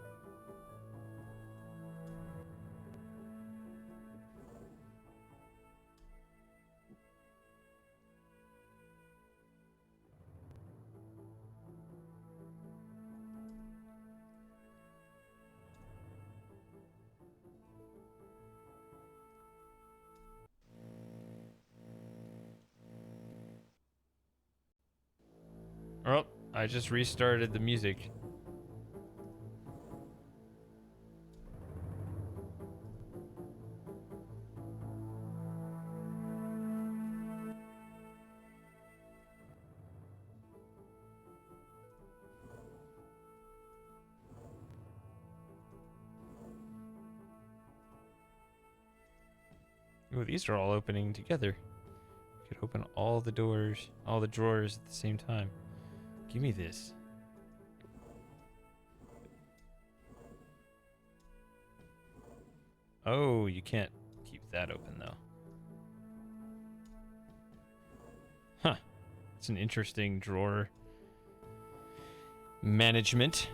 Oh, I just restarted the music. Ooh, these are all opening together. Could open all the doors, all the drawers at the same time. Give me this. Oh, you can't keep that open though. Huh. It's an interesting drawer management.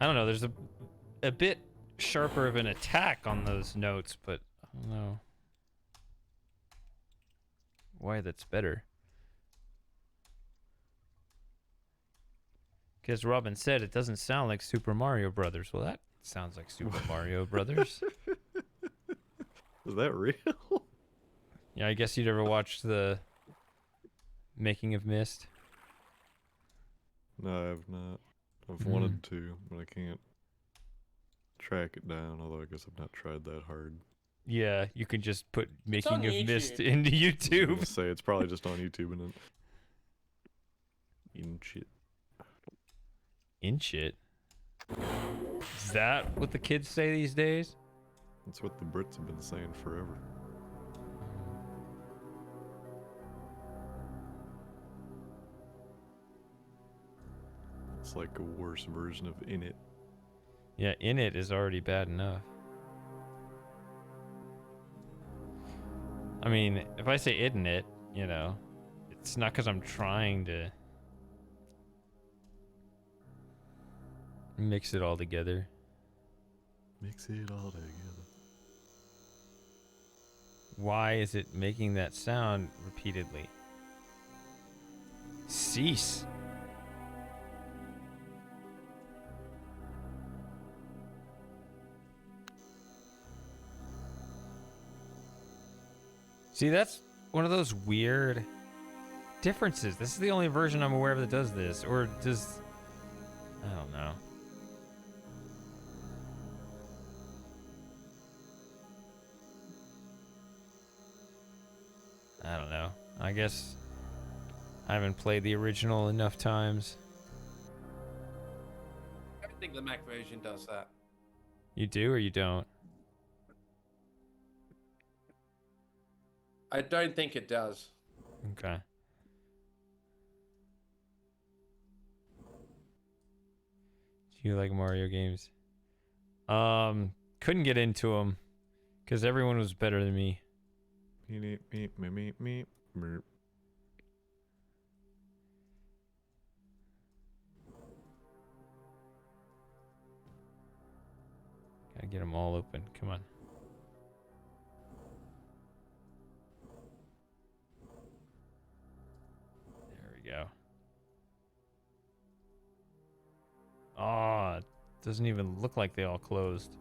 I don't know, there's a bit sharper of an attack on those notes, but I don't know why that's better. Because Robin said it doesn't sound like Super Mario Brothers. Well, that sounds like Super Mario Brothers. Is that real? Yeah, I guess you'd ever watched the making of Myst. No, I've not. I've wanted to, but I can't track it down, although I guess I've not tried that hard. Yeah, you can just put on making of Myst YouTube. into I was YouTube. gonna say it's probably just on YouTube and in shit. In shit. Is that what the kids say these days? That's what the Brits have been saying forever. It's like a worse version of In It. Yeah, in it is already bad enough. I mean, if I say in it, you know, it's not because I'm trying to mix it all together. Mix it all together. Why is it making that sound repeatedly? Cease. See, that's one of those weird differences. This is the only version I'm aware of that does this. Or does... I don't know. I don't know. I guess I haven't played the original enough times. I don't think the Mac version does that. You do or you don't? I don't think it does. Okay. Do you like Mario games? Couldn't get into them because everyone was better than me. Meep, meep, meep, meep, meep. Gotta get them all open. Come on. There we go. Oh, it doesn't even look like they all closed.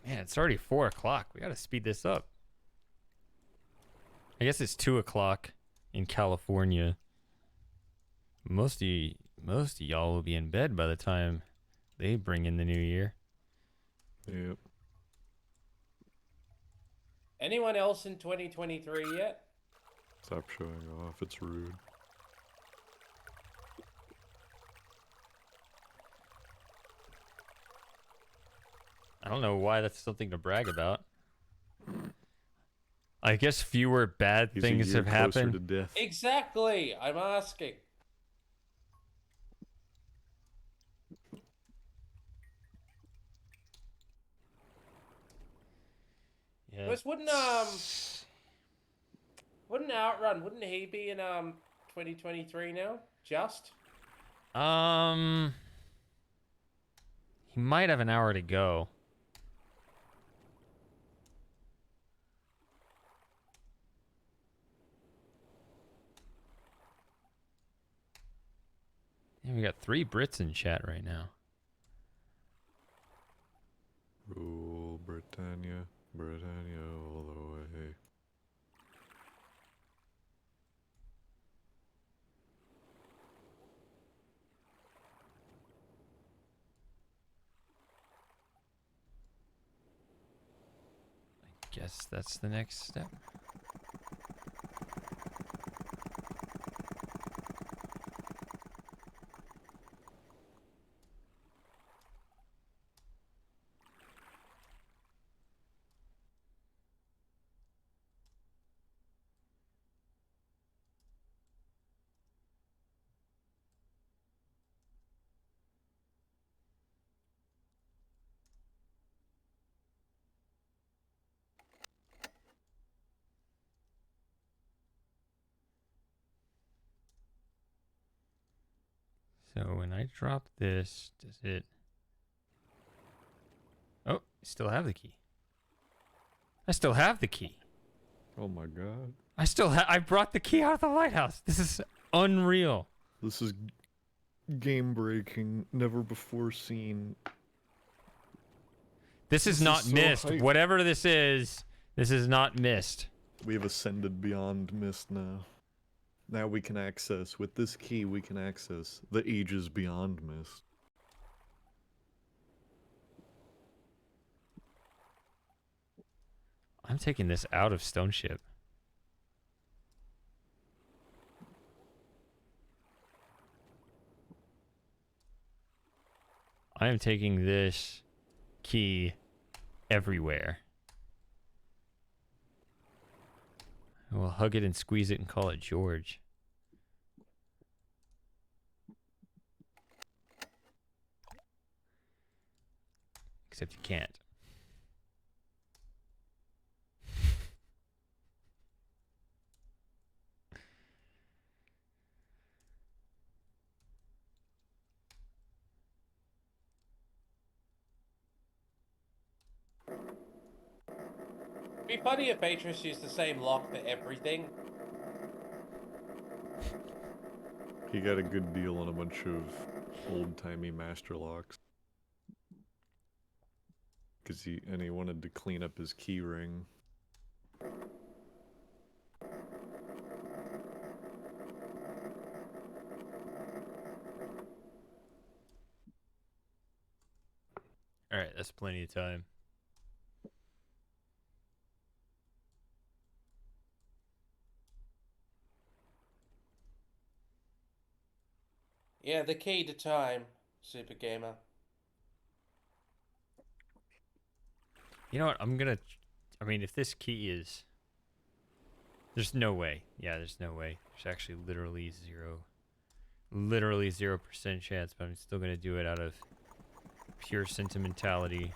Man, it's already 4 o'clock. We gotta speed this up. I guess it's 2 o'clock in California. Most of y'all will be in bed by the time they bring in the new year. Yep. Anyone else in 2023 yet? Stop showing off. It's rude. I don't know why that's something to brag about. I guess fewer bad He's things a year have closer happened. to death. Exactly. I'm asking. Yeah. Chris, wouldn't Outrun, wouldn't he be in 2023 now? Just? He might have an hour to go. Yeah, we got 3 Brits in chat right now. Rule Britannia, Britannia all the way. I guess that's the next step. So when I drop this, does it... Oh, I still have the key. I still have the key. Oh my god. I brought the key out of the lighthouse. This is unreal. This is game breaking, never before seen. This is This not is so Myst. hype. Whatever this is not Myst. We have ascended beyond Myst now. Now we can access, with this key, we can access the ages beyond Myst. I'm taking this out of Stone Ship. I am taking this key everywhere. I will hug it and squeeze it and call it George. Except you can't. It'd be funny if Atris used the same lock for everything. He got a good deal on a bunch of old-timey master locks. He wanted to clean up his key ring. That's plenty of time. Yeah, the key to time, Super Gamer. You know what? I mean, if this key is... There's no way. Yeah, there's no way. There's actually literally 0% chance, but I'm still going to do it out of pure sentimentality.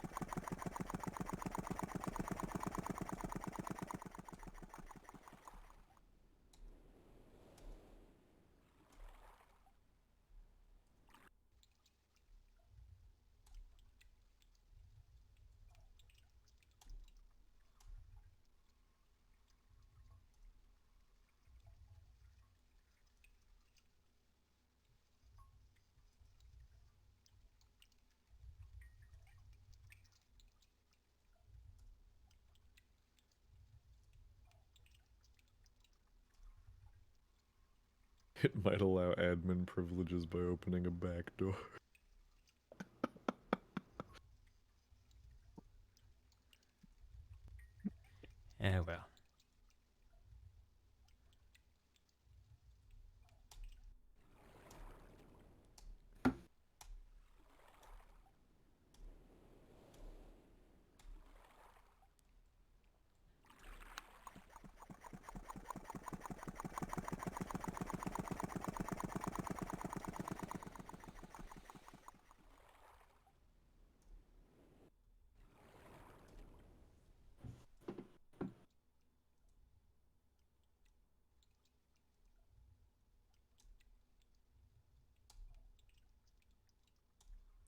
It might allow admin privileges by opening a back door. Oh, well.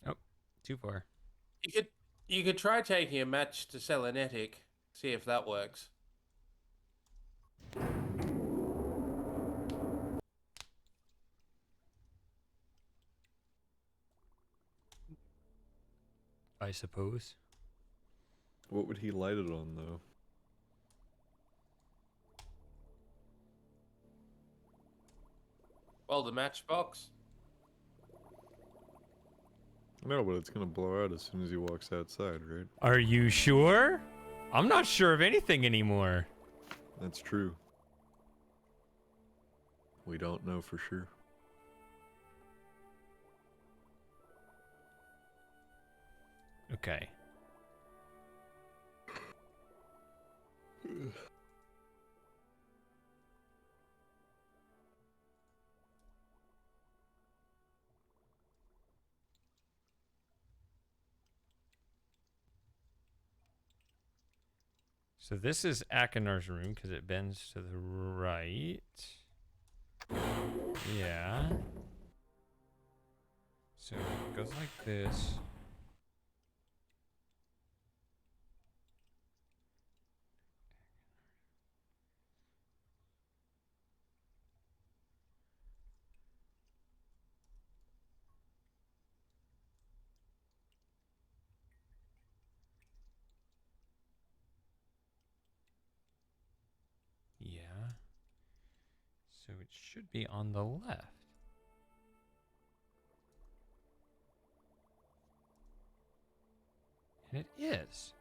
Oh, too far. You could try taking a match to Selenetic, see if that works. I suppose. What would he light it on, though? Well, the matchbox. No, but it's gonna blow out as soon as he walks outside, right? Are you sure? I'm not sure of anything anymore. That's true. We don't know for sure. Okay. So this is Akinar's room because it bends to the right. Yeah. So it goes like this. Yeah. So it should be on the left. And it is.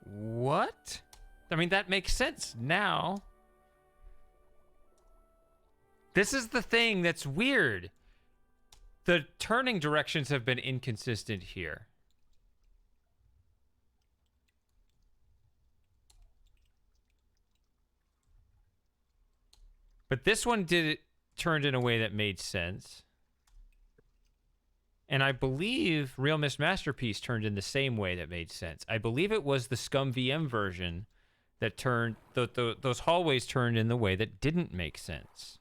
What? I mean, that makes sense now. This is the thing that's weird. The turning directions have been inconsistent here. But this one turned in a way that made sense. And I believe Real Myst Masterpiece turned in the same way that made sense. I believe it was the Scum VM version that turned... those hallways turned in the way that didn't make sense.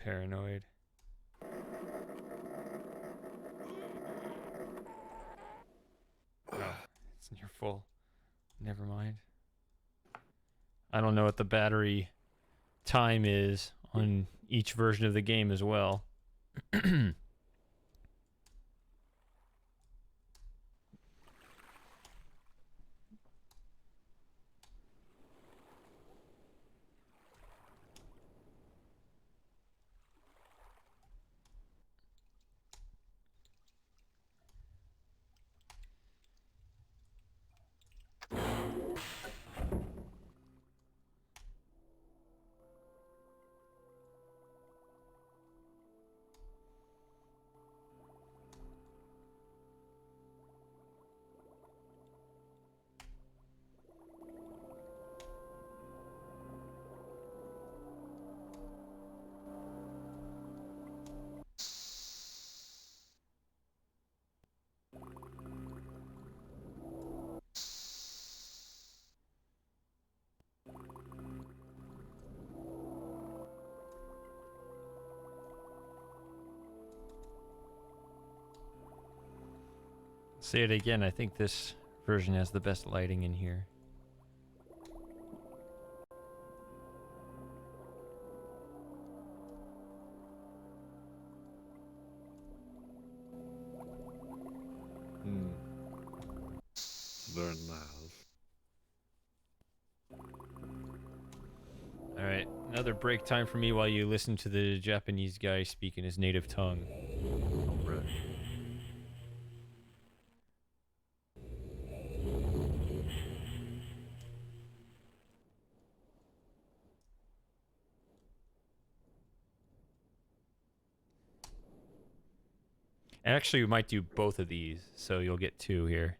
paranoid. Oh, it's near full. Never mind. I don't know what the battery time is on each version of the game as well. Say it again. I think this version has the best lighting in here. Very nice. All right, another break time for me while you listen to the Japanese guy speak in his native tongue. Alright. And actually, we might do both of these, so you'll get two here.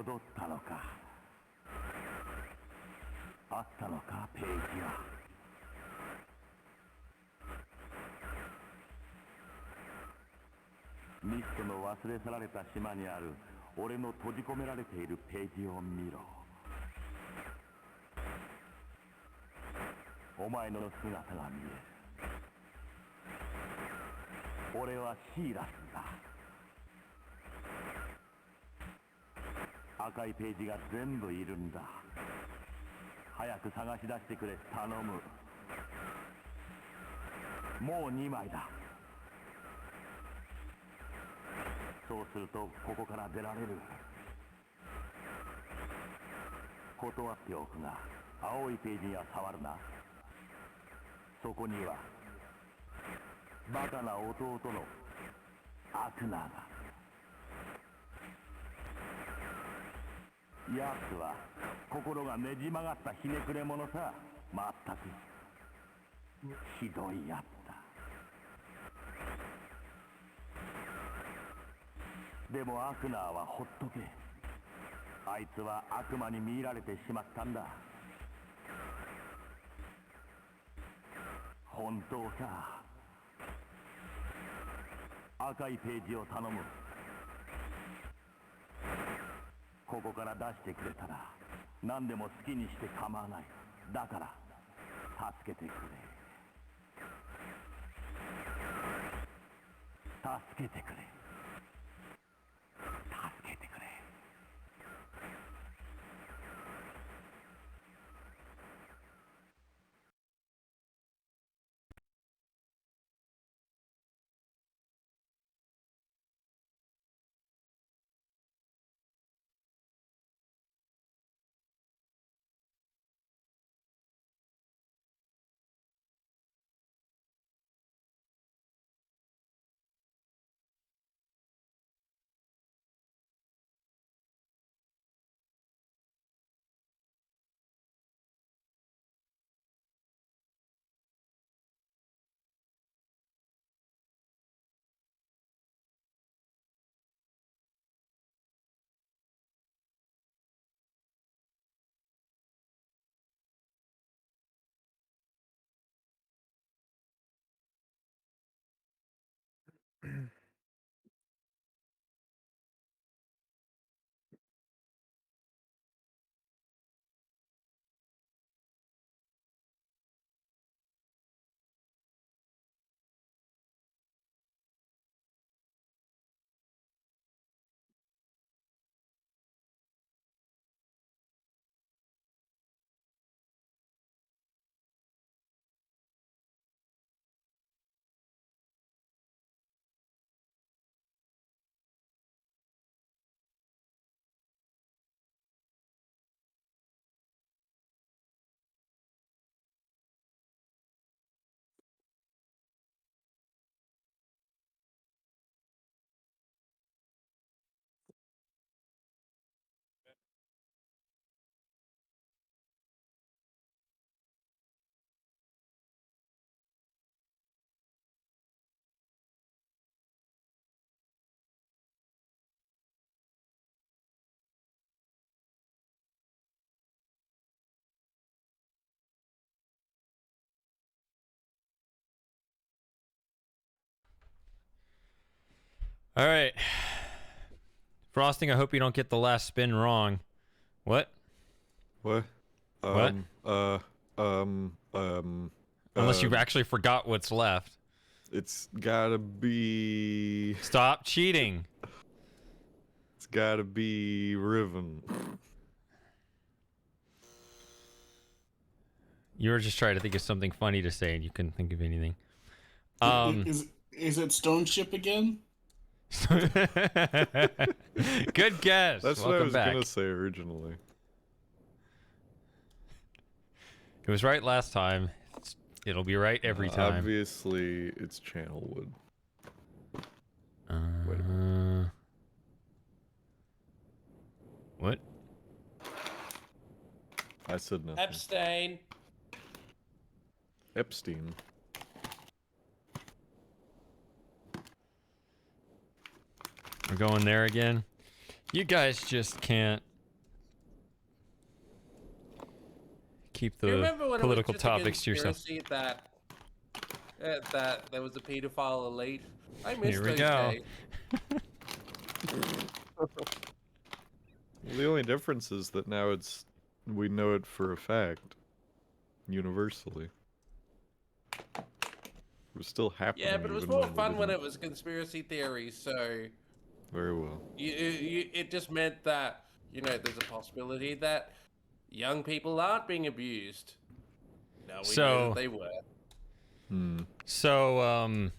踊ったのか。あったのか、ページは。ミストの忘れ去られた島にある俺の閉じ込められているページを見ろ。お前の姿が見える。俺はシーラスだ。赤いページが全部いるんだ。早く探し出してくれ、頼む。もう2枚だ。そうするとここから出られる。断っておくが、青いページには触るな。そこにはバカな弟のアクナーが。やつは心がねじ曲がったひねくれ者さ。まったくひどいやつだ。でもアクナーはほっとけ。あいつは悪魔に見入られてしまったんだ。本当さ。赤いページを頼む。ここから出してくれたら何でも好きにして構わない。だから助けてくれ。助けてくれ。助けてくれ。All right. Frosting, I hope you don't get the last spin wrong. What? What? What? Unless you um, actually forgot what's left. It's gotta be. Stop cheating. It's gotta be Riven. You were just trying to think of something funny to say and you couldn't think of anything. Is it Stone Ship again? Good guess. That's Welcome what I was back. gonna say originally. It was right last time. It'll be right every time. Obviously, it's Channelwood. Wait a minute. What? I said nothing. Abstain. Epstein. We're going there again. You guys just can't keep Do you the remember when political it was just topics to a yourself. conspiracy that there was a pedophile elite? I miss Here we those go. days. Well, the only difference is that now we know it for a fact, universally. It was still happening. Yeah, but it was even more when we fun when didn't. it was conspiracy theories. So Very well. it just meant that there's a possibility that young people aren't being abused. Now we know that they were. So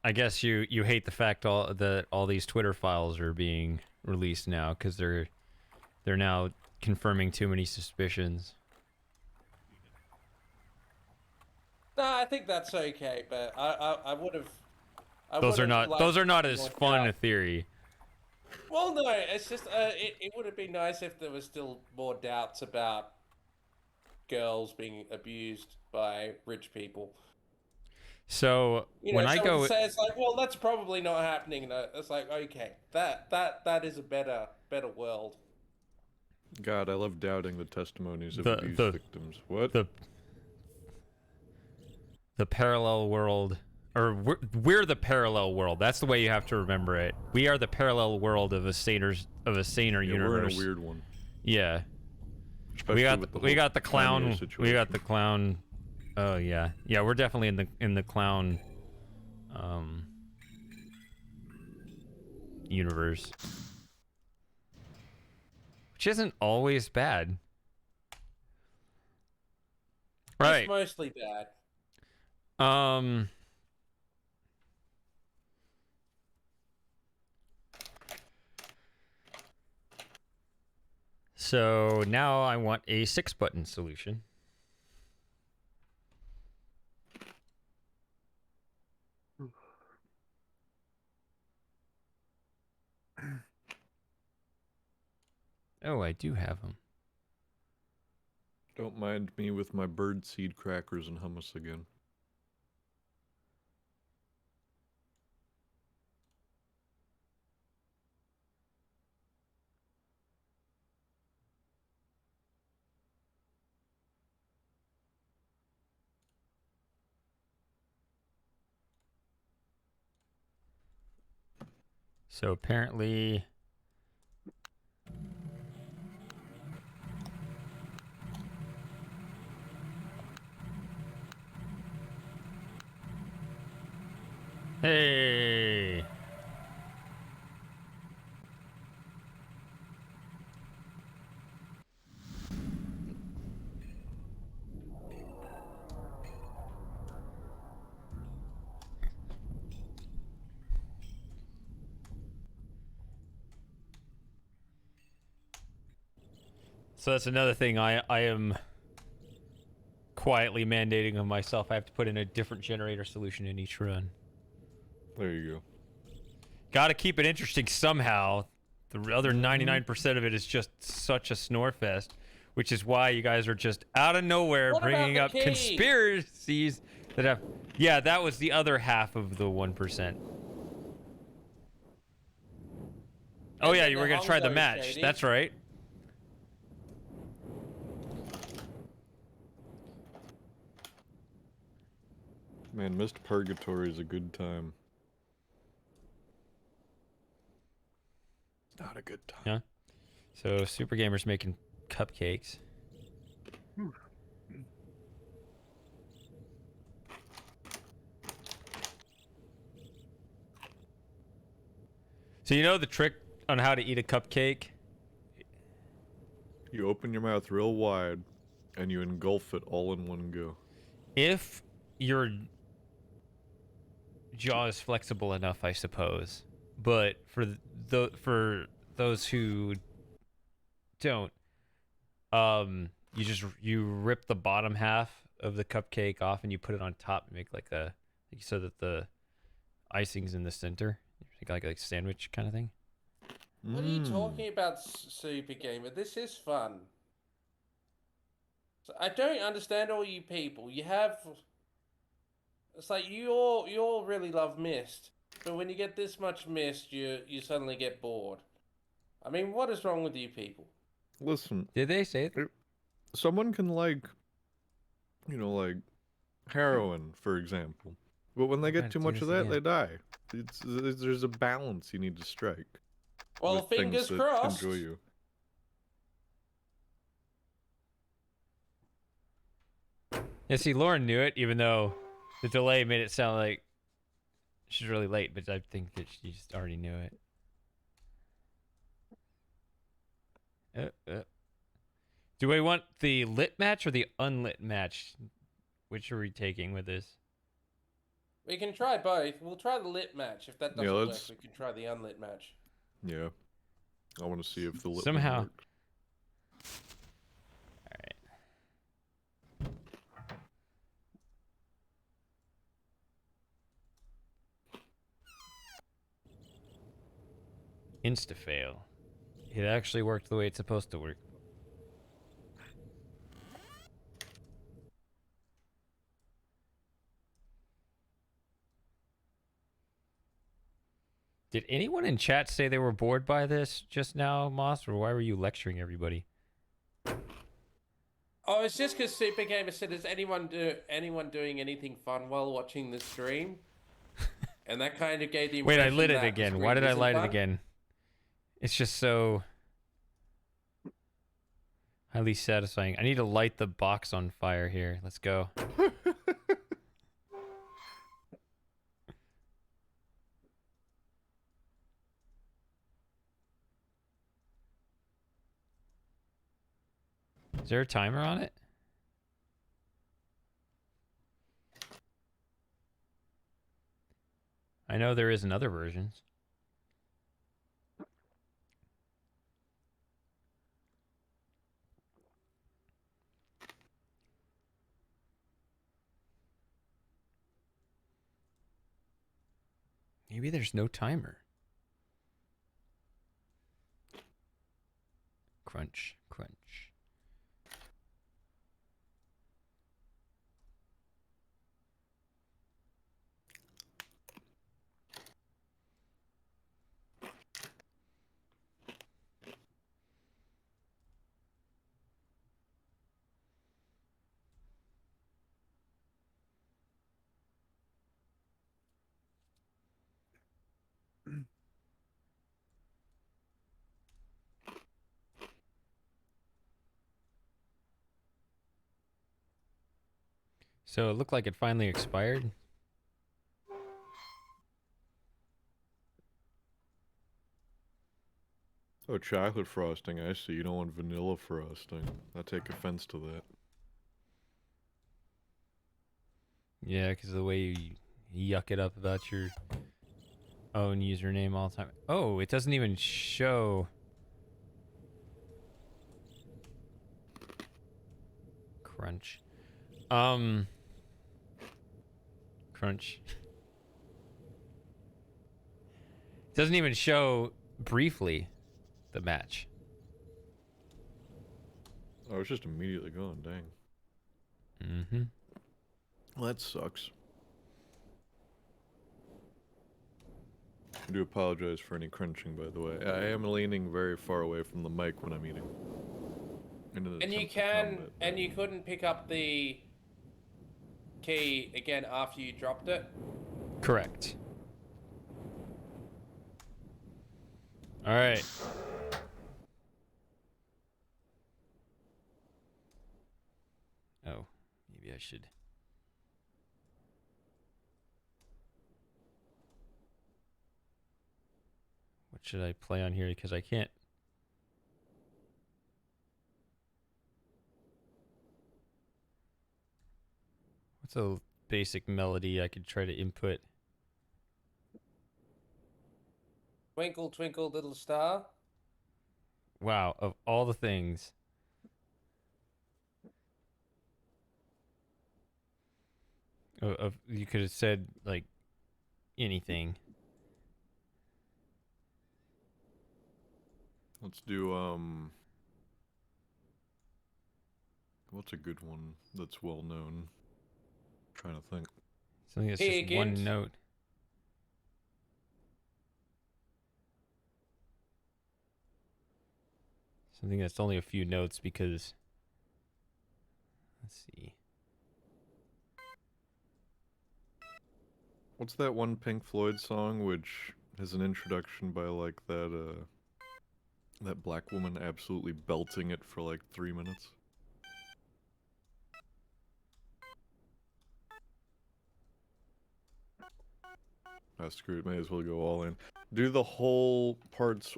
I guess you hate the fact that all these Twitter files are being released now because they're now confirming too many suspicions. No, I think that's okay, but I would have. Those are not as fun a theory. Well, no, it's just it would have been nice if there was still more doubts about girls being abused by rich people. So when I go, say it's like, well, that's probably not happening. And it's like, okay, that is a better world. God, I love doubting the testimonies of abuse victims. What? The parallel world, or we're the parallel world. That's the way you have to remember it. We are the parallel world of a saner universe. We're in a weird one. Yeah. Especially We got the clown. situation. We got the clown. Oh yeah, yeah. We're definitely in the clown universe, which isn't always bad. Right. It's mostly bad. So now I want a 6-button solution. Oh, I do have them. Don't mind me with my bird seed crackers and hummus again. So apparently... Hey! So that's another thing I am quietly mandating of myself. I have to put in a different generator solution in each run. There you go. Gotta keep it interesting somehow. The other 99% of it is just such a snore fest, which is why you guys are just out of nowhere bringing up conspiracies that have... Yeah, that was the other half of the 1%. Oh yeah, you were gonna try the match. Shady. That's right. Man, Myst Purgatory is a good time. It's not a good time. Yeah. So Super Gamer's making cupcakes. So you know the trick on how to eat a cupcake? You open your mouth real wide, and you engulf it all in one go. If your jaw is flexible enough, I suppose. But for those who don't, you rip the bottom half of the cupcake off and you put it on top and make like so that the icing's in the center, like sandwich kind of thing. What are you talking about, Super Gamer? This is fun. So I don't understand all you people. It's like you all really love Myst, but when you get this much Myst, you suddenly get bored. I mean, what is wrong with you people? Listen. Did they say it? someone can like, like heroin, for example. But when they get Gotta too do much this of that, again. they die. There's a balance you need to strike. Well, with things fingers that crossed. enjoy you. Yeah, see, Lauren knew it, even though the delay made it sound like she's really late, but I think that she just already knew it. Do we want the lit match or the unlit match? Which are we taking with this? We can try both. We'll try the lit match. If that Yeah, doesn't work, let's- we can try the unlit match. Yeah. I want to see if the lit Somehow- one works. Insta fail. It actually worked the way it's supposed to work. Did anyone in chat say they were bored by this just now, Moss, or why were you lecturing everybody? Oh, it's just because Super Gamer said, "Is anyone doing anything fun while watching the stream?" And that kind of gave the Wait, impression I lit it that the again. stream Why did I isn't light it fun. again? It's just so highly satisfying. I need to light the box on fire here. Let's go. Is there a timer on it? I know there is in other versions. Maybe there's no timer. Crunch, crunch. So it looked like it finally expired. Oh, chocolate frosting. I see. You don't want vanilla frosting. I take offense to that. Yeah, because of the way you yuck it up about your own username all the time. Oh, it doesn't even show. Crunch. Crunch. Doesn't even show briefly the match. Oh, it's just immediately gone. Dang. Mm-hmm. Well, that sucks. I do apologize for any crunching, by the way. I am leaning very far away from the mic when I'm eating. And you couldn't pick up the key again after you dropped it? Correct. All right. Oh, maybe I should. What should I play on here? Because I can't. What's a basic melody I could try to input? Twinkle, twinkle, little star. Wow, of all the things. You could have said like anything. Let's do, what's a good one that's well known? Trying to think. Something that's Hey, just one Gint. note. Something that's only a few notes because Let's see. What's that one Pink Floyd song which has an introduction by like that black woman absolutely belting it for like 3 minutes? Ah, screw it, may as well go all in. Do the whole parts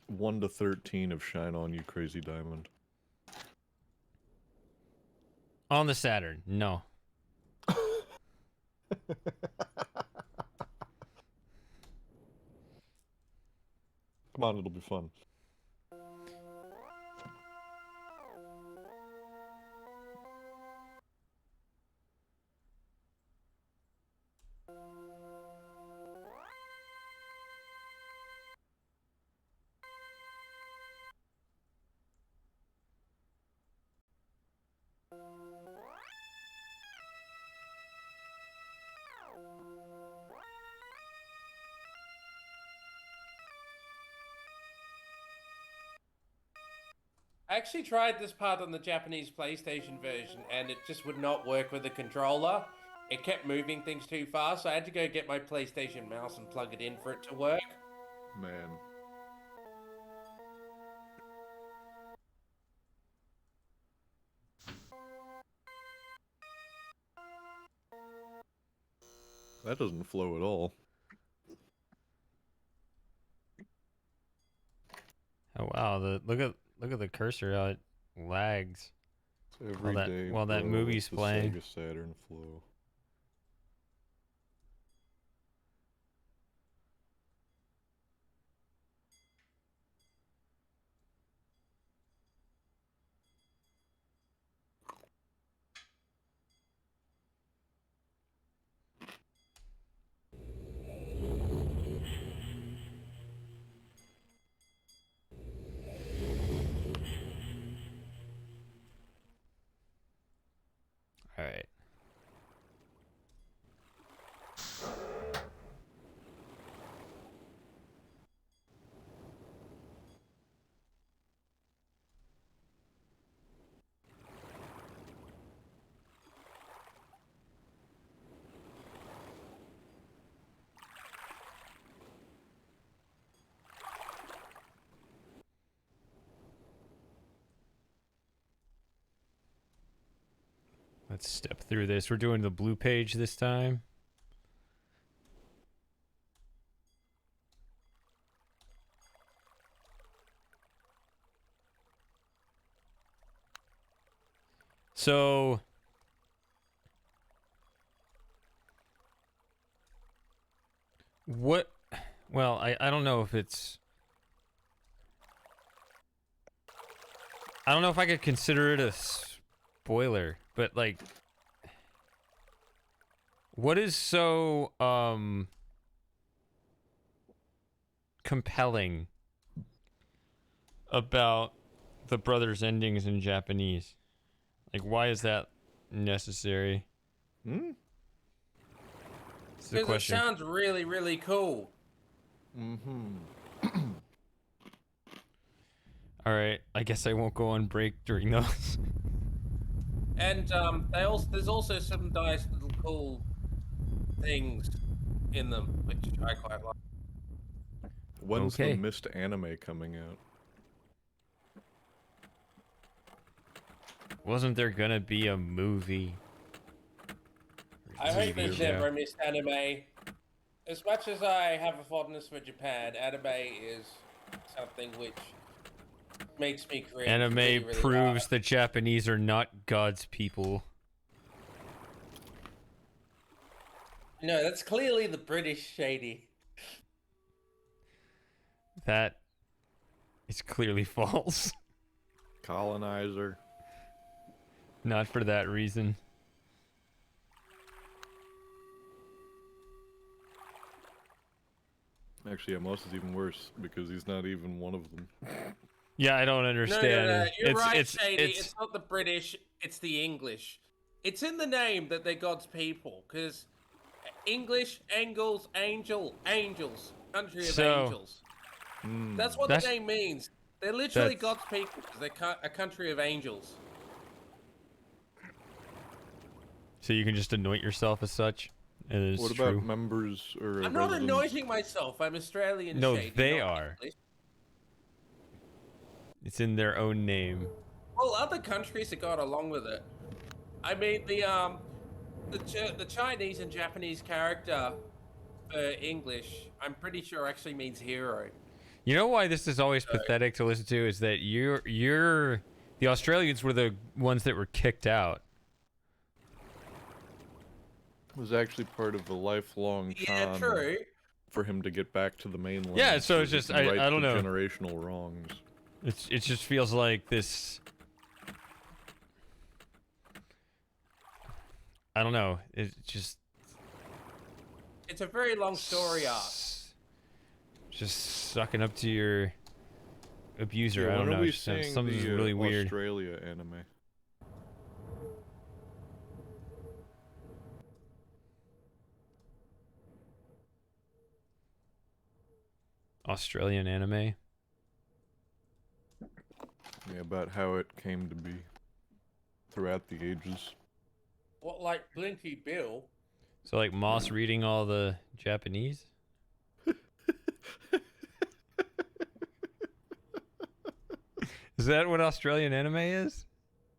1 to 13 of Shine On You Crazy Diamond. On the Saturn, no. Come on, it'll be fun. I actually tried this part on the Japanese PlayStation version, and it just would not work with the controller. It kept moving things too fast, so I had to go get my PlayStation mouse and plug it in for it to work. Man. That doesn't flow at all. Oh wow, look at the cursor how it lags. Every day, while that bro, movie's it's the playing. Sega Saturn flow. All right. Let's step through this. We're doing the blue page this time. So what, well, I don't know if it's, I don't know if I could consider it a spoiler, but like, what is so compelling about the brothers' endings in Japanese? Like, why is that necessary? Hmm? It's the Because it question. sounds really, really cool. Mm-hmm. All right, I guess I won't go on break during those. And there's also some nice little cool things in them, which I quite like. When's the Okay. Myst anime coming out? Wasn't there gonna be a movie? I hope TV there's show? never a missed anime. As much as I have a fondness for Japan, anime is something which makes me cringe. Anime really, really proves hard. the Japanese are not God's people. No, that's clearly the British, Shady. That is clearly false. Colonizer. Not for that reason. Actually, yeah, Moss is even worse because he's not even one of them. Yeah, I don't No, understand. no, no. You're right, it's, Shady. It's not the British, it's the English. It's in the name that they're God's people, because English, angels, angels. Country of So, angels. That's what the name means. They're literally that's- God's people, because they're a country of angels. So you can just anoint yourself as such. And it's What true. about members or I'm not residents? anointing myself. I'm Australian No, shady. they not are. English. It's in their own name. Well, other countries have got along with it. I mean, the Chinese and Japanese character for English, I'm pretty sure actually means hero. You know why this is always pathetic to listen to is that the Australians were the ones that were kicked out. It was actually part of a lifelong Yeah, con true. for him to get back to the mainland. Yeah, so it's he just can right I don't the know. generational wrongs. It just feels like this. I don't know. It just. It's a very long story arc. Just sucking up to your abuser. Yeah, I don't when are know. we It just seeing something's the really weird. Australia anime? Australian anime. Yeah, about how it came to be throughout the ages. What, like Blinky Bill? So like Moss reading all the Japanese. Is that what Australian anime is?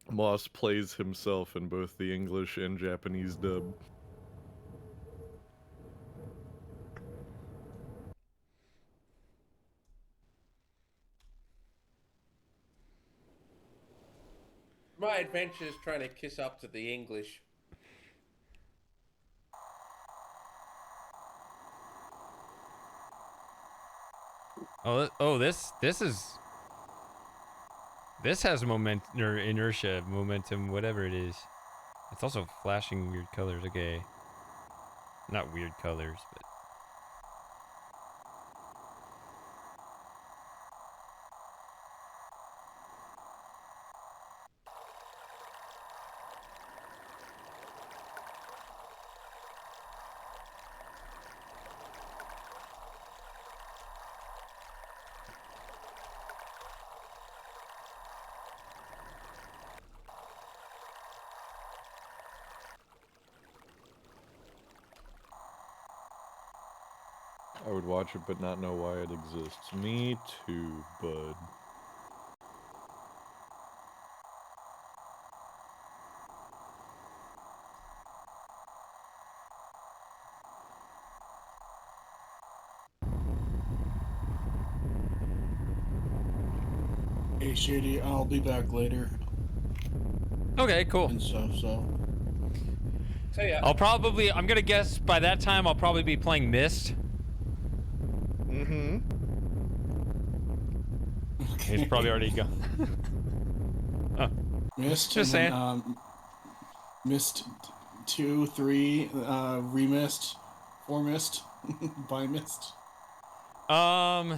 Moss plays himself in both the English and Japanese dub. My adventure is trying to kiss up to the English. Oh, this has inertia, momentum, whatever it is. It's also flashing weird colors. Okay, not weird colors, but. I would watch it but not know why it exists. Me too, bud. Hey, Shady, I'll be back later Okay, cool. and stuff, so. So yeah. I'm gonna guess by that time I'll probably be playing Myst. Mm-hmm. He's probably already gone. Oh, Myst, Just and then, saying. Myst 2, 3, remist, 4 Myst, by Myst.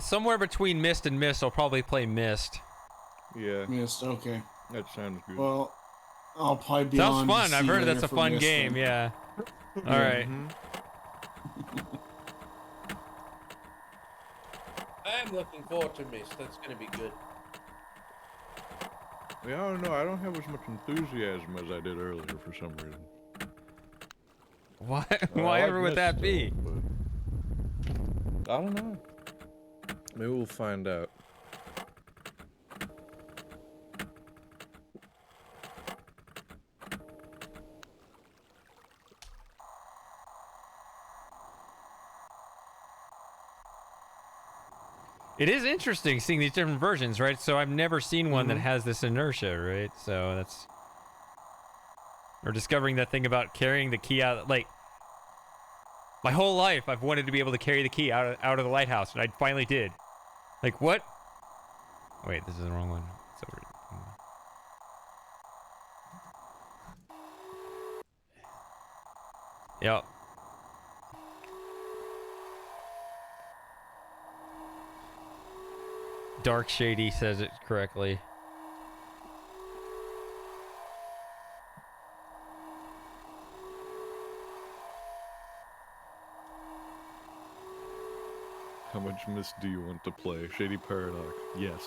Somewhere between Myst and Myst, I'll probably play Myst. Yeah, Myst, okay. that sounds good. Well, I'll probably be Sounds on. fun. to I've see heard later that's a for fun Myst game. then. Yeah. All Yeah. right. I am looking forward to Myst. That's going to be good. Yeah, I don't know. I don't have as much enthusiasm as I did earlier for some reason. Why? I Why like ever would Myst that still, be? but I don't know. Maybe we'll find out. It is interesting seeing these different versions, right? So I've never seen one that has this inertia, right? So that's... Or discovering that thing about carrying the key out, like... My whole life, I've wanted to be able to carry the key out of the lighthouse, and I finally did. Like, what? Wait, this is the wrong one. It's over. Yep. Dark Shady says it correctly. How much Myst do you want to play? Shady Paradox. Yes.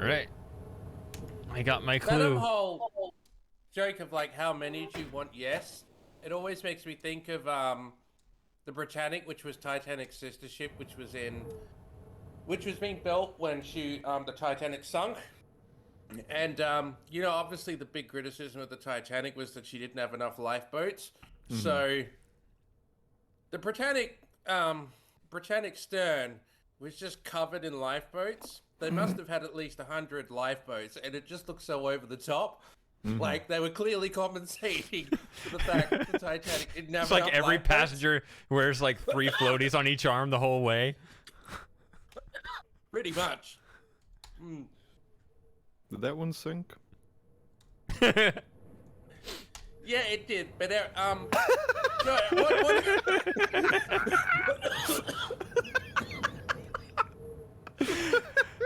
All right. I got my That clue. whole joke of like how many do you want? Yes, it always makes me think of the Britannic, which was Titanic's sister ship, which was being built when the Titanic sunk. And you know, obviously the big criticism of the Titanic was that she didn't have enough lifeboats. So the Britannic stern was just covered in lifeboats. They must have had at least 100 lifeboats, and it just looked so over the top. Like they were clearly compensating for the fact that the Titanic didn't have It's like enough every lifeboats. passenger wears like 3 floaties on each arm the whole way. Pretty much. Did that one sink? Yeah, it did, but no,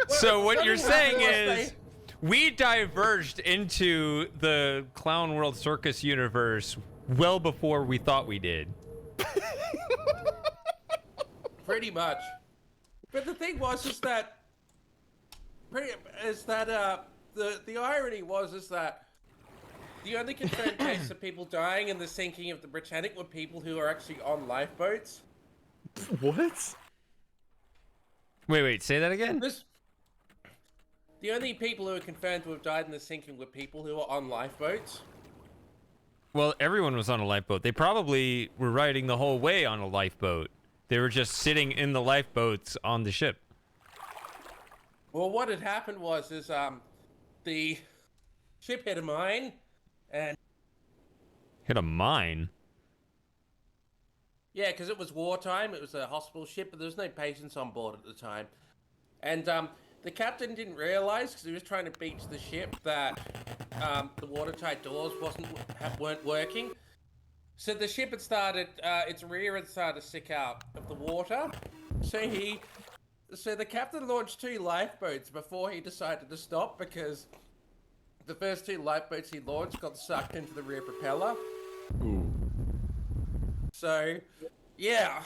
So what you're saying happened was is we diverged into the Clown World Circus universe well before we thought we did. Pretty much. But the thing was is that the irony was that the only confirmed case of people dying in the sinking of the Britannic were people who are actually on lifeboats. What? Wait, say that again? The only people who are confirmed to have died in the sinking were people who were on lifeboats. Well, everyone was on a lifeboat. They probably were riding the whole way on a lifeboat. They were just sitting in the lifeboats on the ship. Well, what had happened was the ship hit a mine, and Hit a mine? yeah, because it was wartime. It was a hospital ship, but there was no patients on board at the time. And the captain didn't realize, because he was trying to beach the ship, that the watertight doors weren't working. So the ship had started, its rear had started to stick out of the water. So the captain launched 2 lifeboats before he decided to stop, because the first 2 lifeboats he launched got sucked into the rear propeller. Ooh. So, yeah.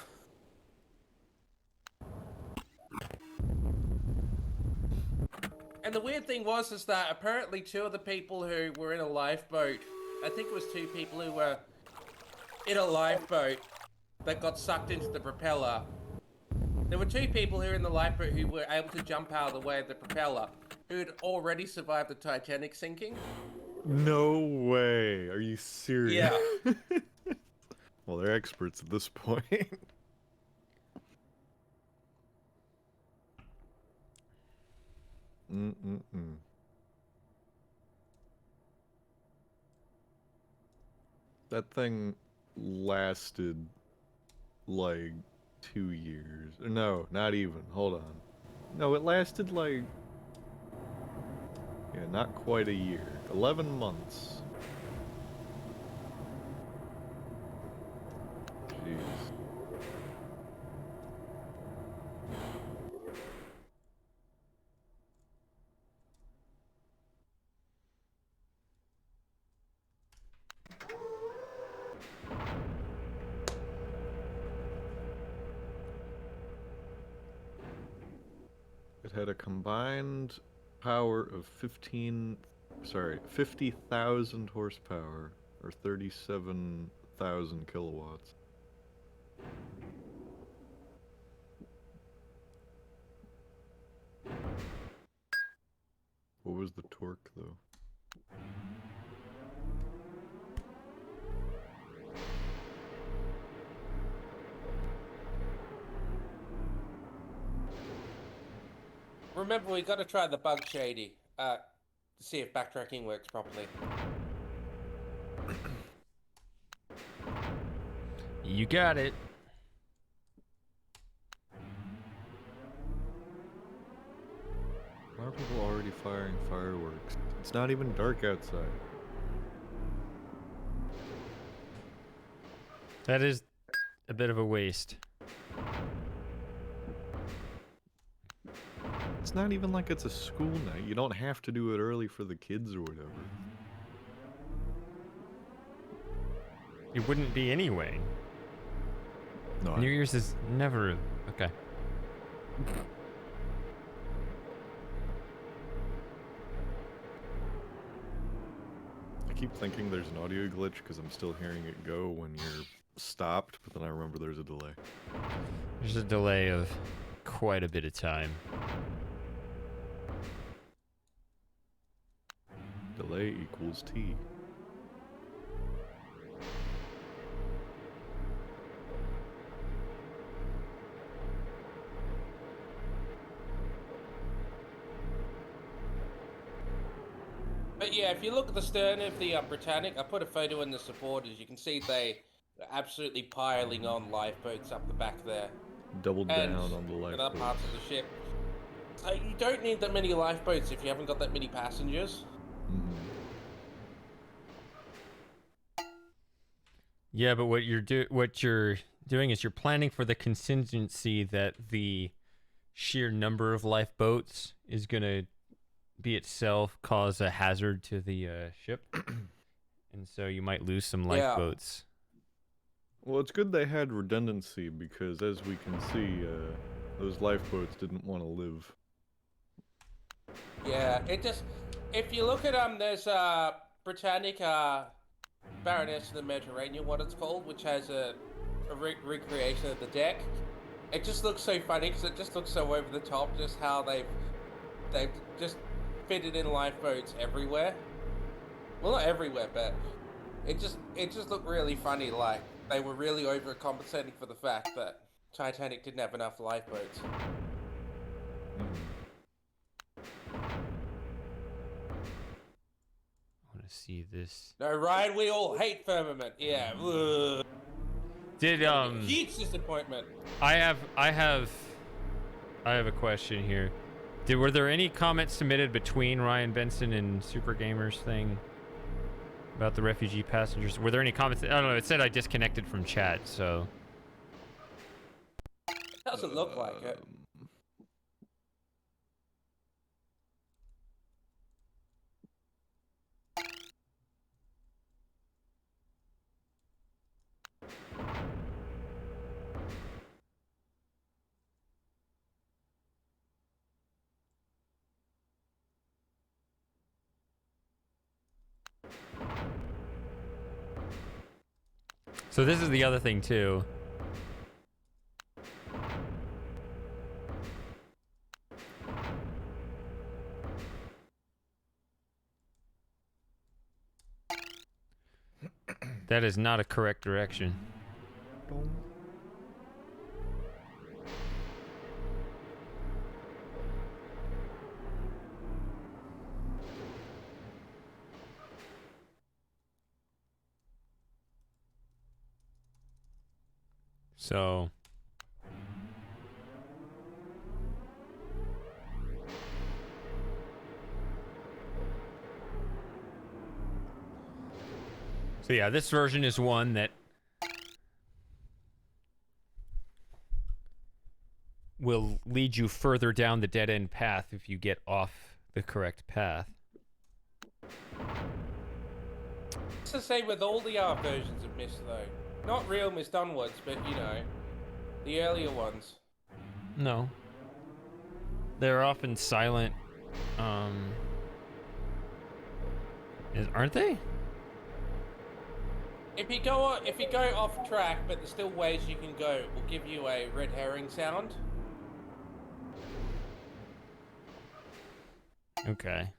And the weird thing was is that apparently 2 of the people who were in a lifeboat, I think it was 2 people who were in a lifeboat that got sucked into the propeller. There were 2 people who were in the lifeboat who were able to jump out of the way of the propeller, who had already survived the Titanic sinking. No way. Are you serious? Yeah. Well, they're experts at this point. That thing lasted like 2 years. No, not even. Hold on. No, it lasted like... yeah, not quite a year. 11 months. Jeez. It had a combined power of 50,000 horsepower, or 37,000 kilowatts. What was the torque, though? Remember, we got to try the bug shady to see if backtracking works properly. You got it. Why are people already firing fireworks? It's not even dark outside. That is a bit of a waste. It's not even like it's a school night. You don't have to do it early for the kids or whatever. It wouldn't be anyway. No, New Year's is never... okay. keep thinking there's an audio glitch because I'm still hearing it go when you're stopped, but then I remember there's a delay. There's a delay of quite a bit of time. Delay equals T. But yeah, if you look at the stern of the Britannic, I put a photo in the supporters. You can see they are absolutely piling on lifeboats up the back there. Double And down on the in lifeboats. other parts of the ship. So you don't need that many lifeboats if you haven't got that many passengers. Yeah, but what you're doing is you're planning for the contingency that the sheer number of lifeboats is gonna be itself cause a hazard to the ship, and so you might lose some lifeboats. Well, it's good they had redundancy because, as we can see, those lifeboats didn't want to live. Yeah, it just... If you look at there's Britannic Baroness of the Mediterranean, what it's called, which has a recreation of the deck. It just looks so funny because it just looks so over the top, just how they've just fitted in lifeboats everywhere. Well, not everywhere, but it just looked really funny. Like they were really overcompensating for the fact that Titanic didn't have enough lifeboats. I want to see this. No, Ryan, we all hate firmament. Yeah. Ugh. Did Huge disappointment. I have a question here. Were there any comments submitted between Ryan Benson and Super Gamers thing about the refugee passengers? Were there any comments? I don't know. It said I disconnected from chat, so. Doesn't look like it. So this is the other thing too. That is not a correct direction. So yeah, this version is one that will lead you further down the dead-end path if you get off the correct path. It's the same with all the versions of Myst, though. Not real Myst onwards, but, you know, the earlier ones. No. They're often silent. Aren't they? If you go off track, but there's still ways you can go, it will give you a red herring sound. Okay.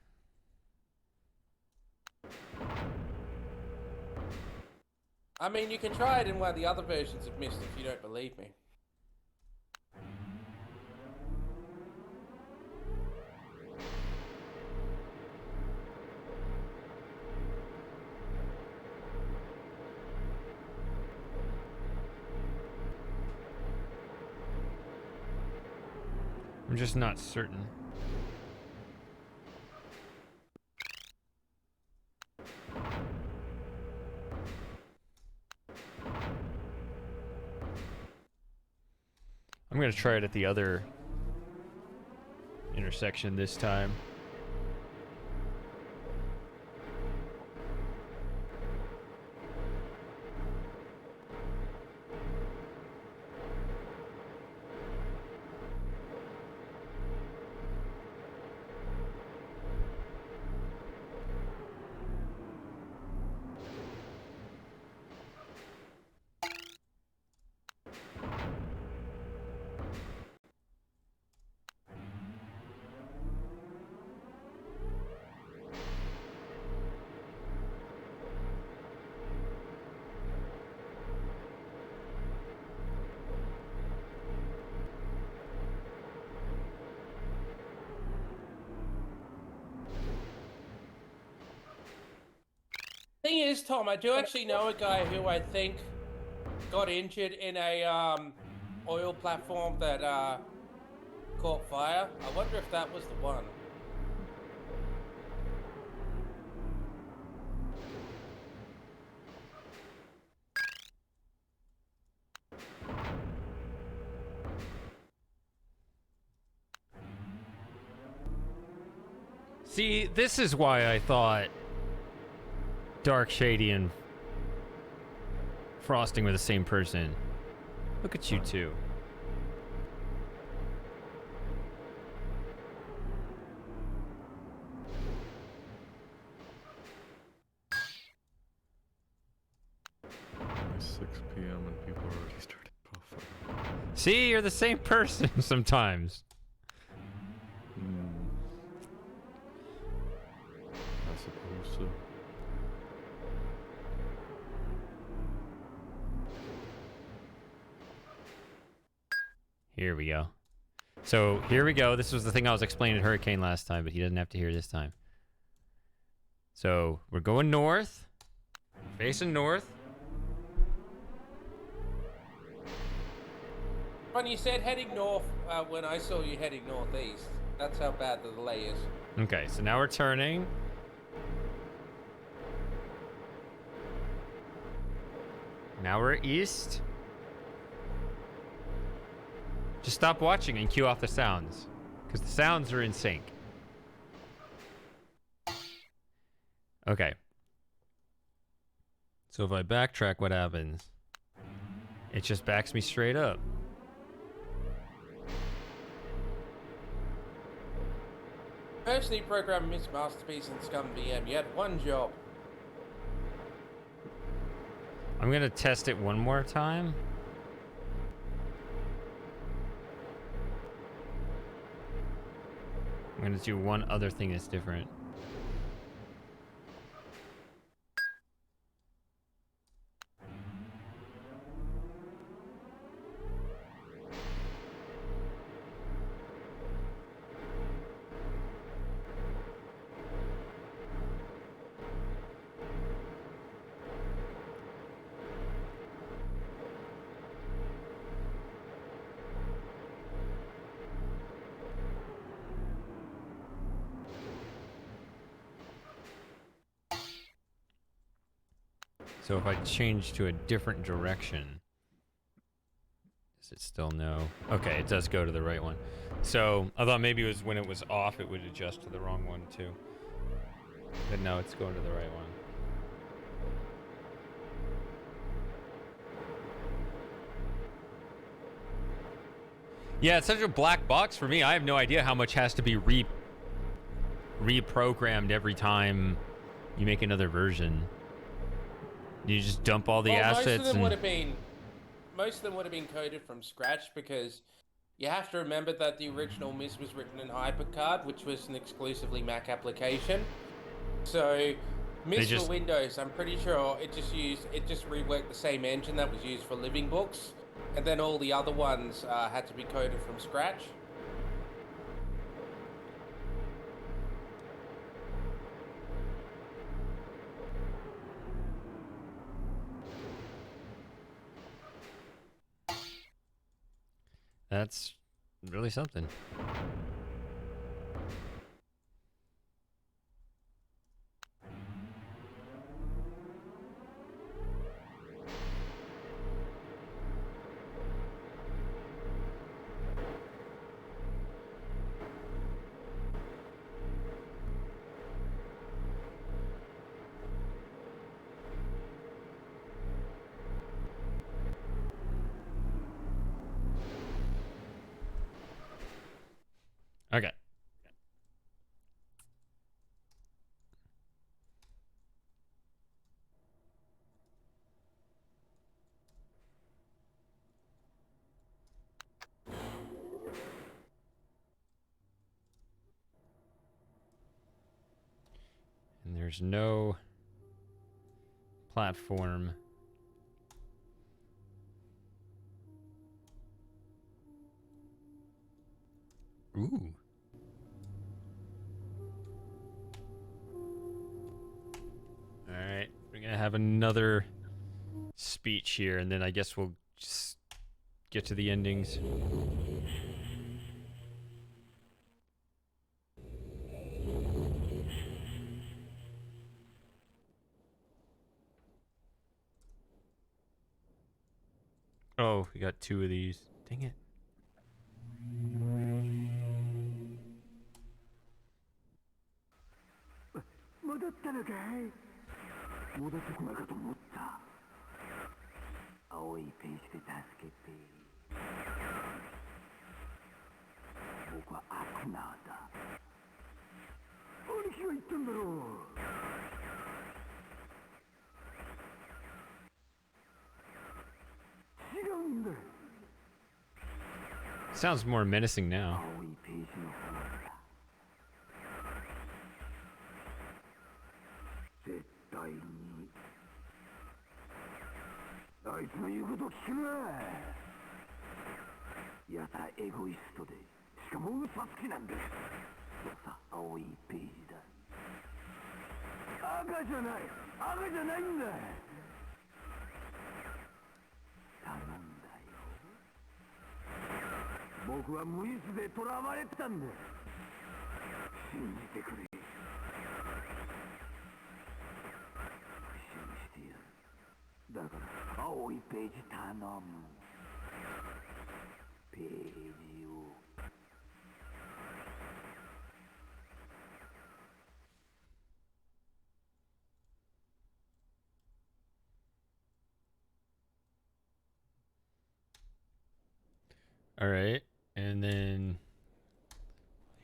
I mean, you can try it in one of the other versions of Myst if you don't believe me. I'm just not certain. I'm gonna try it at the other intersection this time. Thing is, Tom, I do actually know a guy who I think got injured in a oil platform that caught fire. I wonder if that was the one. See, this is why I thought Dark Shady and Frosting were the same person. Look at you two. It's 6 p.m. and people are already starting off. See, you're the same person sometimes. I suppose so. Here we go. So here we go. This was the thing I was explaining to Hurricane last time, but he doesn't have to hear this time. So we're going north. Facing north. When you said heading north, when I saw you heading northeast, that's how bad the delay is. Okay, so now we're turning. Now we're east. Just stop watching and cue off the sounds, because the sounds are in sync. Okay. So if I backtrack, what happens? It just backs me straight up. Personally programmed Myst Masterpiece and Scum VM. You had one job. I'm gonna test it one more time. I'm gonna do one other thing that's different. So if I change to a different direction, does it still know? Okay, it does go to the right one. So I thought maybe it was when it was off, it would adjust to the wrong one too. But no, it's going to the right one. Yeah, it's such a black box for me. I have no idea how much has to be reprogrammed every time you make another version. You just dump all the assets. Most of them would have been coded from scratch, because you have to remember that the original Myst was written in HyperCard, which was an exclusively Mac application. So Myst for Windows, I'm pretty sure it just reworked the same engine that was used for Living Books, and then all the other ones had to be coded from scratch. That's really something. Okay. And there's no platform. Ooh. All right, we're gonna have another speech here, and then I guess we'll just get to the endings. Oh, we got 2 of these. Dang it. 戻ったのかい？戻ってこないかと思った。青いページで助けて。僕は悪魔だ。兄貴が言ったんだろう。違うんだ。 Sounds more menacing now. 青いページの方だ。絶対にあいつの言うことを聞くな。やたらエゴイストで、しかも嘘つきなんです。そうさ、青いページだ。赤じゃない、赤じゃないんだ。頼んだよ。僕は無意識で囚われてたんだ。信じてくれ。だから青いページ頼む。ページを。All right, and then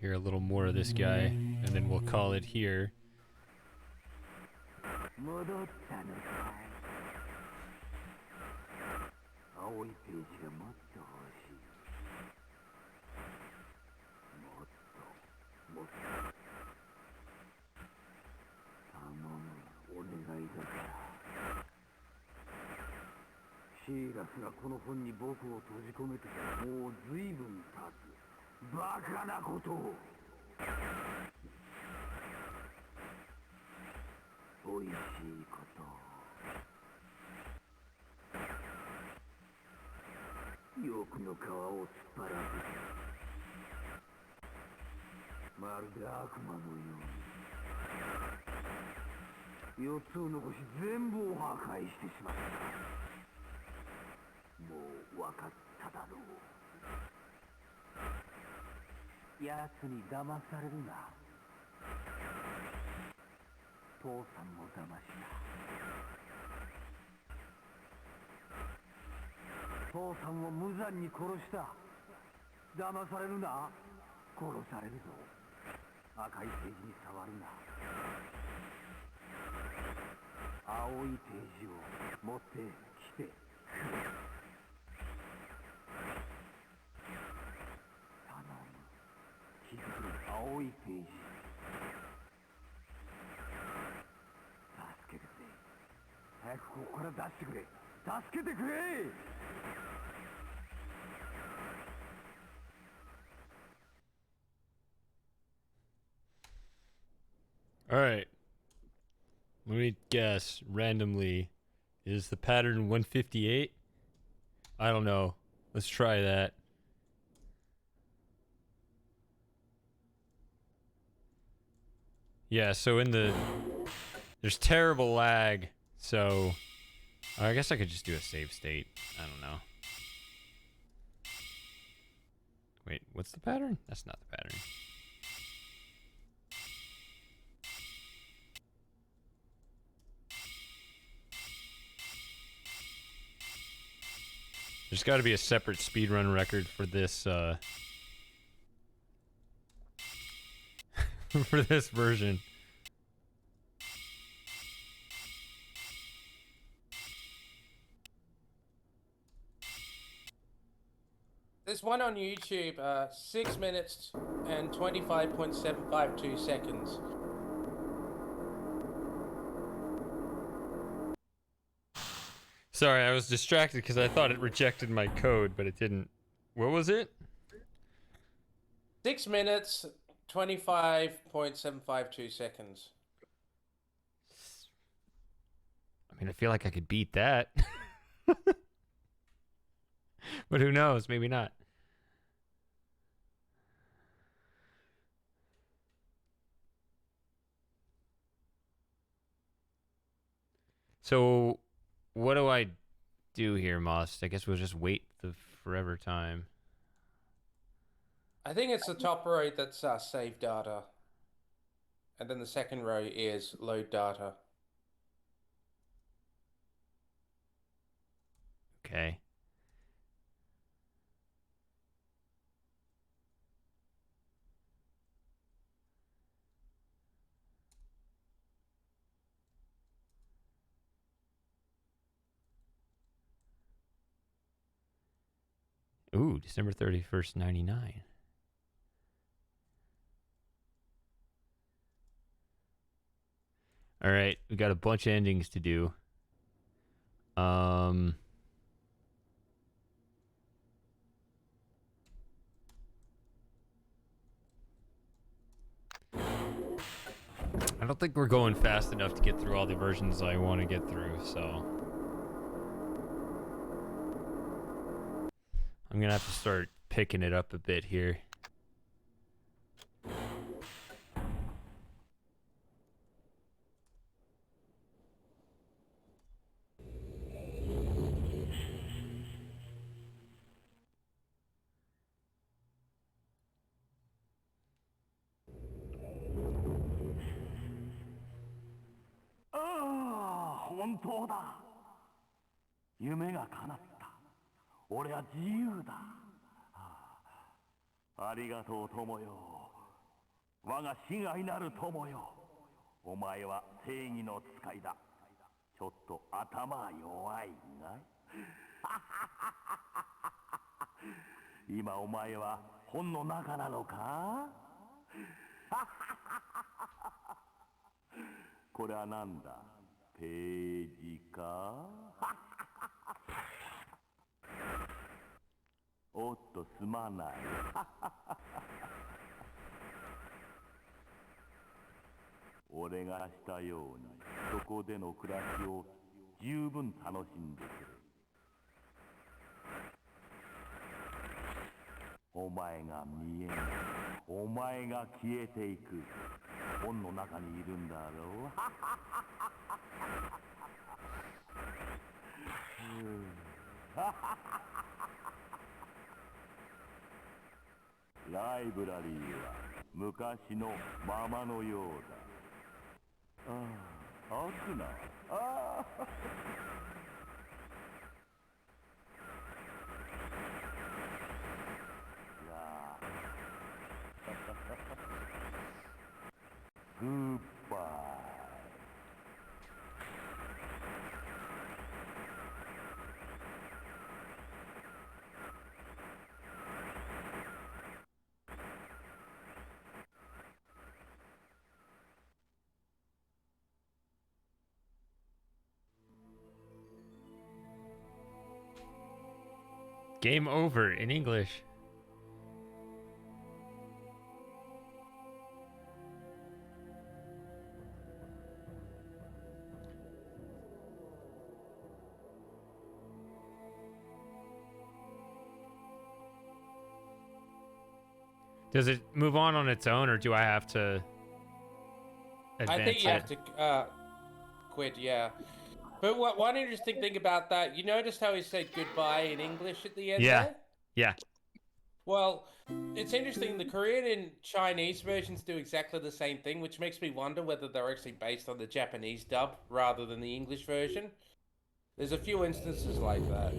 hear a little more of this guy, and then we'll call it here. 戻ったのかい。青いページがもっと欲しい。もっと、もっと。頼む、お願いだから。シーラスがこの本に僕を閉じ込めてからもう随分経つ。バカなことを。おいしいことを。欲の皮を突っ張らせて、まるで悪魔のように4つを残し全部を破壊してしまった。もう分かっただろう。奴に騙されるな。父さんも騙した。父さんを無残に殺した。騙されるな。殺されるぞ。赤いページに触るな。青いページを持ってきて。頼む。聞くぞ、青いページ。助けてくれ。早くここから出してくれ。助けてくれ。All right. Let me guess randomly. Is the pattern 158? I don't know. Let's try that. Yeah, so there's terrible lag, so I guess I could just do a save state. I don't know. Wait, what's the pattern? That's not the pattern. There's got to be a separate speedrun record for this, for this version. There's one on YouTube, 6 minutes and 25.752 seconds. Sorry, I was distracted because I thought it rejected my code, but it didn't. What was it? 6 minutes, 25.752 seconds. I mean, I feel like I could beat that. But who knows? Maybe not. So, what do I do here, Moss? I guess we'll just wait the forever time. I think it's the top row that's save data. And then the second row is load data. Okay. Ooh, December 31st, 99. All right, we got a bunch of endings to do. I don't think we're going fast enough to get through all the versions I want to get through, so I'm gonna have to start picking it up a bit here. Ah, 本当だ。夢が叶った。俺は自由だ。ありがとう友よ。我が親愛なる友よ。お前は正義の使いだ。ちょっと頭弱いな。今お前は本の中なのか？これはなんだ？ページか？おっとすまない。俺がしたようにそこでの暮らしを十分楽しんでくれ。お前が見えない。お前が消えていく。本の中にいるんだろう。ライブラリーは昔のままのようだ。ああ、開くな。ああ。Goodbye. Game over in English. Does it move on its own, or do I have to advance I think you it? have to quit, yeah. But one interesting thing about that, you noticed how he said goodbye in English at the end Yeah. there? Yeah. Well, it's interesting. The Korean and Chinese versions do exactly the same thing, which makes me wonder whether they're actually based on the Japanese dub rather than the English version. There's a few instances like that.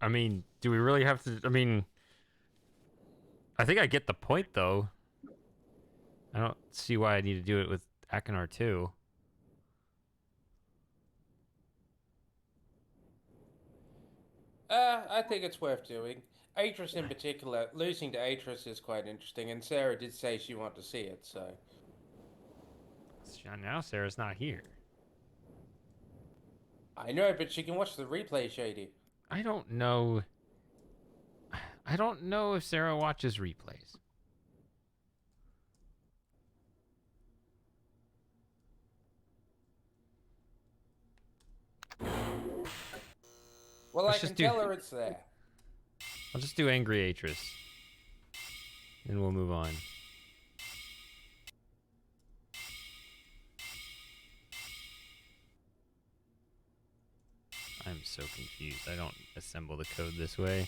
I mean, do we really have to? I mean, I think I get the point, though. I don't see why I need to do it with Akinar 2. I think it's worth doing. Atris in particular, losing to Atris is quite interesting, and Sarah did say she wanted to see it, so. Now Sarah's not here. I know, but she can watch the replay, Shady. I don't know. I don't know if Sarah watches replays. Well, Let's I just can tell her it's there. I'll just do Angry Atris. And we'll move on. I'm so confused. I don't assemble the code this way.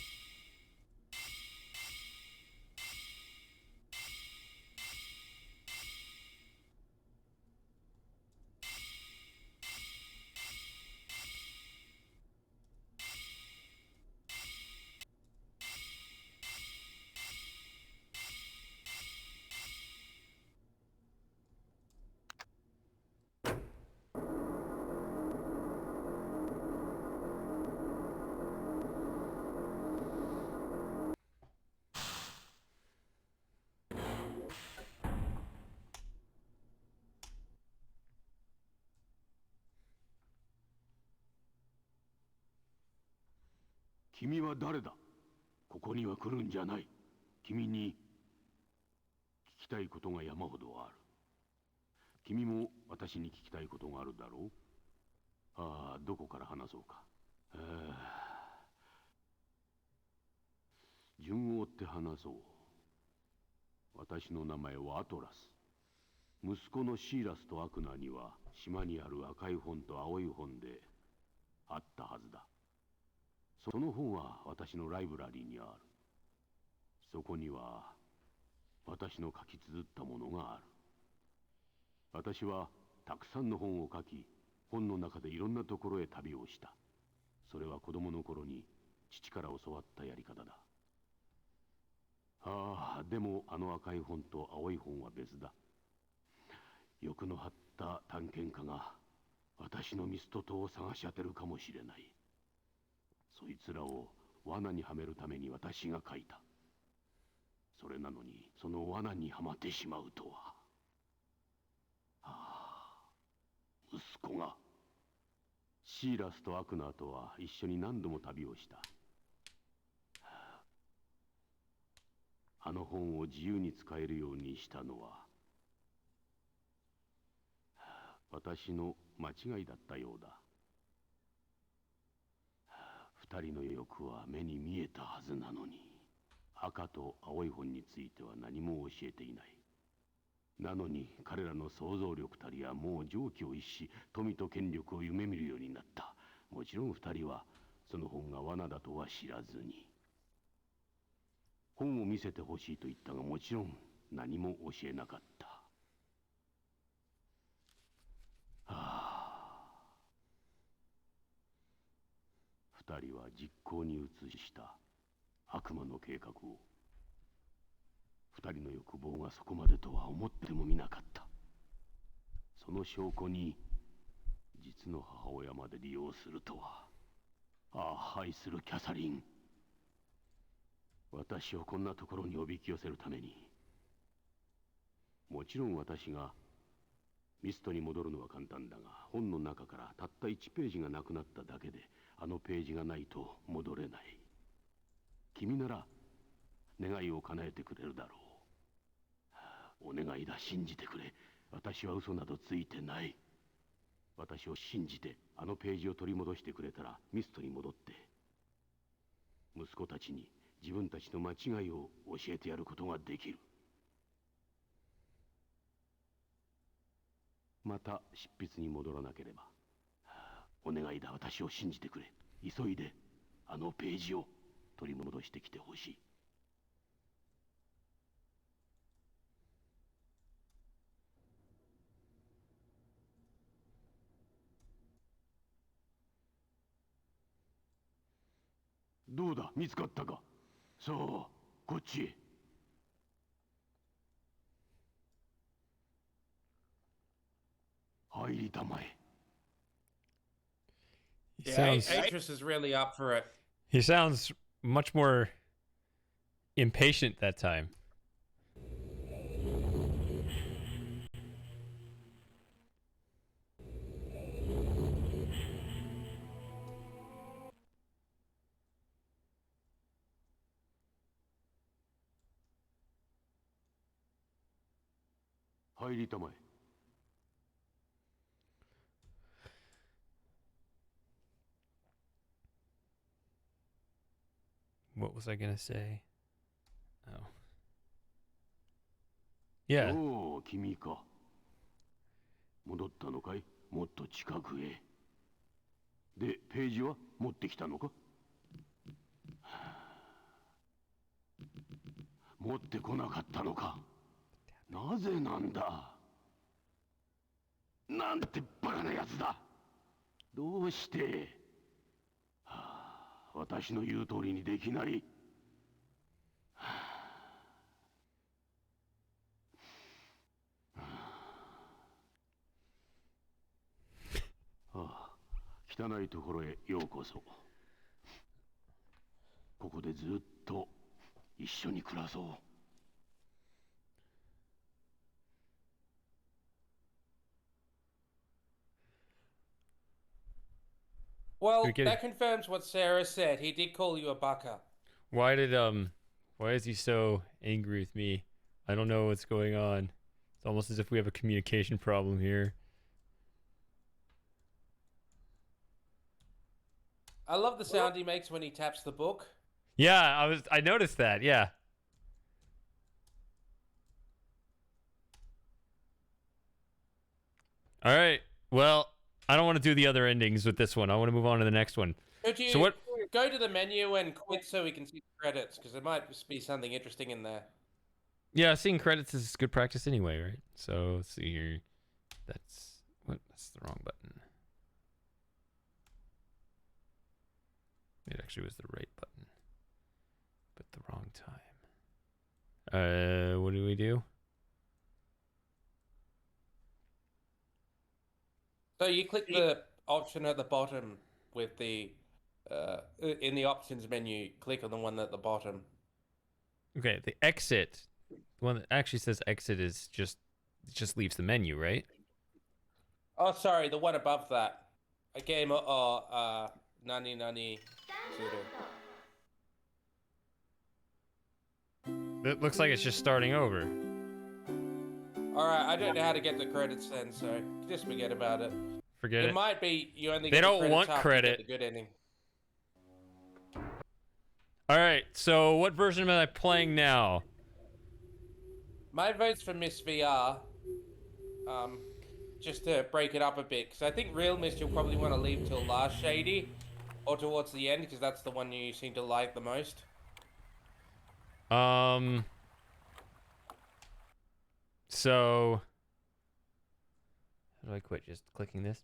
君は誰だ？ここには来るんじゃない。君に聞きたいことが山ほどある。君も私に聞きたいことがあるだろう。ああ、どこから話そうか。順を追って話そう。私の名前はアトラス。息子のシーラスとアクナには島にある赤い本と青い本であったはずだ。その本は私のライブラリーにある。そこには私の書き綴ったものがある。私はたくさんの本を書き、本の中でいろんなところへ旅をした。それは子供の頃に父から教わったやり方だ。ああ、でもあの赤い本と青い本は別だ。欲の張った探検家が私のミスト島を探し当てるかもしれない。そいつらを罠にはめるために私が書いた。それなのにその罠にはまってしまうとは。息子がシーラスとアクナーとは一緒に何度も旅をした。あの本を自由に使えるようにしたのは私の間違いだったようだ。二人の欲は目に見えたはずなのに、赤と青い本については何も教えていない。なのに彼らの想像力たりはもう常軌を逸し、富と権力を夢見るようになった。もちろん二人はその本が罠だとは知らずに。本を見せてほしいと言ったが、もちろん何も教えなかった。二人は実行に移した悪魔の計画を。二人の欲望がそこまでとは思ってもみなかった。その証拠に実の母親まで利用するとは。ああ、愛するキャサリン。私をこんなところにおびき寄せるために。もちろん私がミストに戻るのは簡単だが、本の中からたった1ページがなくなっただけで、あのページがないと戻れない。君なら願いを叶えてくれるだろう。お願いだ、信じてくれ。私は嘘などついてない。私を信じてあのページを取り戻してくれたら、ミストに戻って息子たちに自分たちの間違いを教えてやることができる。また執筆に戻らなければ。お願いだ、私を信じてくれ。急いであのページを取り戻してきてほしい。どうだ、見つかったか。そう、こっちへ。入りたまえ。Yeah, Atris is really up for it. He sounds much more impatient that time. What was I gonna say? Oh. Yeah. おお、君か。戻ったのかい？もっと近くへ。で、ページは持ってきたのか？持ってこなかったのか？なぜなんだ？なんてバカなやつだ。どうして、私の言う通りにできない。汚いところへようこそ。ここでずっと一緒に暮らそう。Well, Okay. that confirms what Sarah said. He did call you a baka. Why is he so angry with me? I don't know what's going on. It's almost as if we have a communication problem here. I love the sound he makes when he taps the book. Yeah, I noticed that. Yeah. All right. Well, I don't want to do the other endings with this one. I want to move on to the next one. Could you So what? go to the menu and quit so we can see the credits? Because there might be something interesting in there. Yeah, seeing credits is good practice anyway, right? So let's see here. That's the wrong button. It actually was the right button, but the wrong time. What do we do? So you click the option at the bottom with the in the options menu. Click on the one at the bottom. Okay, the exit. The one that actually says exit is just leaves the menu, right? Oh, sorry, the one above that. A game nani nani. It looks like it's just starting over. Alright, I don't know how to get the credits then, so just forget about it. Forget It it. might be you only They get don't the want credits after you credit. get the good ending. All right, so what version am I playing now? My vote's for Myst VR. Just to break it up a bit, because I think Real Myst you'll probably want to leave till last Shady, or towards the end, because that's the one you seem to like the most. So how do I quit? Just clicking this.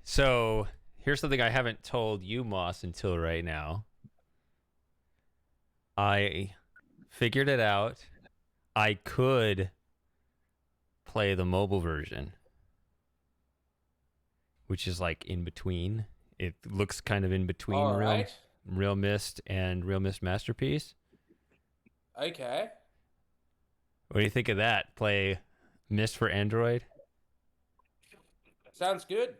So here's something I haven't told you, Moss, until right now. I figured it out. I could play the mobile version, which is like in between. It looks kind of in between Real Myst and Real Myst Masterpiece. Okay. What do you think of that? Play Myst for Android? Sounds good.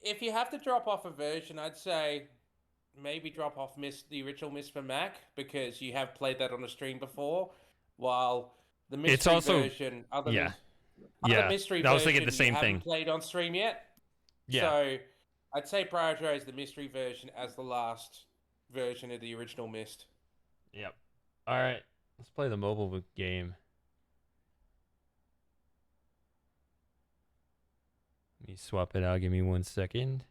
If you have to drop off a version, I'd say maybe drop off the original Myst for Mac, because you have played that on a stream before, while the mystery version, other mystery I was version thinking the same you thing. haven't played on stream yet. Yeah. So I'd say prioritize the mystery version as the last version of the original Myst. Yep. All right. Let's play the mobile game. Let me swap it out. Give me 1 second.